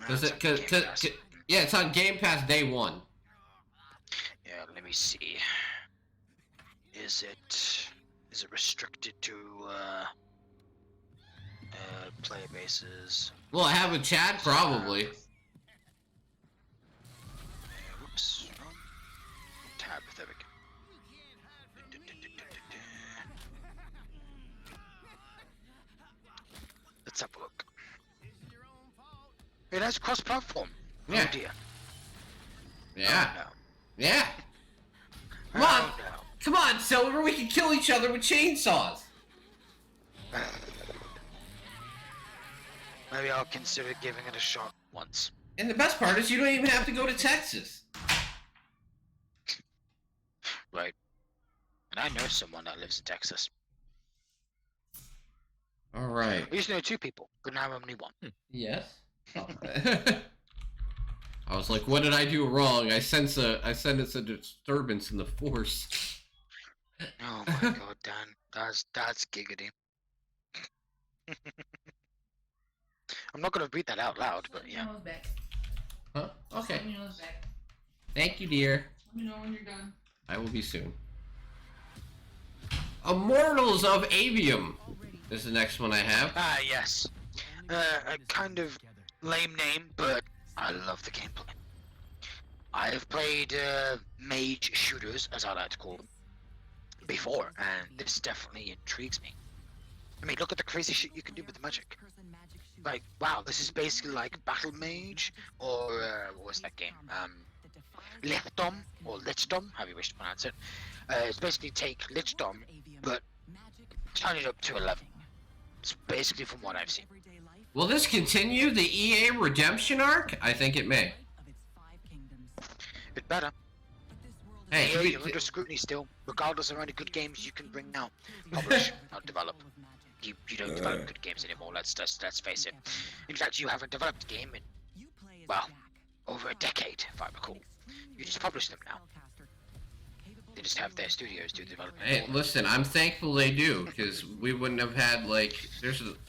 Cause that's it, on cause, Game cause, Pass. yeah, it's on Game Pass day 1. Yeah, let me see. Is it restricted to player bases? Well, I have a chat probably. Whoops. Wrong tab. There we go. Let's have a look. It has cross-platform. Yeah. Oh dear. Yeah. Oh, Yeah. no. Come on. Oh, no. Come on, Silver, we can kill each other with chainsaws. Maybe I'll consider giving it a shot once. And the best part is you don't even have to go to Texas. Right. And I know someone that lives in Texas. All right. I used to know 2 people, but now I'm only 1. Yes. I was like, what did I do wrong? I sense a disturbance in the force. Oh my god, Dan. That's giggity. I'm not gonna read that out loud, but yeah. Huh? Okay. Let me know it's back. Thank you, dear. Let me know when you're done. I will be soon. Immortals of Avium is the next one I have. Ah, yes. A kind of lame name, but I love the gameplay. I have played mage shooters, as I like to call them, before, and this definitely intrigues me. I mean, look at the crazy shit you can do with the magic. Like, wow, this is basically like Battle Mage, or what was that game? Lichdom, or Lichdom, however you wish to pronounce it. It's basically take Lichdom, but turn it up to 11. It's basically from what I've seen. Will this continue the EA Redemption arc? I think it may. It better. Hey, Yeah, you're under scrutiny still, regardless of how many good games you can bring out. Publish, not develop. You don't develop good games anymore, let's face it. In fact, you haven't developed a game in, well, over a decade, if I recall. You just publish them now. They just have their studios to develop it. Hey, listen, I'm thankful they do, because we wouldn't have had, like,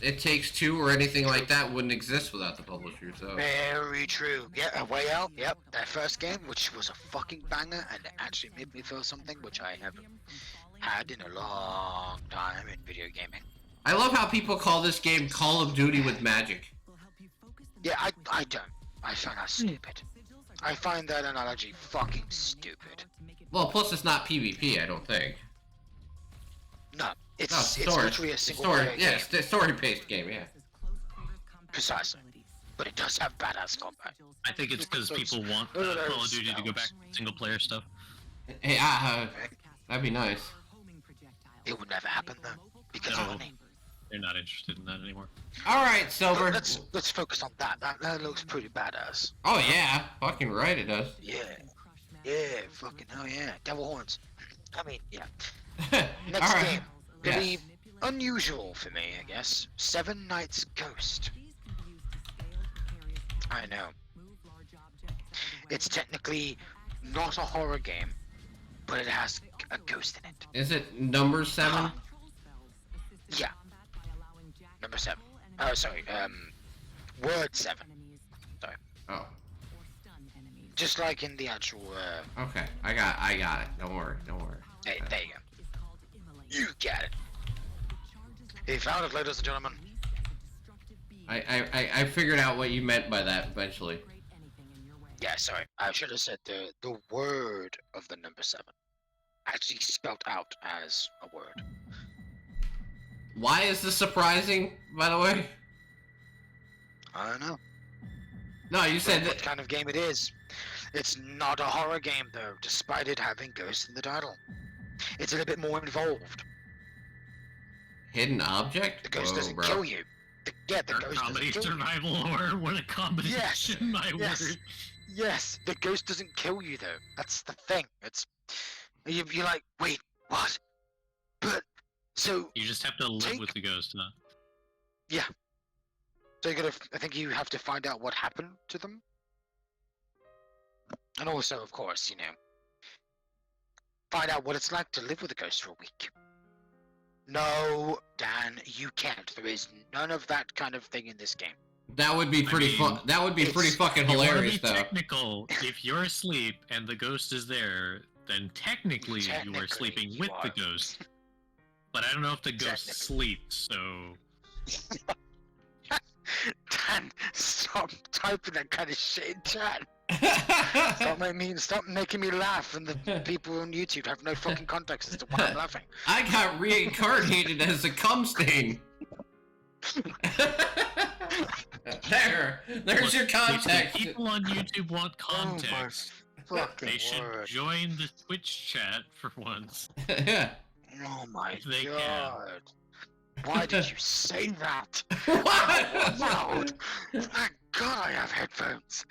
It Takes Two or anything like that wouldn't exist without the publisher, so... Very true. Yeah, A Way Out, yep. That first game, which was a fucking banger, and it actually made me feel something which I haven't had in a long time in video gaming. I love how people call this game Call of Duty with magic. Yeah, I don't. I find that stupid. I find that analogy fucking stupid. Well, plus it's not PvP, I don't think. No, No, it's story. literally a single Story, player yeah, game. it's a story-based game, yeah. Precisely. But it does have badass combat. I think it's because people want Call of Duty to go back to single player stuff. Hey, that'd be nice. It would never happen though, because of No. money. They're not interested in that anymore. Alright, Silver. But let's focus on that. That looks pretty badass. Oh yeah, fucking right it does. Yeah. Yeah, fucking hell yeah. Devil horns. I mean, yeah. All Next right. game. Pretty Yes. unusual for me, I guess. Seven Nights Ghost. I know. It's technically not a horror game, but it has a ghost in it. Is it number 7? Yeah. Number 7. Oh, sorry. Word 7. Sorry. Oh. Just like in the actual. Okay. I got it. Don't worry. Hey, there you go. You got it. He found it, ladies and gentlemen. I figured out what you meant by that eventually. Yeah, sorry. I should have said the word of the number 7. Actually spelled out as a word. Why is this surprising, by the way? I don't know. No, you said What that. kind of game it is. It's not a horror game though, despite it having ghosts in the title. It's a little bit more involved. Hidden object? The ghost Whoa, doesn't bro. kill you. The Or ghost comedy doesn't kill you. survival horror. What a combination, my yes. word. Yes, the ghost doesn't kill you though. That's the thing. You're like, wait, what? But so You just have to live Take- with the ghost, huh? I think you have to find out what happened to them. And also, of course, find out what it's like to live with a ghost for a week. No, Dan, you can't. There is none of that kind of thing in this game. That would be pretty mean, That would be pretty it's- fucking You wanna hilarious, be though. technical. If you're asleep and the ghost is there, then technically you are Technically, sleeping you with are. the ghost. But I don't know if the ghost Technically. sleeps, so Dan, stop typing that kind of shit in chat. Stop making me laugh, and the people on YouTube have no fucking context as to why I'm laughing. I got reincarnated as a cum stain. There's your if context. the people on YouTube want Oh my context, fucking they should word. join the Twitch chat for once. Yeah. Oh my They can. god. Why did you say that? What? Loud. Thank God I have headphones.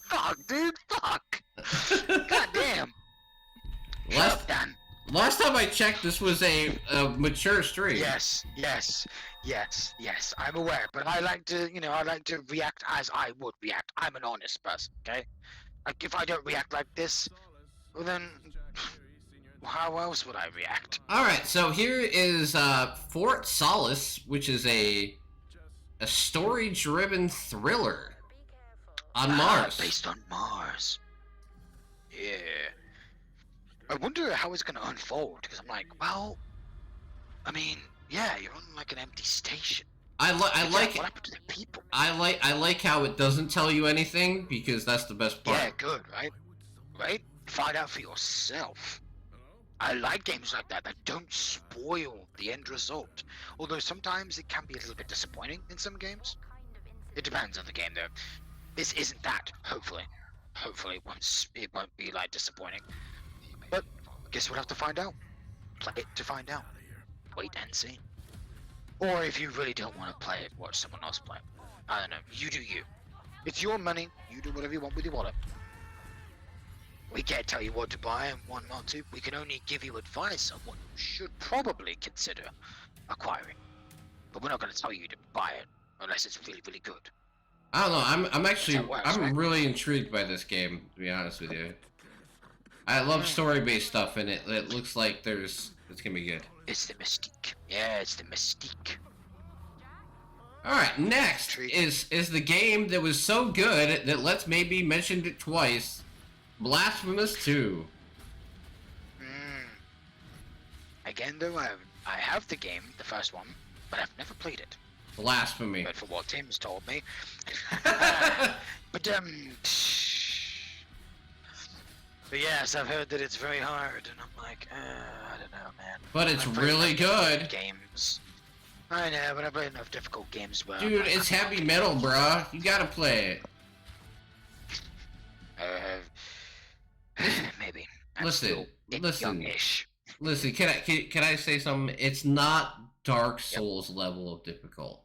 Fuck, dude. Fuck. God damn. Shut last, up, Dan. last time I checked, this was a mature stream. Yes. I'm aware, but I like to react as I would react. I'm an honest person, okay? Like, if I don't react like this, well then, how else would I react? Alright, so here is Fort Solace, which is a story-driven thriller on Mars. Based on Mars. Yeah. I wonder how it's gonna unfold, because I'm like, well, I mean, yeah, you're on like an empty station. I But yeah, like what happened to the people? I like how it doesn't tell you anything, because that's the best part. Yeah, good, right? Right? Find out for yourself. I like games like that don't spoil the end result. Although sometimes it can be a little bit disappointing in some games. It depends on the game though. This isn't that, hopefully. Hopefully it won't be like disappointing. But guess we'll have to find out. Play it to find out. Wait and see. Or if you really don't want to play it, watch someone else play it. I don't know. You do you. It's your money. You do whatever you want with your wallet. We can't tell you what to buy and what not to. We can only give you advice on what you should probably consider acquiring. But we're not going to tell you to buy it unless it's really, really good. I don't know. I'm actually That's how it works, I'm right? really intrigued by this game, to be honest with you. I love story-based stuff, and it looks like it's gonna be good. It's the mystique. Yeah, it's the mystique. All right, next is the game that was so good that Let's Maybe mentioned it twice. Blasphemous 2. Again, though, I have the game, the first one, but I've never played it. Blasphemy. But for what Tim's told me. But yes, I've heard that it's very hard, and I'm like, I don't know, man. But it's I've played really enough good. Games. I know, but I've played enough difficult games where. Dude, it's heavy metal, bruh. You gotta play it. Maybe. I'm Listen, still youngish. Listen. Can I say something? It's not Dark Souls level of difficult.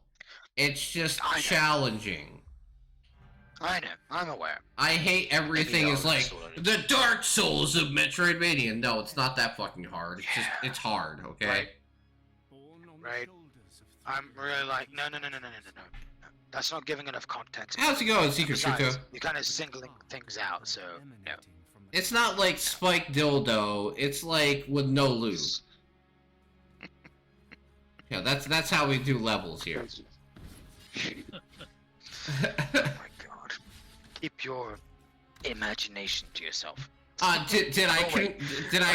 It's just I know. challenging. I know. I'm aware. I hate everything Maybe is like I'll- the Dark Souls of Metroidvania. No, it's not that fucking hard. It's just Yeah. it's hard, okay? Right. Right. I'm really like, no. That's not giving enough context. How's it going, Secret Besides, Shuko? you're kind of singling things out, so no. It's not like Spike Dildo. It's like with no lube. Yeah, that's how we do levels here. Oh my god. Keep your imagination to yourself. Did I Oh, wait.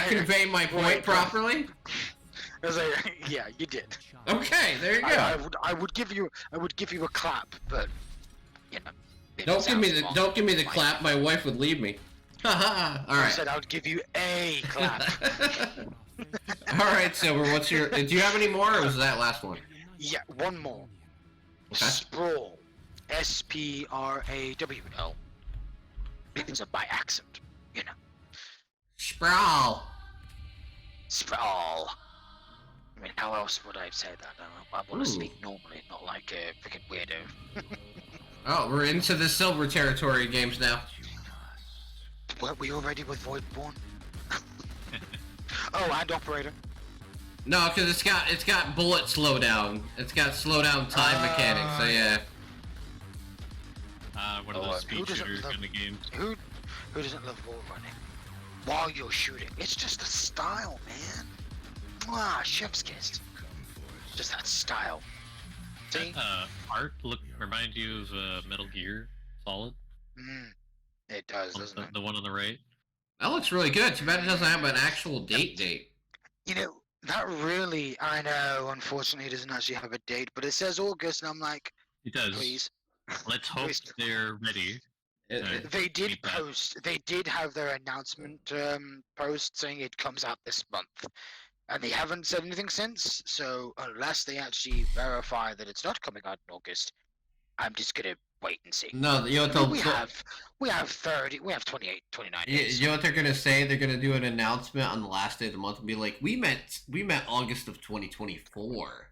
convey my point Wait, properly? I was like, yeah, you did. Okay, there you go. I would give you a clap, but you know. it Don't give me sounds the wrong. don't give me the Like, clap. My wife would leave me. Haha. All I right. said I would give you a clap. All right, Silver. What's your? Do you have any more, or was that last one? Yeah, one more. Okay. Sprawl. S-P-R-A-W-L. Begins up by accent. You know. Sprawl. Sprawl. I mean, how else would I say that? I want Ooh. to speak normally, not like a freaking weirdo. Oh, we're into the Silver territory games now. Weren't we already with Voidborn? Oh, and Operator. No, because it's got bullet slowdown. It's got slowdown time mechanics. So yeah. One of Oh, those who speed doesn't shooter love- kind of games. Who doesn't love wall running? While you're shooting. It's just a style, man. Mwah, chef's kiss. Just that style. See? Art remind you of Metal Gear Solid? It does, doesn't it? The one on the right? That looks really good. Too bad it doesn't have an actual date. You know, that really, I know, unfortunately, it doesn't actually have a date, but it says August, and I'm like, It does. please. Let's hope Please. they're ready. They did Keep that. post, they did have their announcement post saying it comes out this month. And they haven't said anything since, so unless they actually verify that it's not coming out in August, I'm just gonna wait and see. No, you know what I mean, they'll- we have 28, 29 You, days. you know what they're gonna say? They're gonna do an announcement on the last day of the month and be like, "We meant August of 2024."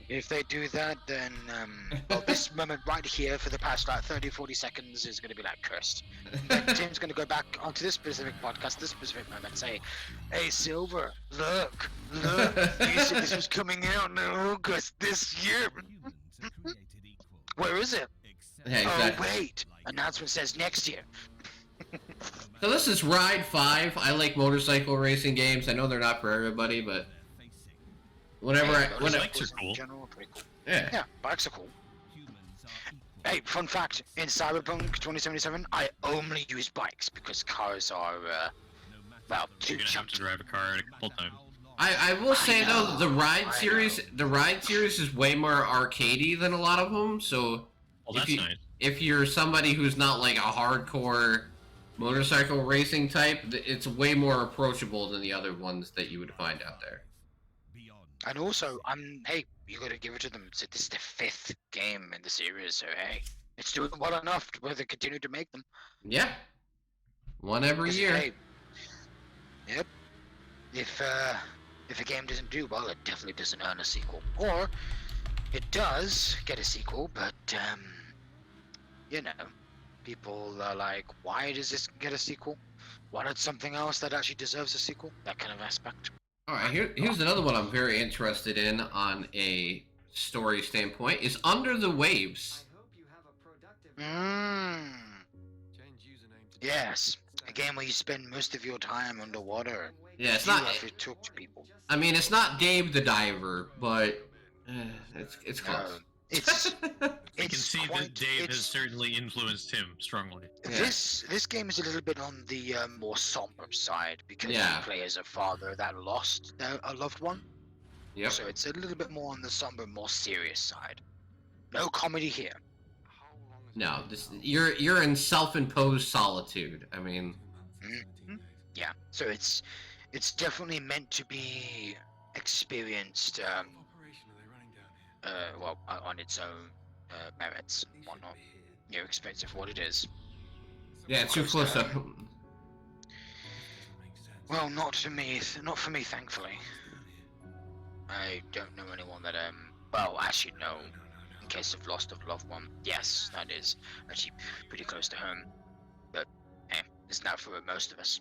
If they do that, then well, this moment right here for the past like 30-40 seconds is going to be like cursed. Then Tim's going to go back onto this specific podcast, this specific moment, and say, "Hey, Silver, look, you said this was coming out in August this year. Where is it? Yeah, exactly. Oh wait, announcement says next year." So this is Ride 5. I like motorcycle racing games. I know they're not for everybody, but whenever Hey, I Bikes are motorcycles in cool. general are pretty cool. yeah. Yeah, bikes are cool. Hey, fun fact, in Cyberpunk 2077, I only use bikes because cars are, well, too You're gonna have to chunky. drive a car a couple times. I will say though, the Ride I series is way more arcadey than a lot of them. So Well, that's nice. if you're somebody who's not like a hardcore motorcycle racing type, it's way more approachable than the other ones that you would find out there. And also, hey, you gotta give it to them. So this is the 5th game in the series, so hey, it's doing well enough where they continue to make them. Yeah, one every 'Cause, year. hey, yep. If a game doesn't do well, it definitely doesn't earn a sequel. Or it does get a sequel, but you know, people are like, why does this get a sequel? Why not something else that actually deserves a sequel? That kind of aspect. All right, here's another one I'm very interested in on a story standpoint. Is Under the Waves. Yes, a game where you spend most of your time underwater. And Yeah, it's you not. have to talk to people. I mean, it's not Dave the Diver, but it's close. No, it's I can see quite, that Dave has it's- certainly influenced him strongly. Yeah. This game is a little bit on the more somber side because Yeah. you play as a father that lost a loved one. Yep. So it's a little bit more on the somber, more serious side. No comedy here. No, you're in self-imposed solitude. I mean, Yeah. So it's definitely meant to be experienced. Well, on its own merits and whatnot. You expect it for what it is. yeah, too close up. Well, not for me, thankfully. I don't know anyone that well, actually no. case of lost of loved one. Yes, that is actually pretty close to home. But hey, it's not for most of us.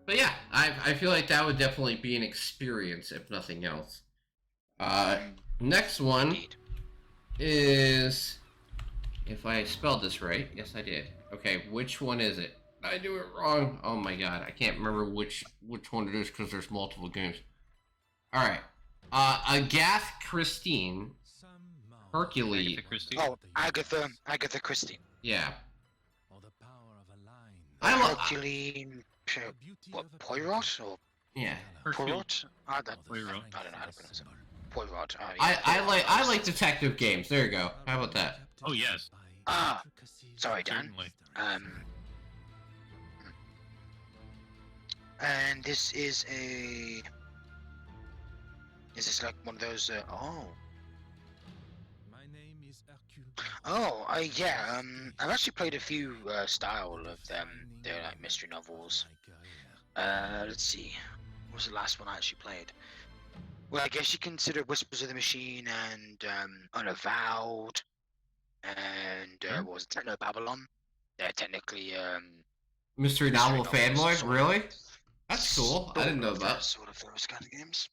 But yeah, I feel like that would definitely be an experience, if nothing else. Next one Indeed. is, if I spelled this right, yes I did. Okay, which one is it? Did I do it wrong? Oh my god, I can't remember which one it is because there's multiple games. Alright. Agath Christine. Hercules. Agatha Christie? Oh, Agatha Christie. Yeah. Herculean. What, Poirot or Yeah. Poirot? I don't Poirot. know how to pronounce it. Poirot. Oh, I yeah. I like detective games. There you go. How about that? Oh yes, Ah, sorry, Dan. certainly. And this is a. Is this like one of those? Yeah. I've actually played a few style of them. They're like mystery novels. Let's see. What was the last one I actually played? Well, I guess you consider Whispers of the Machine and Unavowed, and what was it? Techno Babylon. They're technically Mystery novel novels, fanboy? sort of. Really? That's cool. I didn't know that. Sort of those kind of games.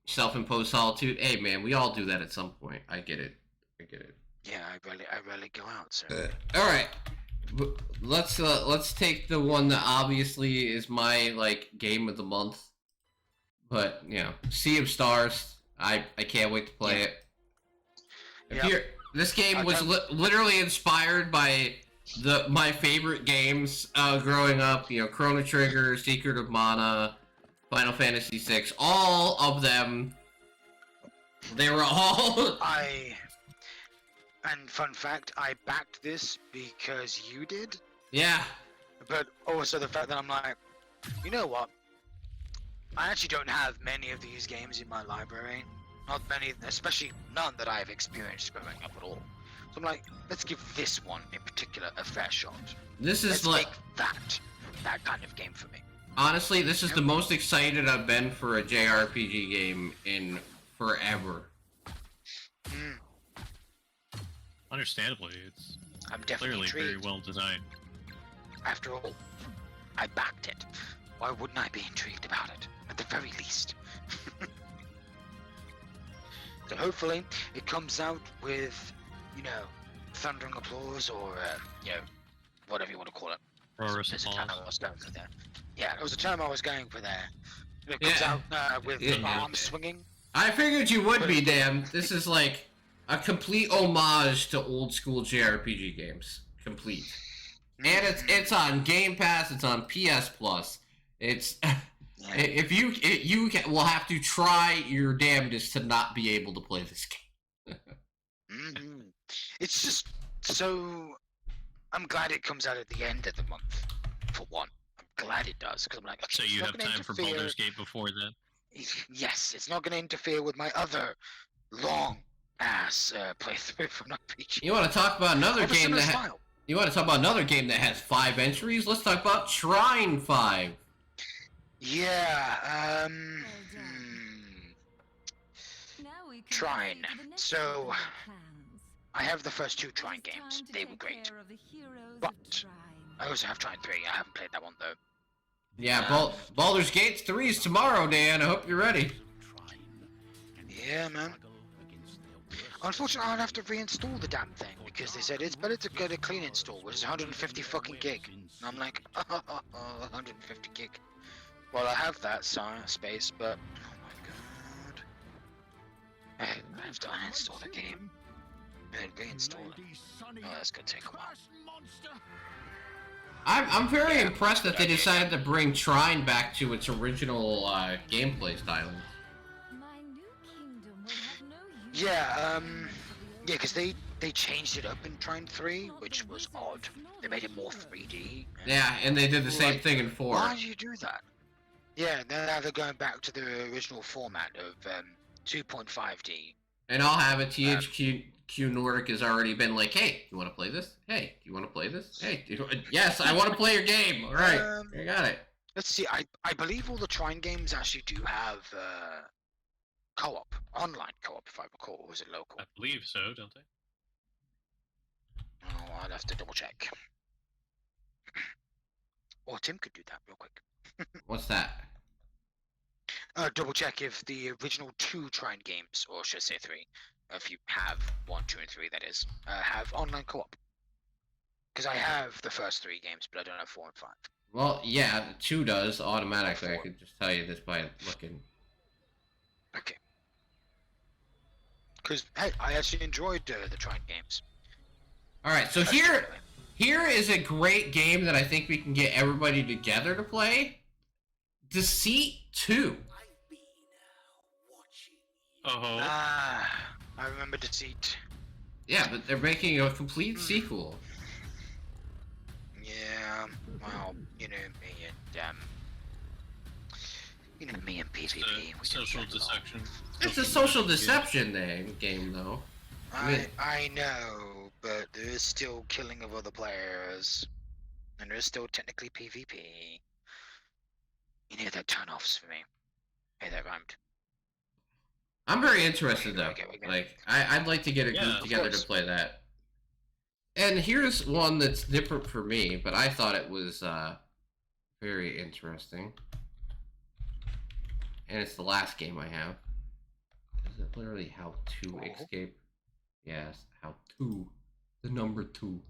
Self-imposed solitude. Hey man, we all do that at some point. I get it. Yeah, I rarely go out. So. All right. Let's take the one that obviously is my like game of the month. But you know, Sea of Stars. I can't wait to play it. This game was literally inspired by my favorite games growing up. You know, Chrono Trigger, Secret of Mana, Final Fantasy VI. All of them. They were all. And fun fact, I backed this because you did. Yeah. But also the fact that I'm like, you know what? I actually don't have many of these games in my library. Not many, especially none that I've experienced growing up at all. So I'm like, let's give this one in particular a fair shot. This is Let's like make that kind of game for me. honestly, this is the most excited I've been for a JRPG game in forever. Understandably, it's I'm definitely clearly very intrigued. well designed. After all, I backed it. Why wouldn't I be intrigued about it? At the very least. So hopefully it comes out with, you know, thundering applause or, you know, whatever you want to call it. Roarous There's a term applause. I was going for there. Yeah, it was a term I was going for there. It comes out with arms swinging. I figured you would be, Dan. This is like a complete homage to old school JRPG games. Complete. And it's on Game Pass. It's on PS Plus. It's if you will have to try your damnedest to not be able to play this game. It's just so. I'm glad it comes out at the end of the month. For one, I'm glad it does because I'm like, okay, So it's you not have gonna time for interfere- Baldur's Gate before then? Yes, it's not going to interfere with my other long ass playthrough for an RPG. You want to talk about another Of a game similar that style. you want to talk about another game that has 5 entries? Let's talk about Shrine 5. Yeah. Now we can Trine. proceed to the next So, of our plans. I have the first 2 Trine It is games. time to They take were great. care of the heroes But of Trine. I also have Trine 3. I haven't played that one though. Yeah, Baldur's Gate 3 is tomorrow, Dan. I hope you're ready. Yeah, man. Unfortunately, I'll have to reinstall the damn thing because they said it's better to get a clean install, which is 150 fucking gig. And I'm like, 150 gig. Well, I have that space, but oh my god, I have to uninstall the game and reinstall it. Oh, that's gonna take a while. I'm very impressed that they decided to bring Trine back to its original gameplay styling. My new kingdom will have no use Yeah, because they changed it up in Trine 3, which was odd. They made it more 3D. Yeah, and they did the same thing in 4. Why did you do that? Yeah, now they're going back to the original format of 2.5D. And I'll have it. THQ Nordic has already been like, hey, you want to play this? Hey, do you want to play this? Hey, yes, I want to play your game. All right, I got it. Let's see. I believe all the Trine games actually do have co-op, online co-op, if I recall. Or is it local? I believe so, don't they? have to double check. Or Tim could do that real quick. What's that? Double check if the original 2 Trine games, or should I say 3, if you have 1, 2, and 3, that is, have online co-op. Because I have the first 3 games, but I don't have 4 and 5. Well, yeah, the 2 does automatically. I could just tell you this by looking. Okay. Because hey, I actually enjoyed the Trine games. All right, so here is a great game that I think we can get everybody together to play. Deceit 2. Oh, I remember Deceit. Yeah, but they're making a complete sequel. Yeah, well, you know me and PvP. We don't social get along. deception. It's a social deception game, though. I know, but there is still killing of other players, and there is still technically PvP. You know, they're turn-offs for me. Hey, that rhymed. I'm very interested though. Okay. Like, I'd like to get a Yeah, group of together course. to play that. And here's one that's different for me, but I thought it was very interesting. And it's the last game I have. Is it literally How to Escape? Yes, How to. The number 2.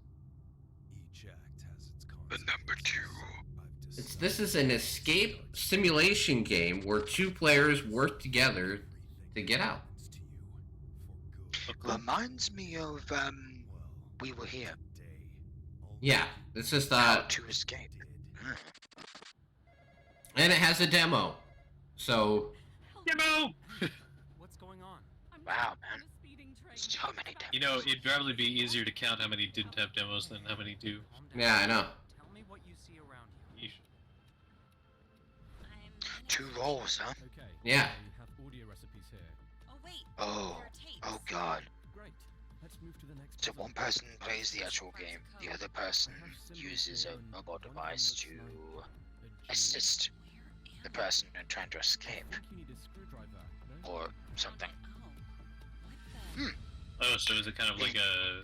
The number 2. This is an escape simulation game where 2 players work together to get out. Reminds me of We Were Here. Yeah, it's just How to Escape. and it has a demo. So Demo! What's going on? Wow, man. So many demos. You know, it'd probably be easier to count how many didn't have demos than how many do. yeah, I know. Tell me what you see around you. Yeesh. 2 roles, huh? Okay. Yeah. You have audio recipes here. Oh wait. Oh. Oh god. Great. Let's move to the next. So one person plays the actual game, the other person uses a mobile device to assist the person in trying to escape, I think you need a screwdriver. No? or something. Oh, so is it kind of like a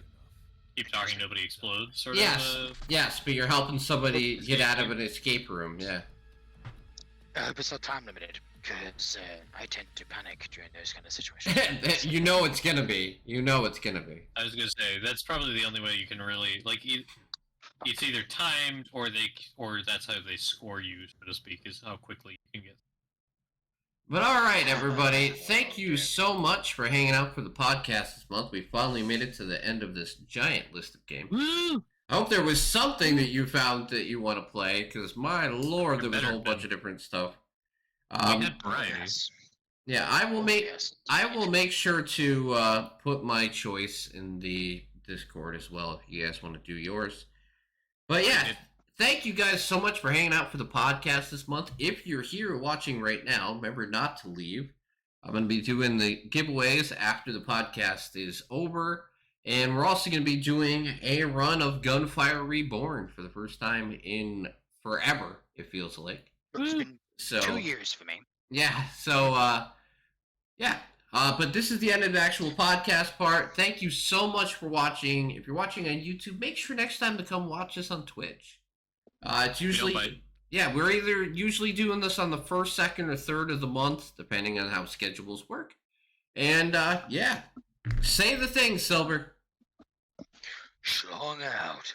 keep talking, nobody explodes sort Yes, of? yes, but you're helping somebody get out of an escape room. Yeah. I hope it's not time limited, because I tend to panic during those kind of situations. You know it's gonna be. You know it's gonna be. I was gonna say that's probably the only way you can really like. It's either timed or that's how they score you, so to speak, is how quickly you can get. But all right, everybody. Thank you so much for hanging out for the podcast this month. We finally made it to the end of this giant list of games. Woo! I hope there was something that you found that you want to play, because my lord, there was a whole bunch of different stuff. We had variety. Yes. Yeah, I will make Yes. I will make sure to put my choice in the Discord as well if you guys want to do yours. But yeah, thank you guys so much for hanging out for the podcast this month. If you're here watching right now, remember not to leave. I'm going to be doing the giveaways after the podcast is over. And we're also going to be doing a run of Gunfire Reborn for the first time in forever, it feels like. It's been So 2 years for me. yeah, so yeah. But this is the end of the actual podcast part. Thank you so much for watching. If you're watching on YouTube, make sure next time to come watch us on Twitch. It's usually we're either usually doing this on the first, second, or third of the month, depending on how schedules work. And yeah, say the thing, Silver. Strong out.